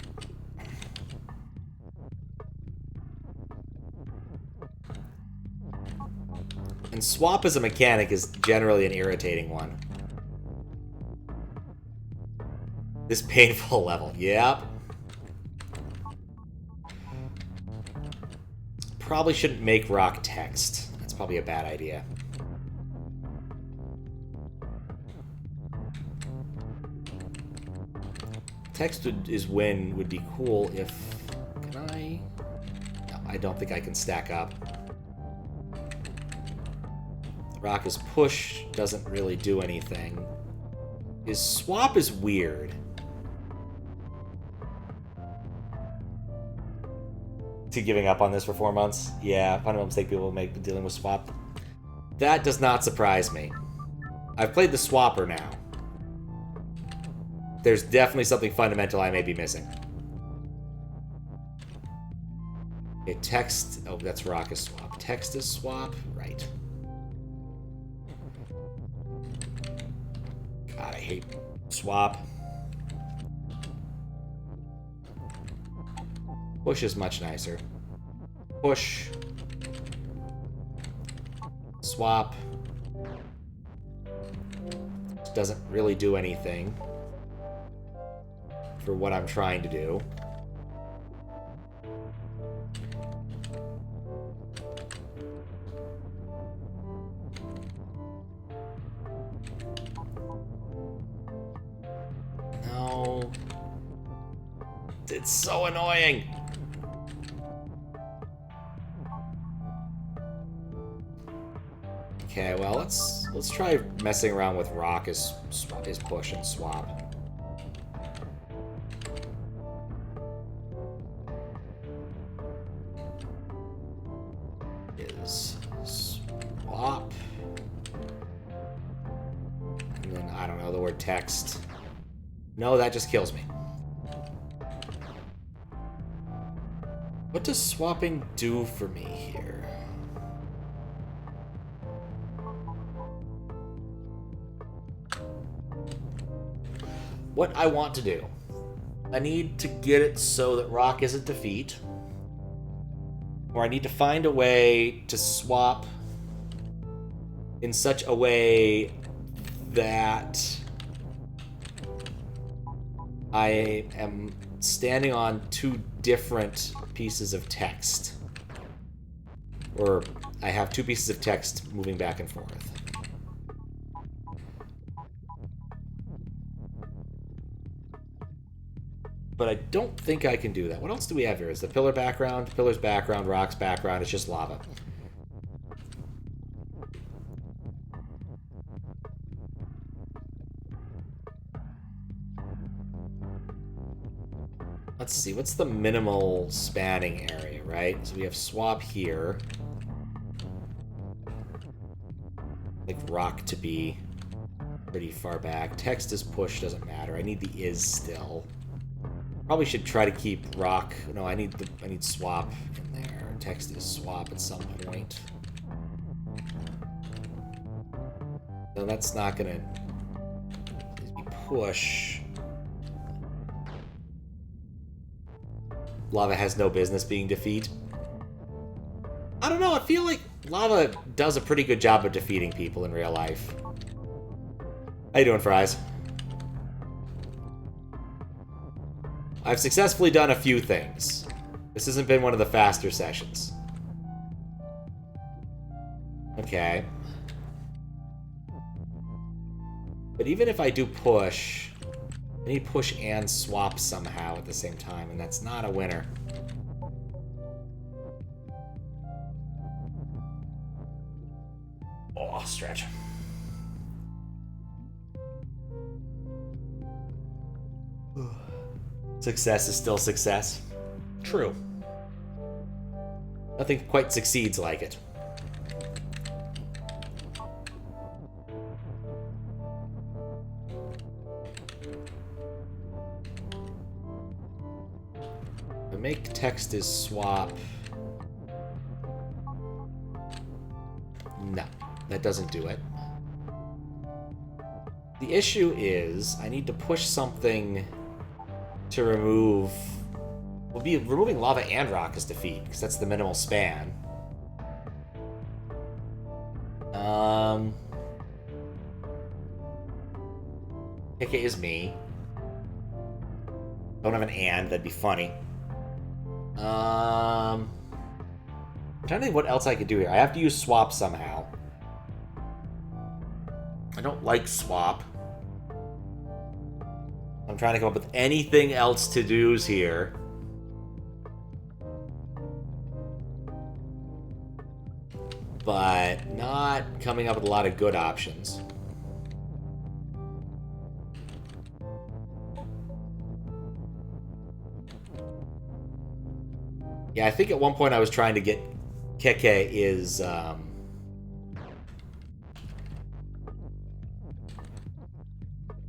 And swap as a mechanic is generally an irritating one. This painful level, yep. Probably shouldn't make rock text. That's probably a bad idea. Text is win would be cool if... Can I? No, I don't think I can stack up. Rock is push, doesn't really do anything. His swap is weird. To giving up on this for 4 months? Yeah, fundamental mistake people make dealing with swap. That does not surprise me. I've played the swapper now. There's definitely something fundamental I may be missing. Okay, text... Oh, that's rock is swap. Text is swap? Right. God, I hate swap. Push is much nicer. Push. Swap. Doesn't really do anything for what I'm trying to do. No. It's so annoying. Okay, well, let's try messing around with rock as push and swap. Is swap. And then I don't know the word text. No, that just kills me. What does swapping do for me here? What I want to do, I need to get it so that rock isn't defeat, or I need to find a way to swap in such a way that I am standing on two different pieces of text, or I have two pieces of text moving back and forth. But I don't think I can do that. What else do we have here? Is the pillar background, pillar's background, rock's background, it's just lava. Let's see, what's the minimal spanning area, right? So we have swap here. Like rock to be pretty far back. Text is push, doesn't matter. I need the is still. Probably should try to keep rock. No, I need swap in there. Text is swap at some point. No, that's not gonna be push. Lava has no business being defeat. I don't know, I feel like lava does a pretty good job of defeating people in real life. How you doing, Fries? I've successfully done a few things. This hasn't been one of the faster sessions. Okay. But even if I do push, I need push and swap somehow at the same time, and that's not a winner. Oh, stretch. Success is still success. True. Nothing quite succeeds like it. The make text is swap. No, that doesn't do it. The issue is I need to push something to remove... We'll be removing lava and rock as defeat, because that's the minimal span. KK is me. Don't have an and, that'd be funny. I'm trying to think what else I could do here. I have to use swap somehow. I don't like swap. I'm trying to come up with anything else to do's here. But not coming up with a lot of good options. Yeah, I think at one point I was trying to get Keke is...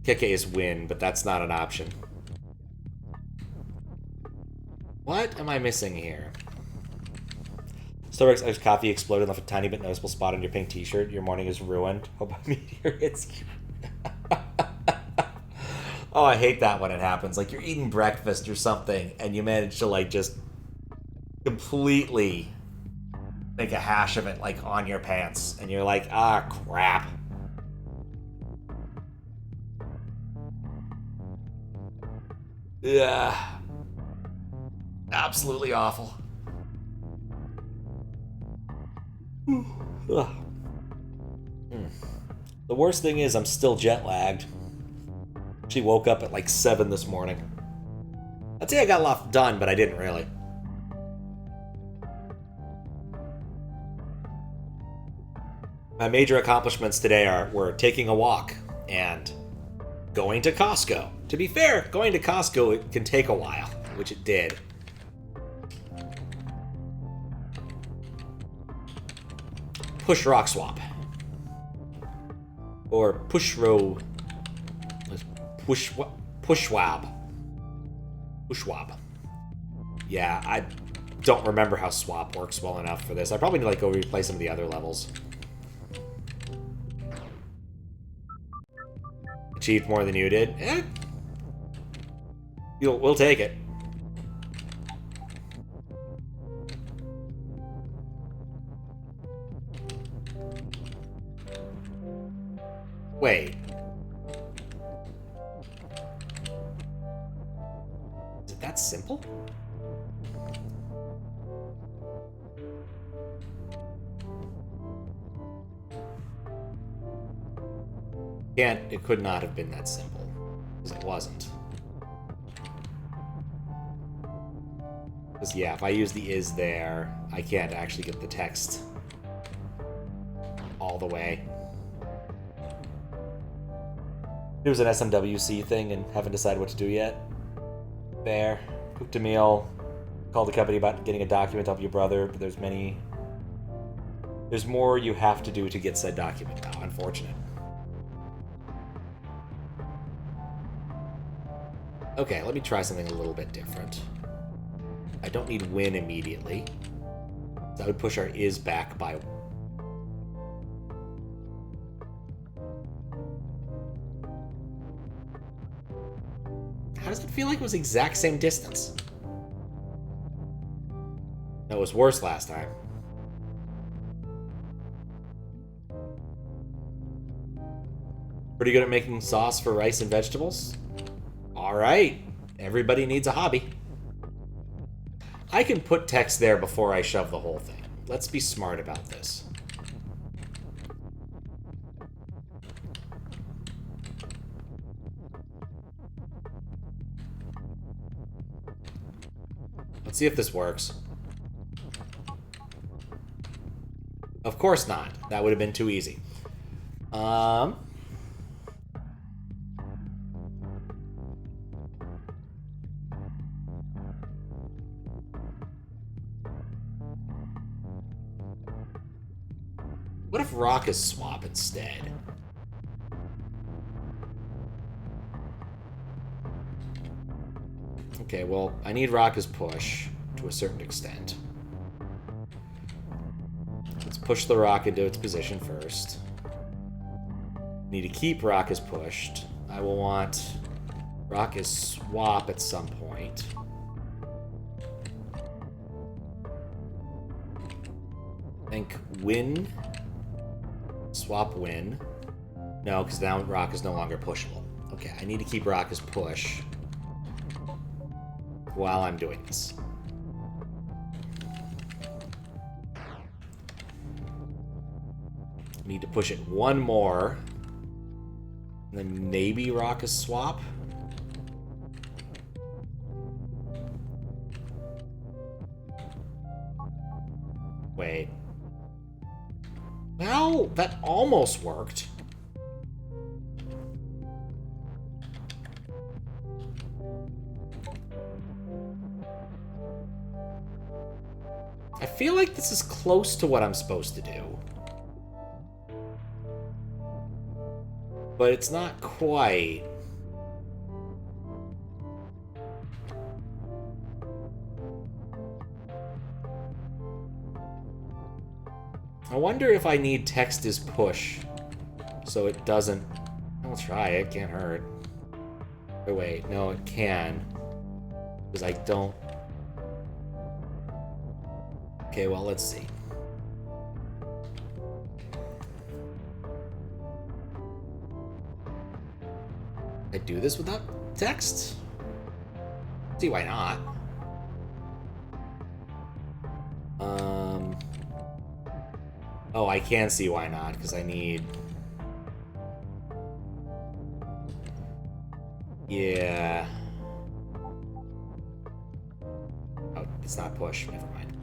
Keke is win, but that's not an option. What am I missing here? Starbucks iced coffee exploded and left a tiny bit noticeable spot on your pink t-shirt. Your morning is ruined. Hope a meteor hits you. Oh, I hate that when it happens. Like, you're eating breakfast or something, and you manage to, like, just completely make a hash of it, like, on your pants. And you're like, ah, crap. Yeah. Absolutely awful. Ugh. The worst thing is I'm still jet lagged. She woke up at like 7 this morning. I'd say I got a lot done, but I didn't really. My major accomplishments today were taking a walk and going to Costco. To be fair, going to Costco it can take a while, which it did. Push rock swap. Or pushwab. Pushwab. Yeah, I don't remember how swap works well enough for this. I probably need to go replay some of the other levels. Achieved more than you did. We'll take it. Wait. Is it that simple? It could not have been that simple. Because it wasn't. Because, yeah, if I use the is there, I can't actually get the text all the way. It was an SMWC thing and haven't decided what to do yet. Fair. Cooked a meal. Called the company about getting a document of your brother, but there's more you have to do to get said document now. Unfortunate. Okay, let me try something a little bit different. I don't need win immediately. So I would push our is back by... How does it feel like it was the exact same distance? No, it was worse last time. Pretty good at making sauce for rice and vegetables? Alright, everybody needs a hobby. I can put text there before I shove the whole thing. Let's be smart about this. Let's see if this works. Of course not. That would have been too easy. What if rock is swap instead? Okay, well, I need rock as push to a certain extent. Let's push the rock into its position first. Need to keep rock as pushed. I will want rock as swap at some point. I think win. Swap win. No, because now rock is no longer pushable. Okay, I need to keep rock as push while I'm doing this. Need to push it one more. And then maybe rock is swap. Wait. Well, that almost worked. I feel like this is close to what I'm supposed to do. But it's not quite. I wonder if I need text as push, so it doesn't... I'll try it, can't hurt. Oh wait, no, it can. Because I don't... Okay, well, let's see. I do this without text? See, why not? Oh, I can see why not, because I need... Yeah. Oh, it's not push. Never mind.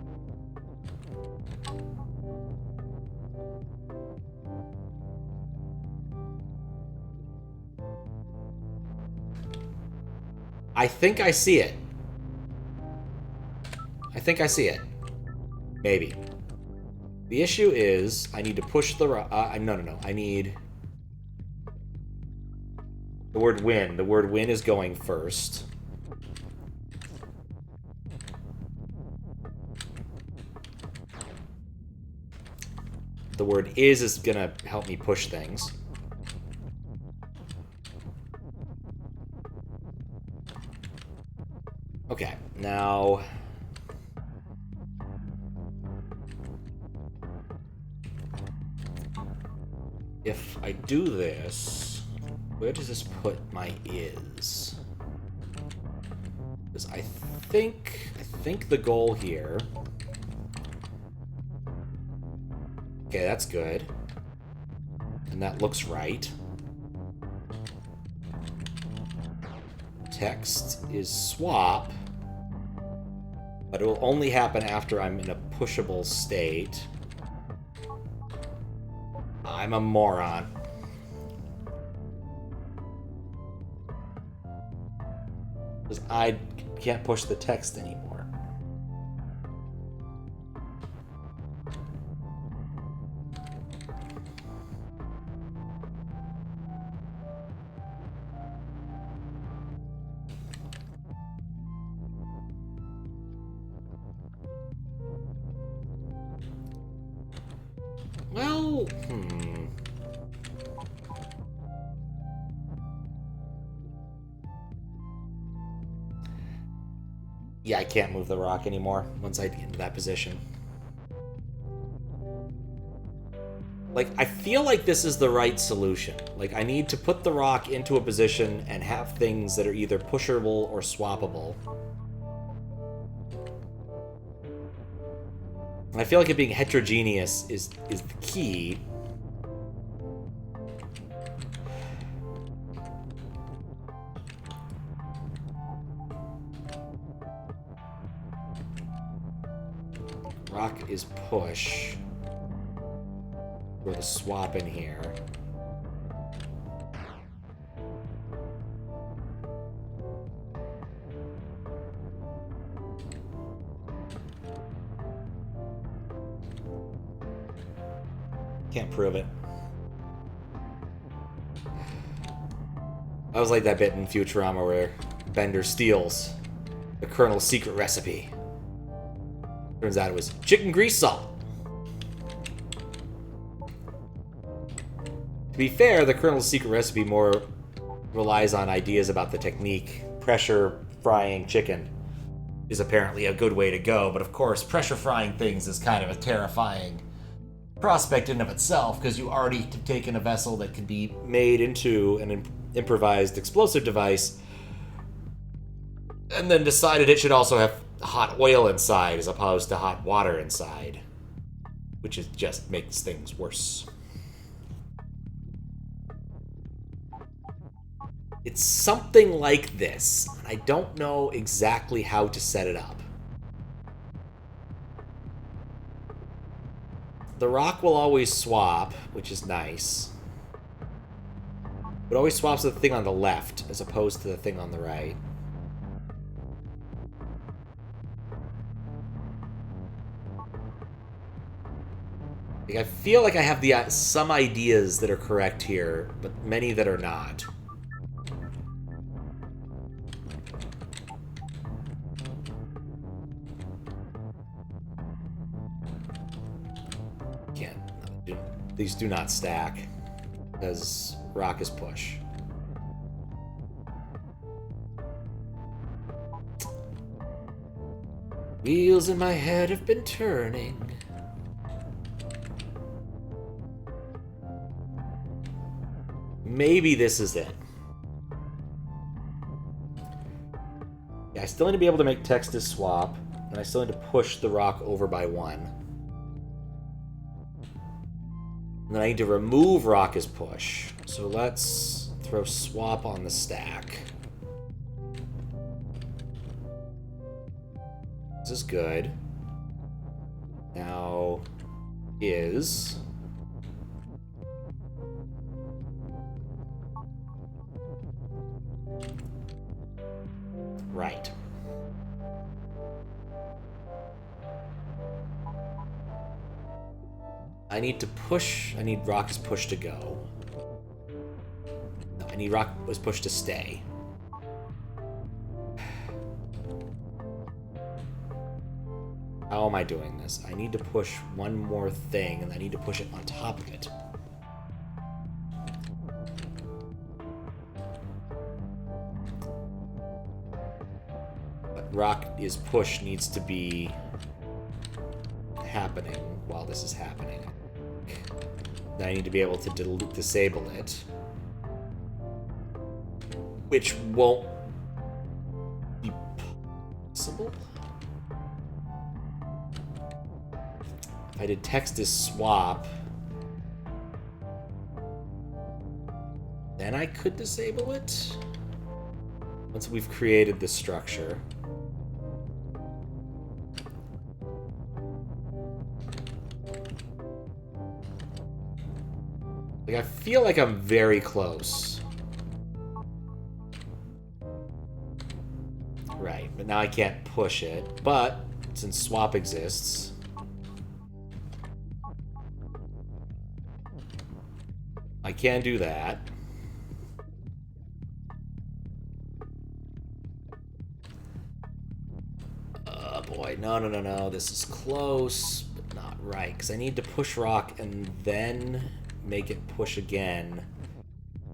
I think I see it. I think I see it. Maybe. The issue is, I need to push the... no. I need... The word win. The word win is going first. The word is gonna help me push things. Okay, now... If I do this, where does this put my is? Because I think the goal here... Okay, that's good. And that looks right. Text is swap, but it will only happen after I'm in a pushable state. I'm a moron. Because I can't push the text anymore. Well, Yeah, I can't move the rock anymore once I get into that position. Like, I feel like this is the right solution. Like, I need to put the rock into a position and have things that are either pushable or swappable. I feel like it being heterogeneous is the key. Rock is push. Throw the swap in here. Can't prove it. I was like that bit in Futurama where Bender steals the Colonel's secret recipe. Turns out it was chicken grease salt. To be fair, the Colonel's secret recipe more relies on ideas about the technique. Pressure frying chicken is apparently a good way to go, but of course, pressure frying things is kind of a terrifying prospect in and of itself, because you already have taken a vessel that could be made into an improvised explosive device and then decided it should also have hot oil inside as opposed to hot water inside, which is just makes things worse. It's something like this. I don't know exactly how to set it up. The rock will always swap, which is nice. It always swaps to the thing on the left as opposed to the thing on the right. Like, I feel like I have some ideas that are correct here, but many that are not. These do not stack, because rock is push. Wheels in my head have been turning. Maybe this is it. Yeah, I still need to be able to make text as swap, and I still need to push the rock over by one. And then I need to remove rock as push. So let's throw swap on the stack. This is good. Now is... Right. I need to push. I need rock as push to go. No, I need rock as push to stay. How am I doing this? I need to push one more thing, and I need to push it on top of it. But rock is push needs to be happening while this is happening. Then I need to be able to disable it, which won't be possible. If I did text as swap, then I could disable it once we've created the structure. Like, I feel like I'm very close. Right, but now I can't push it. But, since swap exists... I can do that. Oh boy, no. This is close, but not right. Because I need to push rock and then make it push again.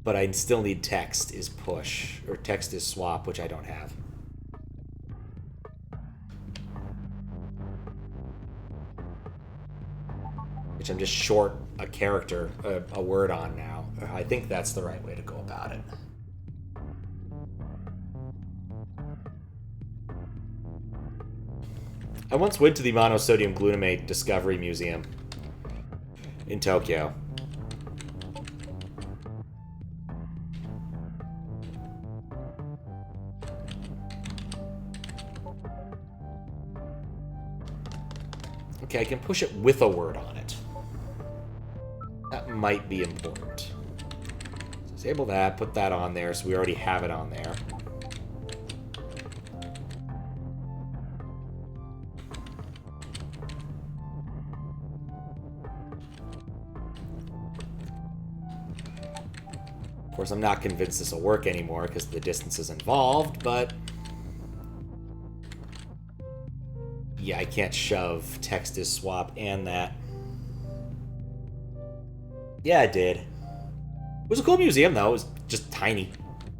But I still need text is push, or text is swap, which I don't have. Which I'm just short a character, a word on now. I think that's the right way to go about it. I once went to the monosodium glutamate Discovery Museum in Tokyo. Okay, I can push it with a word on it. That might be important. Disable that, put that on there, so we already have it on there. Of course, I'm not convinced this will work anymore because the distance is involved, but... yeah, I can't shove text is swap and that. Yeah, it did. It was a cool museum, though. It was just tiny.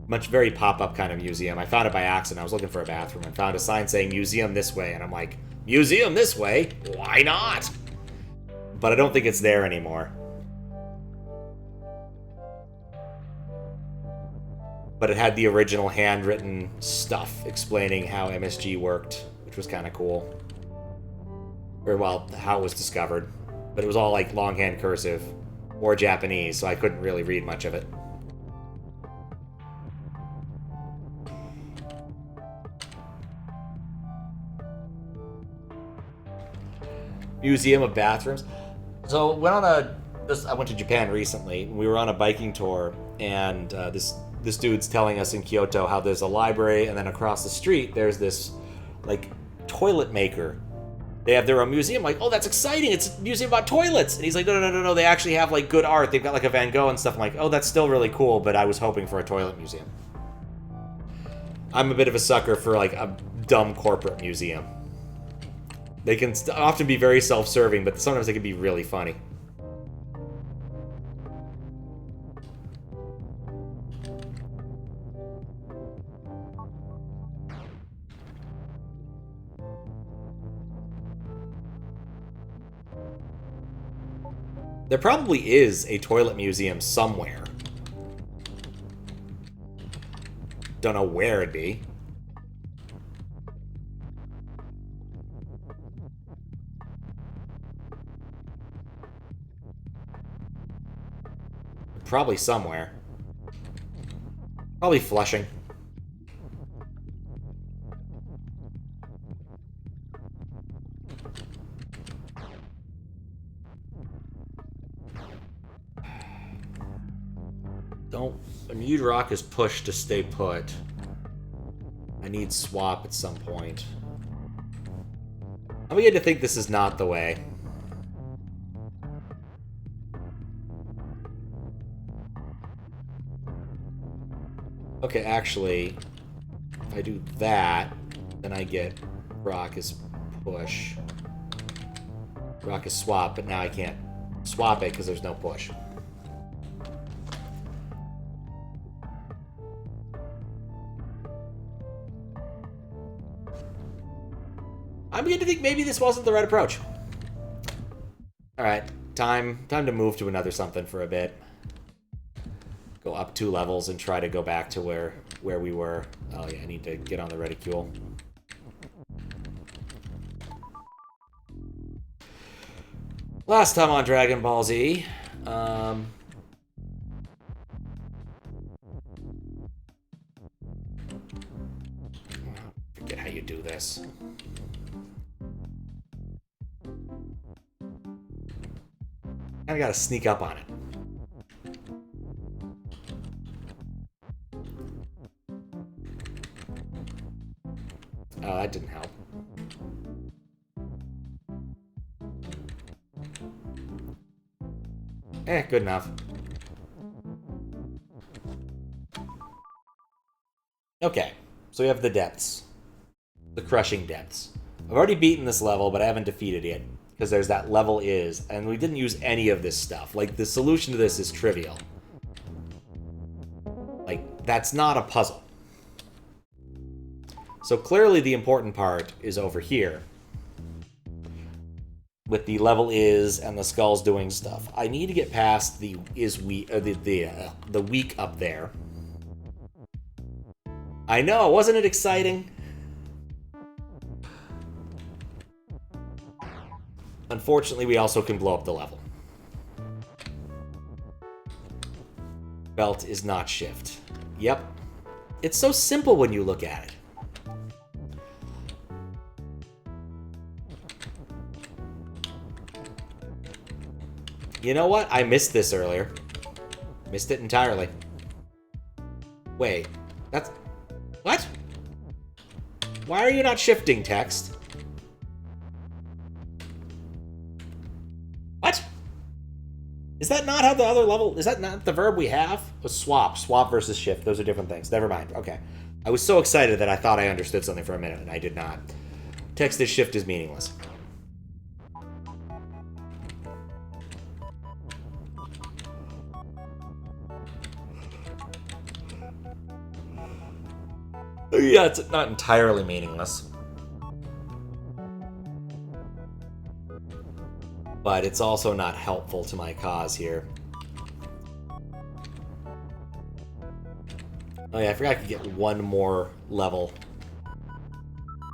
Very pop-up kind of museum. I found it by accident. I was looking for a bathroom and found a sign saying museum this way, and I'm like, museum this way? Why not? But I don't think it's there anymore. But it had the original handwritten stuff explaining how MSG worked, which was kind of cool. Or, well, how it was discovered. But it was all, like, longhand cursive. Or Japanese, so I couldn't really read much of it. Museum of Bathrooms. So I went to Japan recently. We were on a biking tour, and this dude's telling us in Kyoto how there's a library, and then across the street there's this like toilet maker. They have their own museum. Like, oh, that's exciting! It's a museum about toilets. And he's like, no. They actually have like good art. They've got like a Van Gogh and stuff. I'm like, oh, that's still really cool. But I was hoping for a toilet museum. I'm a bit of a sucker for like a dumb corporate museum. They can often be very self-serving, but sometimes they can be really funny. There probably is a toilet museum somewhere. Don't know where it'd be. probably somewhere. Probably flushing. I need rock is pushed to stay put. I need swap at some point. I'm beginning to think this is not the way. Okay, actually, if I do that, then I get rock is push. Rock is swap, but now I can't swap it because there's no push. I'm beginning to think maybe this wasn't the right approach. Alright, time to move to another something for a bit. Go up 2 levels and try to go back to where we were. Oh yeah, I need to get on the reticule. Last time on Dragon Ball Z, I forget how you do this. I gotta sneak up on it. Oh, that didn't help. Good enough. Okay, so we have the depths. The crushing depths. I've already beaten this level, but I haven't defeated it. Because there's that level is, and we didn't use any of this stuff. Like, the solution to this is trivial. Like, that's not a puzzle. So clearly the important part is over here. With the level is and the skulls doing stuff. I need to get past the the weak up there. I know, wasn't it exciting? Unfortunately, we also can blow up the level. Belt is not shift. Yep. It's so simple when you look at it. You know what? I missed this earlier. Missed it entirely. Wait. That's... What? Why are you not shifting, text? What? Is that not how the other level... Is that not the verb we have? Oh, swap. Swap versus shift. Those are different things. Never mind. Okay. I was so excited that I thought I understood something for a minute, and I did not. Text is shift is meaningless. Yeah, it's not entirely meaningless. But it's also not helpful to my cause here. Oh yeah, I forgot I could get one more level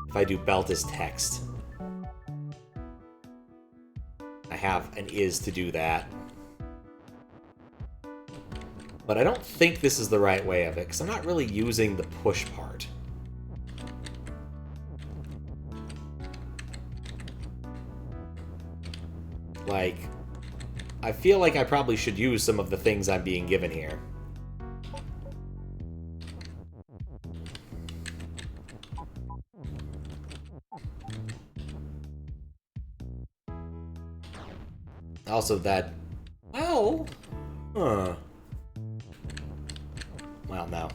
if I do belt as text. I have an is to do that. But I don't think this is the right way of it, because I'm not really using the push part. Like, I feel like I probably should use some of the things I'm being given here. Also that... Oh! Huh. Well, no.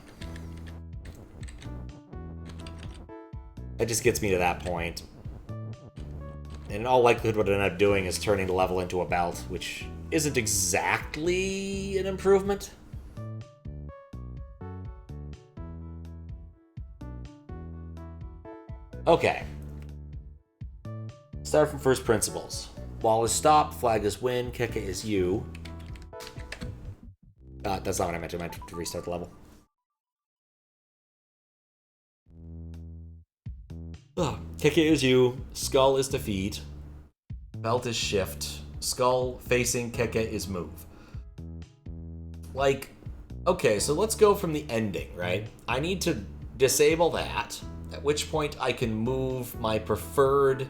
That just gets me to that point. And in all likelihood, what I end up doing is turning the level into a belt, which isn't exactly an improvement. Okay. Start from first principles. Wall is stop, flag is win, Keka is you. That's not what I meant. I meant to restart the level. Keka is you, skull is defeat, belt is shift, skull facing Keka is move. like, okay, so let's go from the ending, right? I need to disable that, at which point I can move my preferred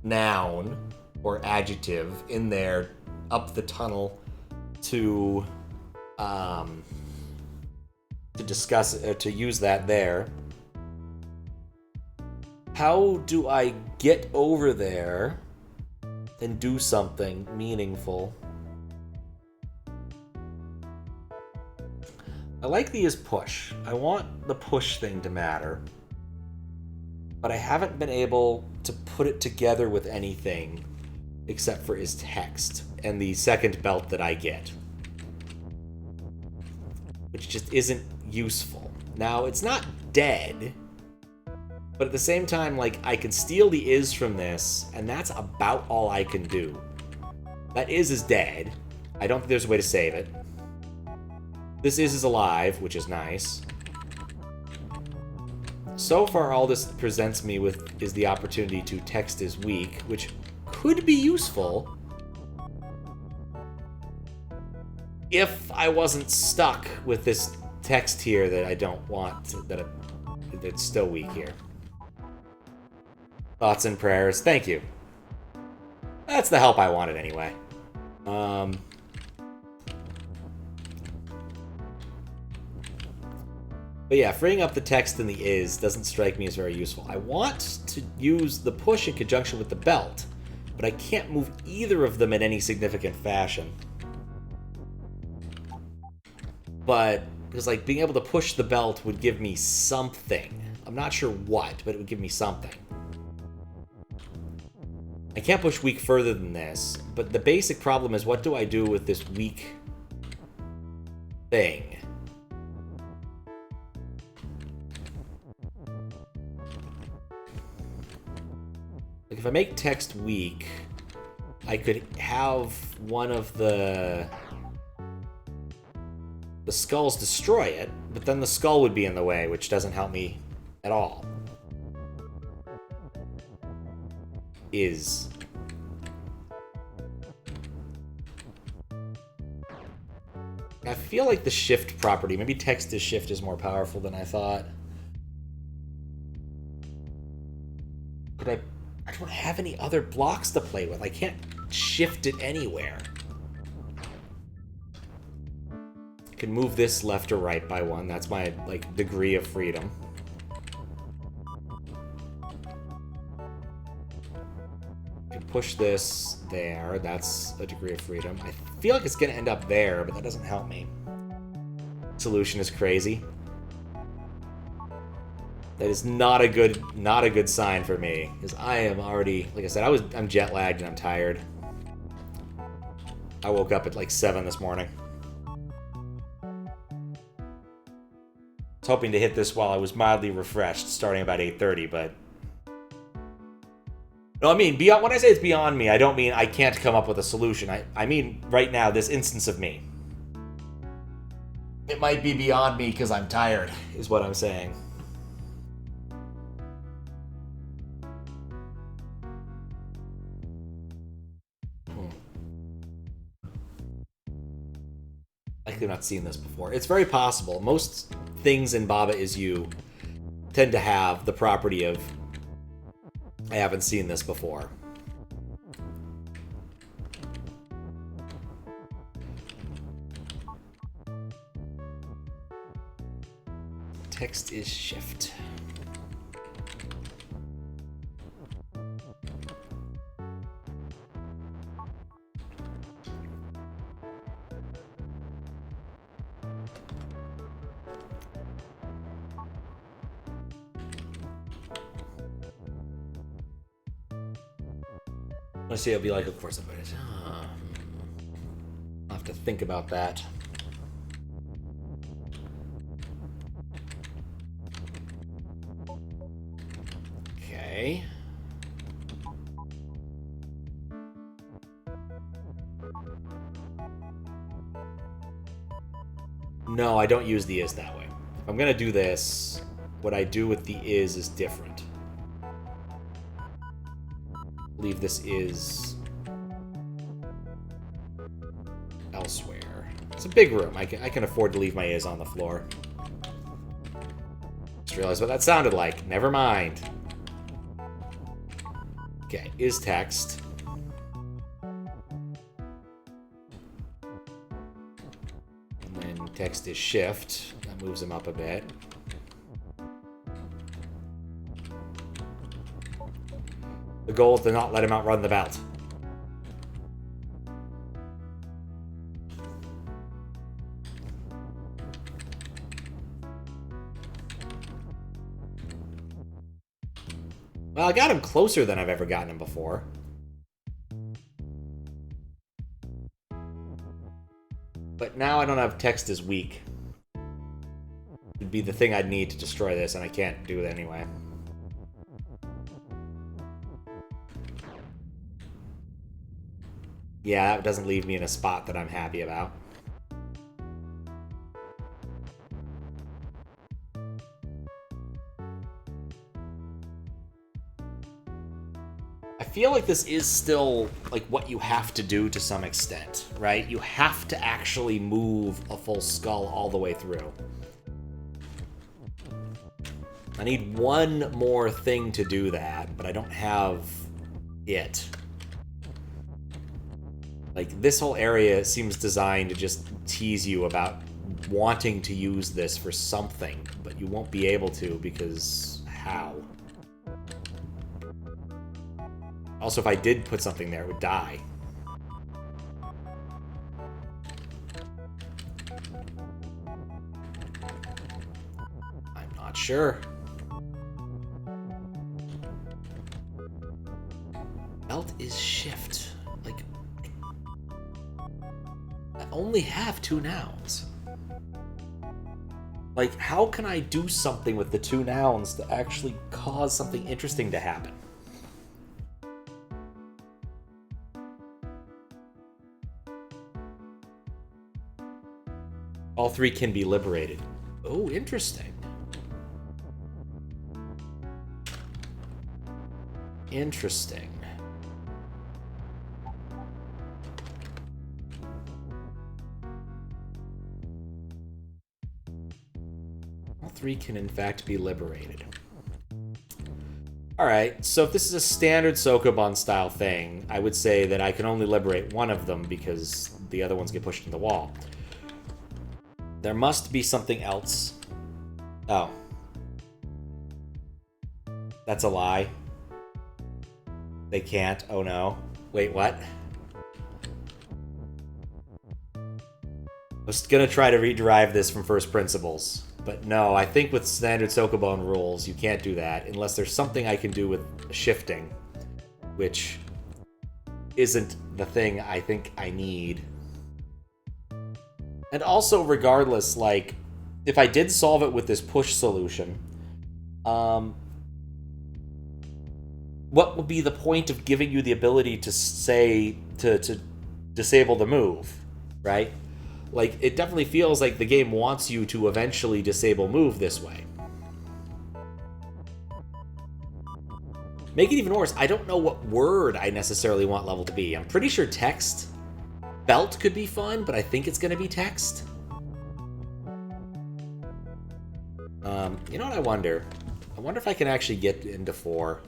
noun or adjective in there up the tunnel to discuss to use that there. How do I get over there and do something meaningful? I like the is push. I want the push thing to matter. But I haven't been able to put it together with anything except for is text and the second belt that I get, which just isn't useful. Now, it's not dead, but at the same time, like, I can steal the is from this, and that's about all I can do. That is dead. I don't think there's a way to save it. This is alive, which is nice. So far, all this presents me with is the opportunity to text is weak, which could be useful if I wasn't stuck with this text here that I don't want, that's still weak here. Thoughts and prayers. Thank you. That's the help I wanted anyway. But yeah, freeing up the text in the is doesn't strike me as very useful. I want to use the push in conjunction with the belt, but I can't move either of them in any significant fashion. But, because like, being able to push the belt would give me something. I'm not sure what, but it would give me something. I can't push weak further than this, but the basic problem is, what do I do with this weak thing? Like, if I make text weak, I could have one of the skulls destroy it, but then the skull would be in the way, which doesn't help me at all. Is. I feel like the shift property, maybe text is shift, is more powerful than I thought. Could I don't have any other blocks to play with. I can't shift it anywhere. I can move this left or right by one. That's my, like, degree of freedom. I can push this there. That's a degree of freedom. I feel like it's going to end up there, but that doesn't help me. Solution is crazy. That is not a good sign for me, because I am already, like I said, I'm jet lagged and I'm tired. I woke up at like 7 this morning. I was hoping to hit this while I was mildly refreshed, starting about 8:30, but no, I mean, beyond, when I say it's beyond me, I don't mean I can't come up with a solution. I mean right now, this instance of me. It might be beyond me because I'm tired, is what I'm saying. I've not seen this before. It's very possible. Most things in Baba Is You tend to have the property of, I haven't seen this before. Text is shift. Let's see, it'll be like, of course, I'll have to think about that. Okay. No, I don't use the is that way. If I'm gonna do this, what I do with the is different. Leave this is elsewhere. It's a big room. I can afford to leave my Is on the floor. Just realized what that sounded like. Never mind. Okay, is text. And then text is shift. That moves him up a bit. The goal is to not let him outrun the belt. Well, I got him closer than I've ever gotten him before. But now I don't have text as weak. It'd be the thing I'd need to destroy this, and I can't do it anyway. Yeah, that doesn't leave me in a spot that I'm happy about. I feel like this is still like what you have to do to some extent, right? You have to actually move a full skull all the way through. I need one more thing to do that, but I don't have it. Like, this whole area seems designed to just tease you about wanting to use this for something, but you won't be able to because how? Also, if I did put something there, it would die. I'm not sure. Belt is shift. Like, I only have 2 nouns. Like, how can I do something with the 2 nouns to actually cause something interesting to happen? All 3 can be liberated. Oh, interesting. Interesting. All 3 can, in fact, be liberated. Alright, so if this is a standard Sokoban style thing, I would say that I can only liberate one of them because the other ones get pushed in the wall. There must be something else. Oh. That's a lie. They can't. Oh no. Wait, what? I was gonna try to rederive this from first principles. But no, I think with standard Sokoban rules, you can't do that unless there's something I can do with shifting, which isn't the thing I think I need. And also, regardless, like, if I did solve it with this push solution, what would be the point of giving you the ability to say, to disable the move, right? Like, it definitely feels like the game wants you to eventually disable move this way. Make it even worse, I don't know what word I necessarily want level to be. I'm pretty sure text. Belt could be fun, but I think it's going to be text. You know what I wonder? I wonder if I can actually get into 4.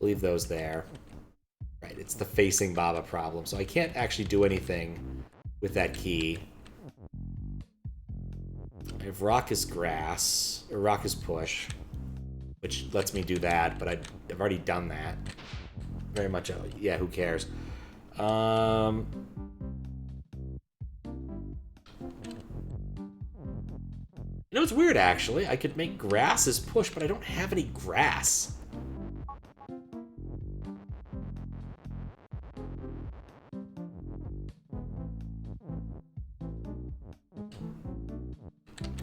Leave those there. Right, it's the facing Baba problem, so I can't actually do anything with that key. I have Rock is Grass, or Rock is Push, which lets me do that, but I've already done that. Very much, yeah, who cares? You know, it's weird, actually. I could make grass as push, but I don't have any grass.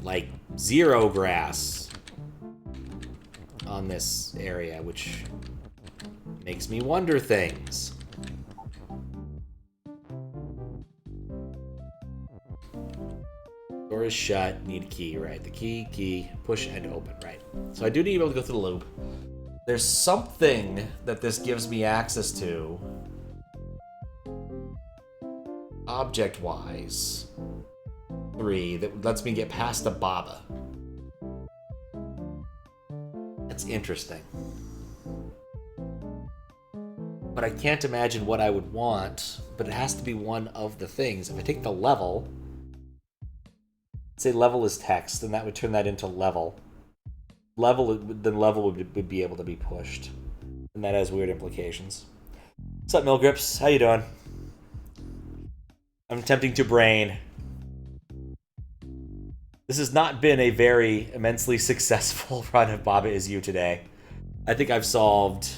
Like, 0 grass on this area, which makes me wonder things. Door is shut, need a key, right? The key, push and open, right? So I do need to be able to go through the loop. There's something that this gives me access to. object-wise. 3 that lets me get past the Baba. That's interesting. But I can't imagine what I would want, but it has to be one of the things. If I take the level, say level is text, then that would turn that into level. Then level would be able to be pushed. And that has weird implications. What's up, Milgrips? How you doing? I'm attempting to brain. This has not been a very immensely successful run of Baba Is You today. I think I've solved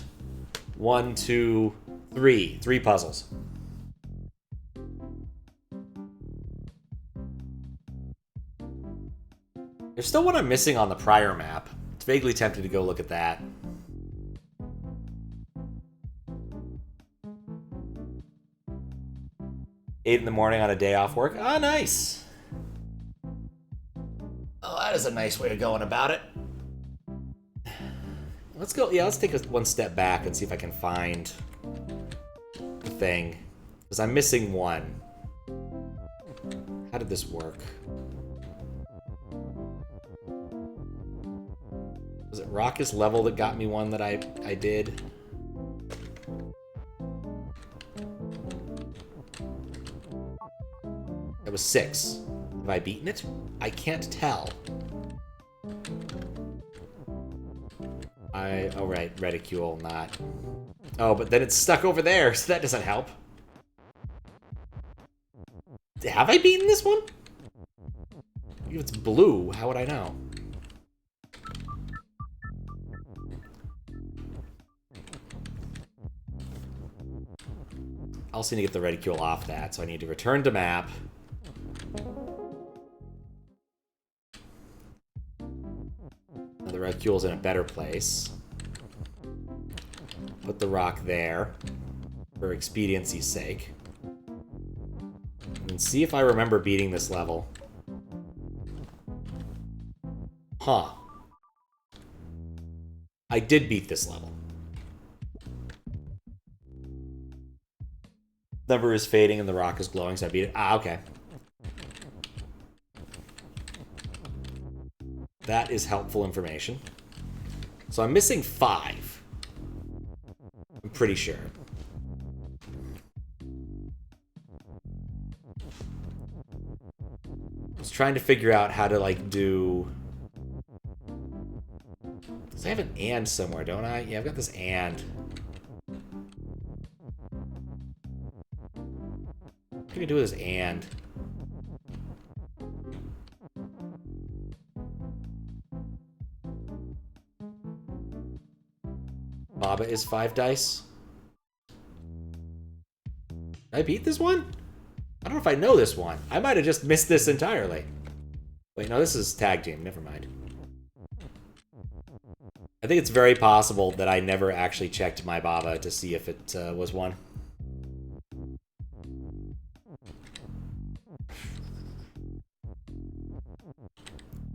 1, 2, 3. 3 puzzles. There's still one I'm missing on the prior map. It's vaguely tempted to go look at that. Eight in the morning on a day off work. Ah, nice. Oh, that is a nice way of going about it. Let's go. Yeah, let's take one step back and see if I can find the thing. Because I'm missing one. How did this work? Was it Raucous Level that got me one that I did? It was 6. Have I beaten it? I can't tell. Oh right, Reticule, not. Oh, but then it's stuck over there, so that doesn't help. Have I beaten this one? If it's blue, how would I know? I also need to get the Reticule off that, so I need to return to map. Now the Reticule's in a better place. Put the rock there, for expediency's sake. And see if I remember beating this level. Huh. I did beat this level. Number is fading and the rock is glowing, so I beat it. Ah, okay. That is helpful information. So I'm missing 5. I'm pretty sure. I was trying to figure out how to, like, do... Because I have an and somewhere, don't I? Yeah, I've got this and. What can I do with this and? Baba is 5 dice. Did I beat this one? I don't know if I know this one. I might have just missed this entirely. Wait, no, this is tag team. Never mind. I think it's very possible that I never actually checked my Baba to see if it was one.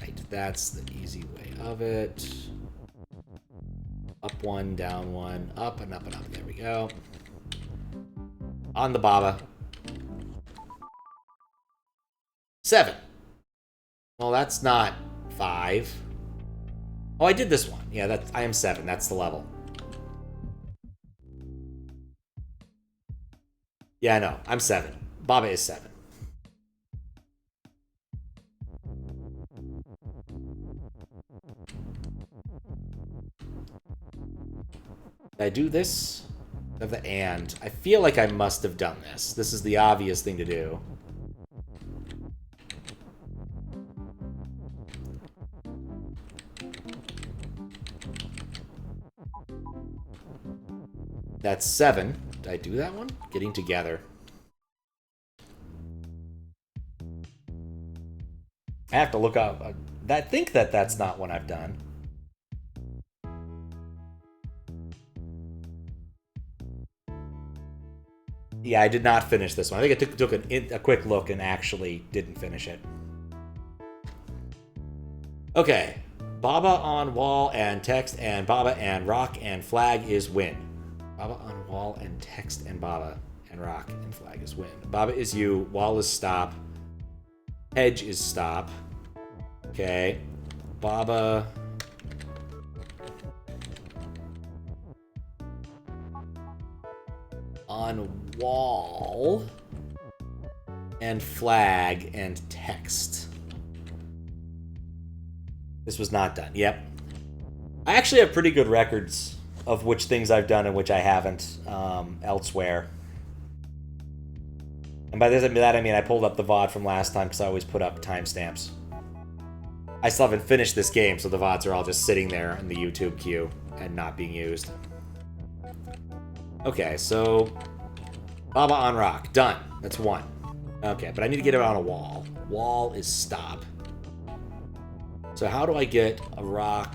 Right, that's the easy way of it. Up 1, down 1, up and up and up. There we go. On the Baba. 7. Well, that's not 5. Oh, I did this one. Yeah, I am 7. That's the level. Yeah, I know. I'm 7. Baba is 7. Did I do this? Of the and. I feel like I must have done this. This is the obvious thing to do. That's 7. Did I do that one? Getting together. I have to look up. I think that's not one I've done. Yeah, I did not finish this one. I think I took a quick look and actually didn't finish it. Okay. Baba on wall and text and Baba and rock and flag is win. Baba on wall and text and Baba and rock and flag is wind. Baba is you. Wall is stop. Edge is stop. Okay. Baba. On wall. And flag and text. This was not done. Yep. I actually have pretty good records of which things I've done and which I haven't elsewhere. And by that I mean I pulled up the VOD from last time because I always put up timestamps. I still haven't finished this game, so the VODs are all just sitting there in the YouTube queue and not being used. Okay, so Baba on rock. Done. That's one. Okay, but I need to get it on a wall. Wall is stop. So how do I get a rock?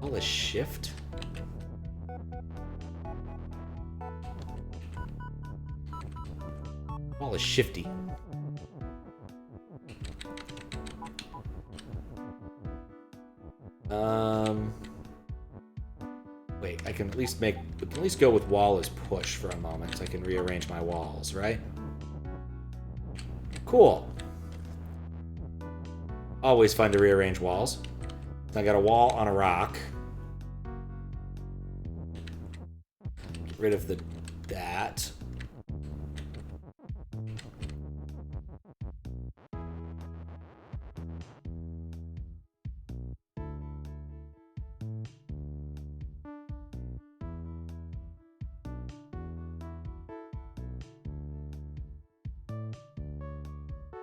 Wall is shift? Wall is shifty. Wait, I can at least go with wall as push for a moment so I can rearrange my walls, right? Cool. Always fun to rearrange walls. I got a wall on a rock. Get rid of that.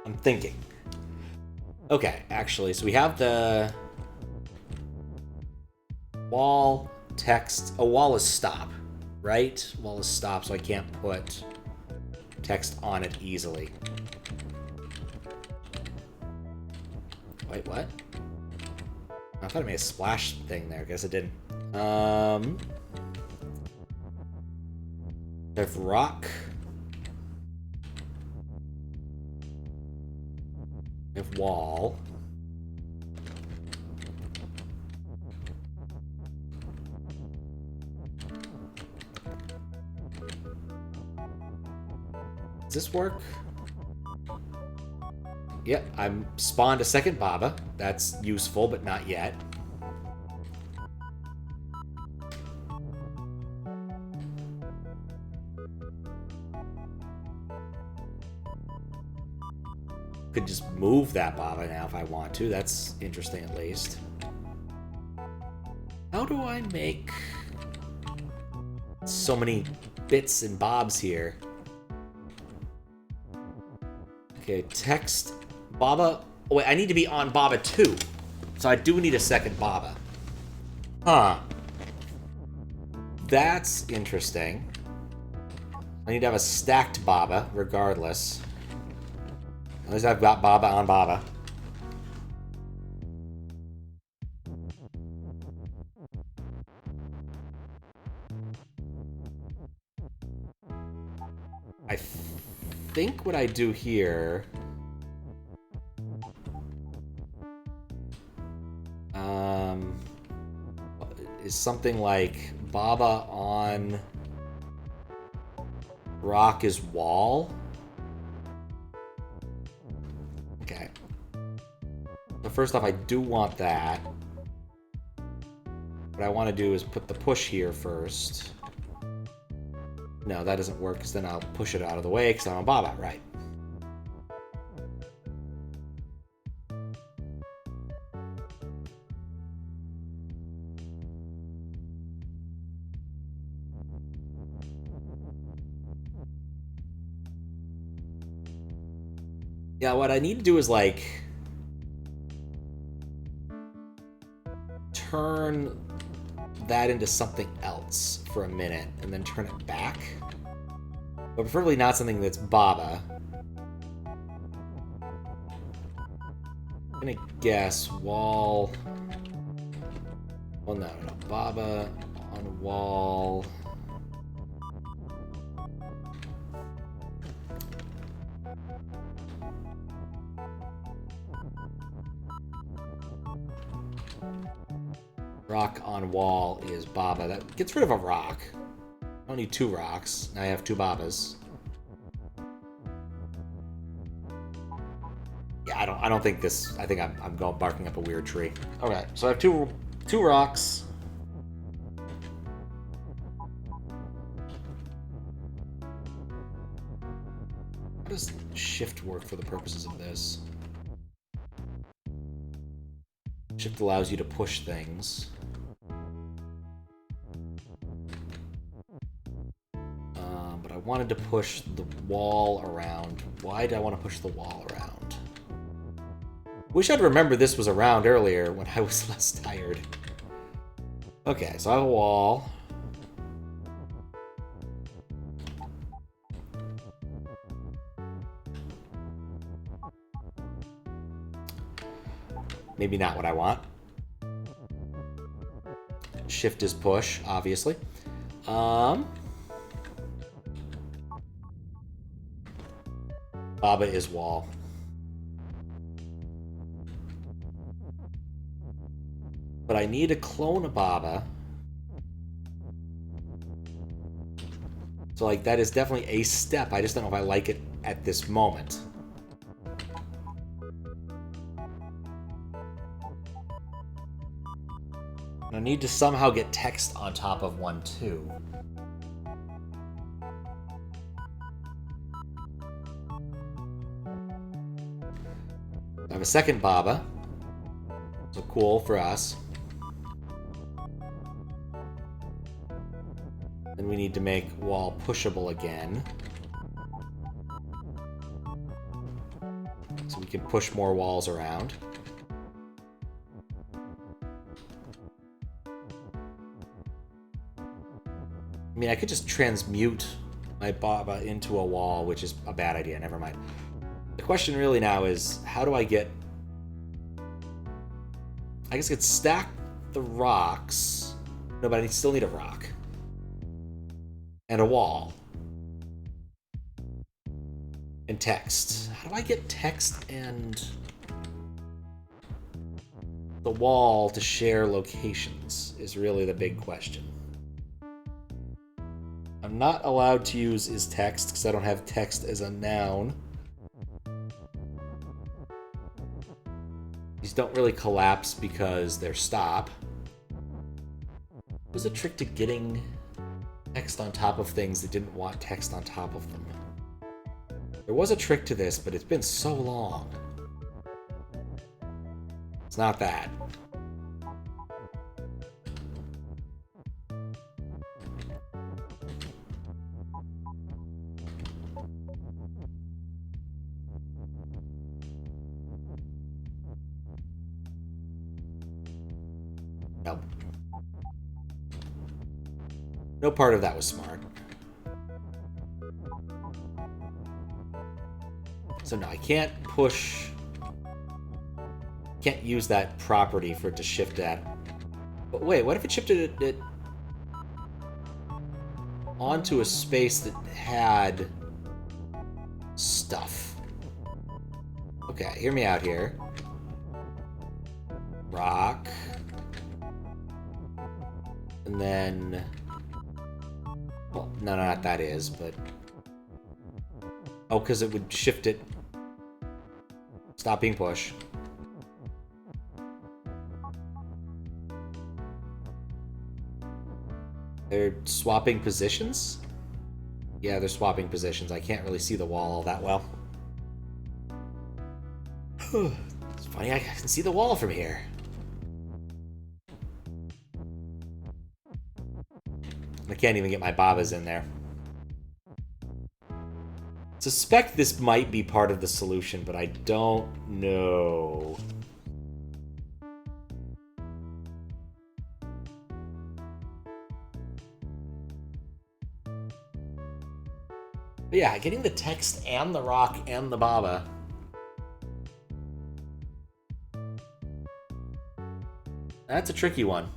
I'm thinking. Okay, actually, so we have the wall, text. Oh, wall is stop, right? Wall is stop, so I can't put text on it easily. Wait, what? I thought I made a splash thing there. Guess it didn't. I have rock. I have wall. Does this work? Yep, I'm spawned a second Baba. That's useful, but not yet. Could just move that Baba now if I want to. That's interesting, at least. How do I make so many bits and bobs here? Okay, text Baba. Oh, wait, I need to be on Baba 2. So I do need a second Baba. Huh. That's interesting. I need to have a stacked Baba, regardless. At least I've got Baba on Baba. I think what I do here... is something like Baba on rock is wall. Okay. So first off, I do want that. What I want to do is put the push here first. No, that doesn't work, because then I'll push it out of the way, because I'm a Baba, right. Yeah, what I need to do is, like, turn that into something else for a minute, and then turn it back. But preferably not something that's Baba. I'm gonna guess wall... Well, no. Baba on wall... Rock on wall is Baba. That gets rid of a rock. I don't need 2 rocks. Now I have 2 Babas. Yeah, I don't think this... I think I'm going barking up a weird tree. Okay, so I have two rocks. How does shift work for the purposes of this? Shift allows you to push things. But I wanted to push the wall around. Why did I want to push the wall around? Wish I'd remembered this was around earlier when I was less tired. Okay, so I have a wall. Maybe not what I want. Shift is push, obviously. Baba is wall. But I need to clone a Baba. So, like, that is definitely a step. I just don't know if I like it at this moment. I need to somehow get text on top of one, too. I have a second Baba. So cool for us. Then we need to make wall pushable again. So we can push more walls around. I mean, I could just transmute my Baba into a wall, which is a bad idea. Never mind. The question really now is, how do I get... I guess I could stack the rocks. No, but I still need a rock. And a wall. And text. How do I get text and the wall to share locations is really the big question. I'm not allowed to use is text because I don't have text as a noun. These don't really collapse because they're stop. What was a trick to getting text on top of things that didn't want text on top of them? There was a trick to this, but it's been so long. It's not that. Nope. No part of that was smart. So no, I can't push... Can't use that property for it to shift that. But wait, what if it shifted it onto a space that had stuff? Okay, hear me out here. Rock. And then... Well, no, not that is, but... Oh, because it would shift it. Stop being push. They're swapping positions? Yeah, they're swapping positions. I can't really see the wall all that well. It's funny, I can see the wall from here. I can't even get my Babas in there. Suspect this might be part of the solution, but I don't know. But yeah, getting the text and the rock and the Baba. That's a tricky one.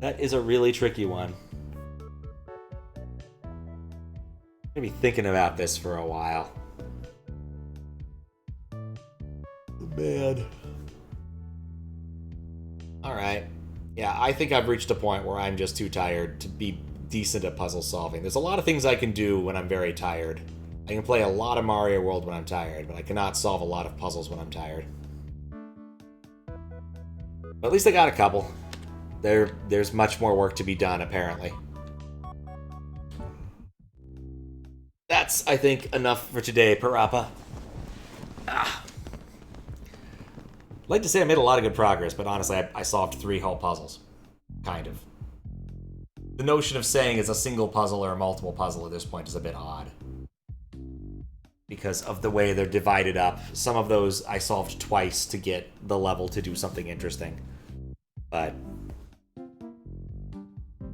That is a really tricky one. I'm gonna be thinking about this for a while. Man. Alright. Yeah, I think I've reached a point where I'm just too tired to be decent at puzzle solving. There's a lot of things I can do when I'm very tired. I can play a lot of Mario World when I'm tired, but I cannot solve a lot of puzzles when I'm tired. But at least I got a couple. There's much more work to be done, apparently. That's, I think, enough for today, Parappa. I'd like to say I made a lot of good progress, but honestly, I solved 3 whole puzzles. Kind of. The notion of saying it's a single puzzle or a multiple puzzle at this point is a bit odd. Because of the way they're divided up. Some of those I solved twice to get the level to do something interesting. But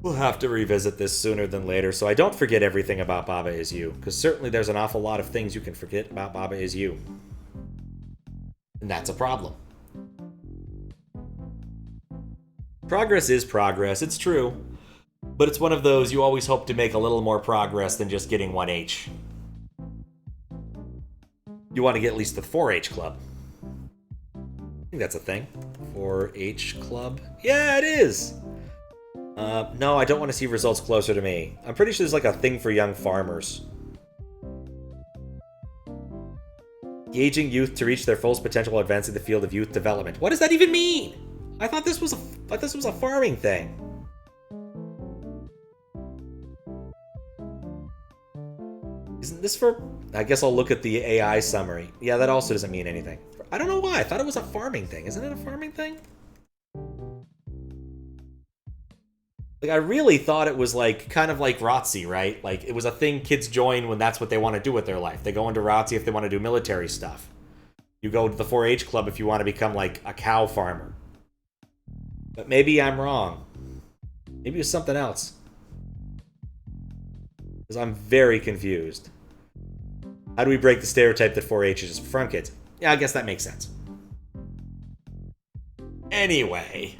we'll have to revisit this sooner than later, so I don't forget everything about Baba Is You, because certainly there's an awful lot of things you can forget about Baba Is You. And that's a problem. Progress is progress, it's true. But it's one of those you always hope to make a little more progress than just getting 1H. You want to get at least the 4H club. I think that's a thing. 4H club? Yeah, it is! No, I don't want to see results closer to me. I'm pretty sure there's like a thing for young farmers. Engaging youth to reach their fullest potential while advancing the field of youth development. What does that even mean? I thought this was a farming thing. Isn't this for... I guess I'll look at the AI summary. Yeah, that also doesn't mean anything. I don't know why. I thought it was a farming thing. Isn't it a farming thing? Like, I really thought it was like, kind of like ROTC, right? Like, it was a thing kids join when that's what they want to do with their life. They go into ROTC if they want to do military stuff. You go to the 4-H club if you want to become, like, a cow farmer. But maybe I'm wrong. Maybe it was something else. Because I'm very confused. How do we break the stereotype that 4-H is just for farm kids? Yeah, I guess that makes sense. Anyway...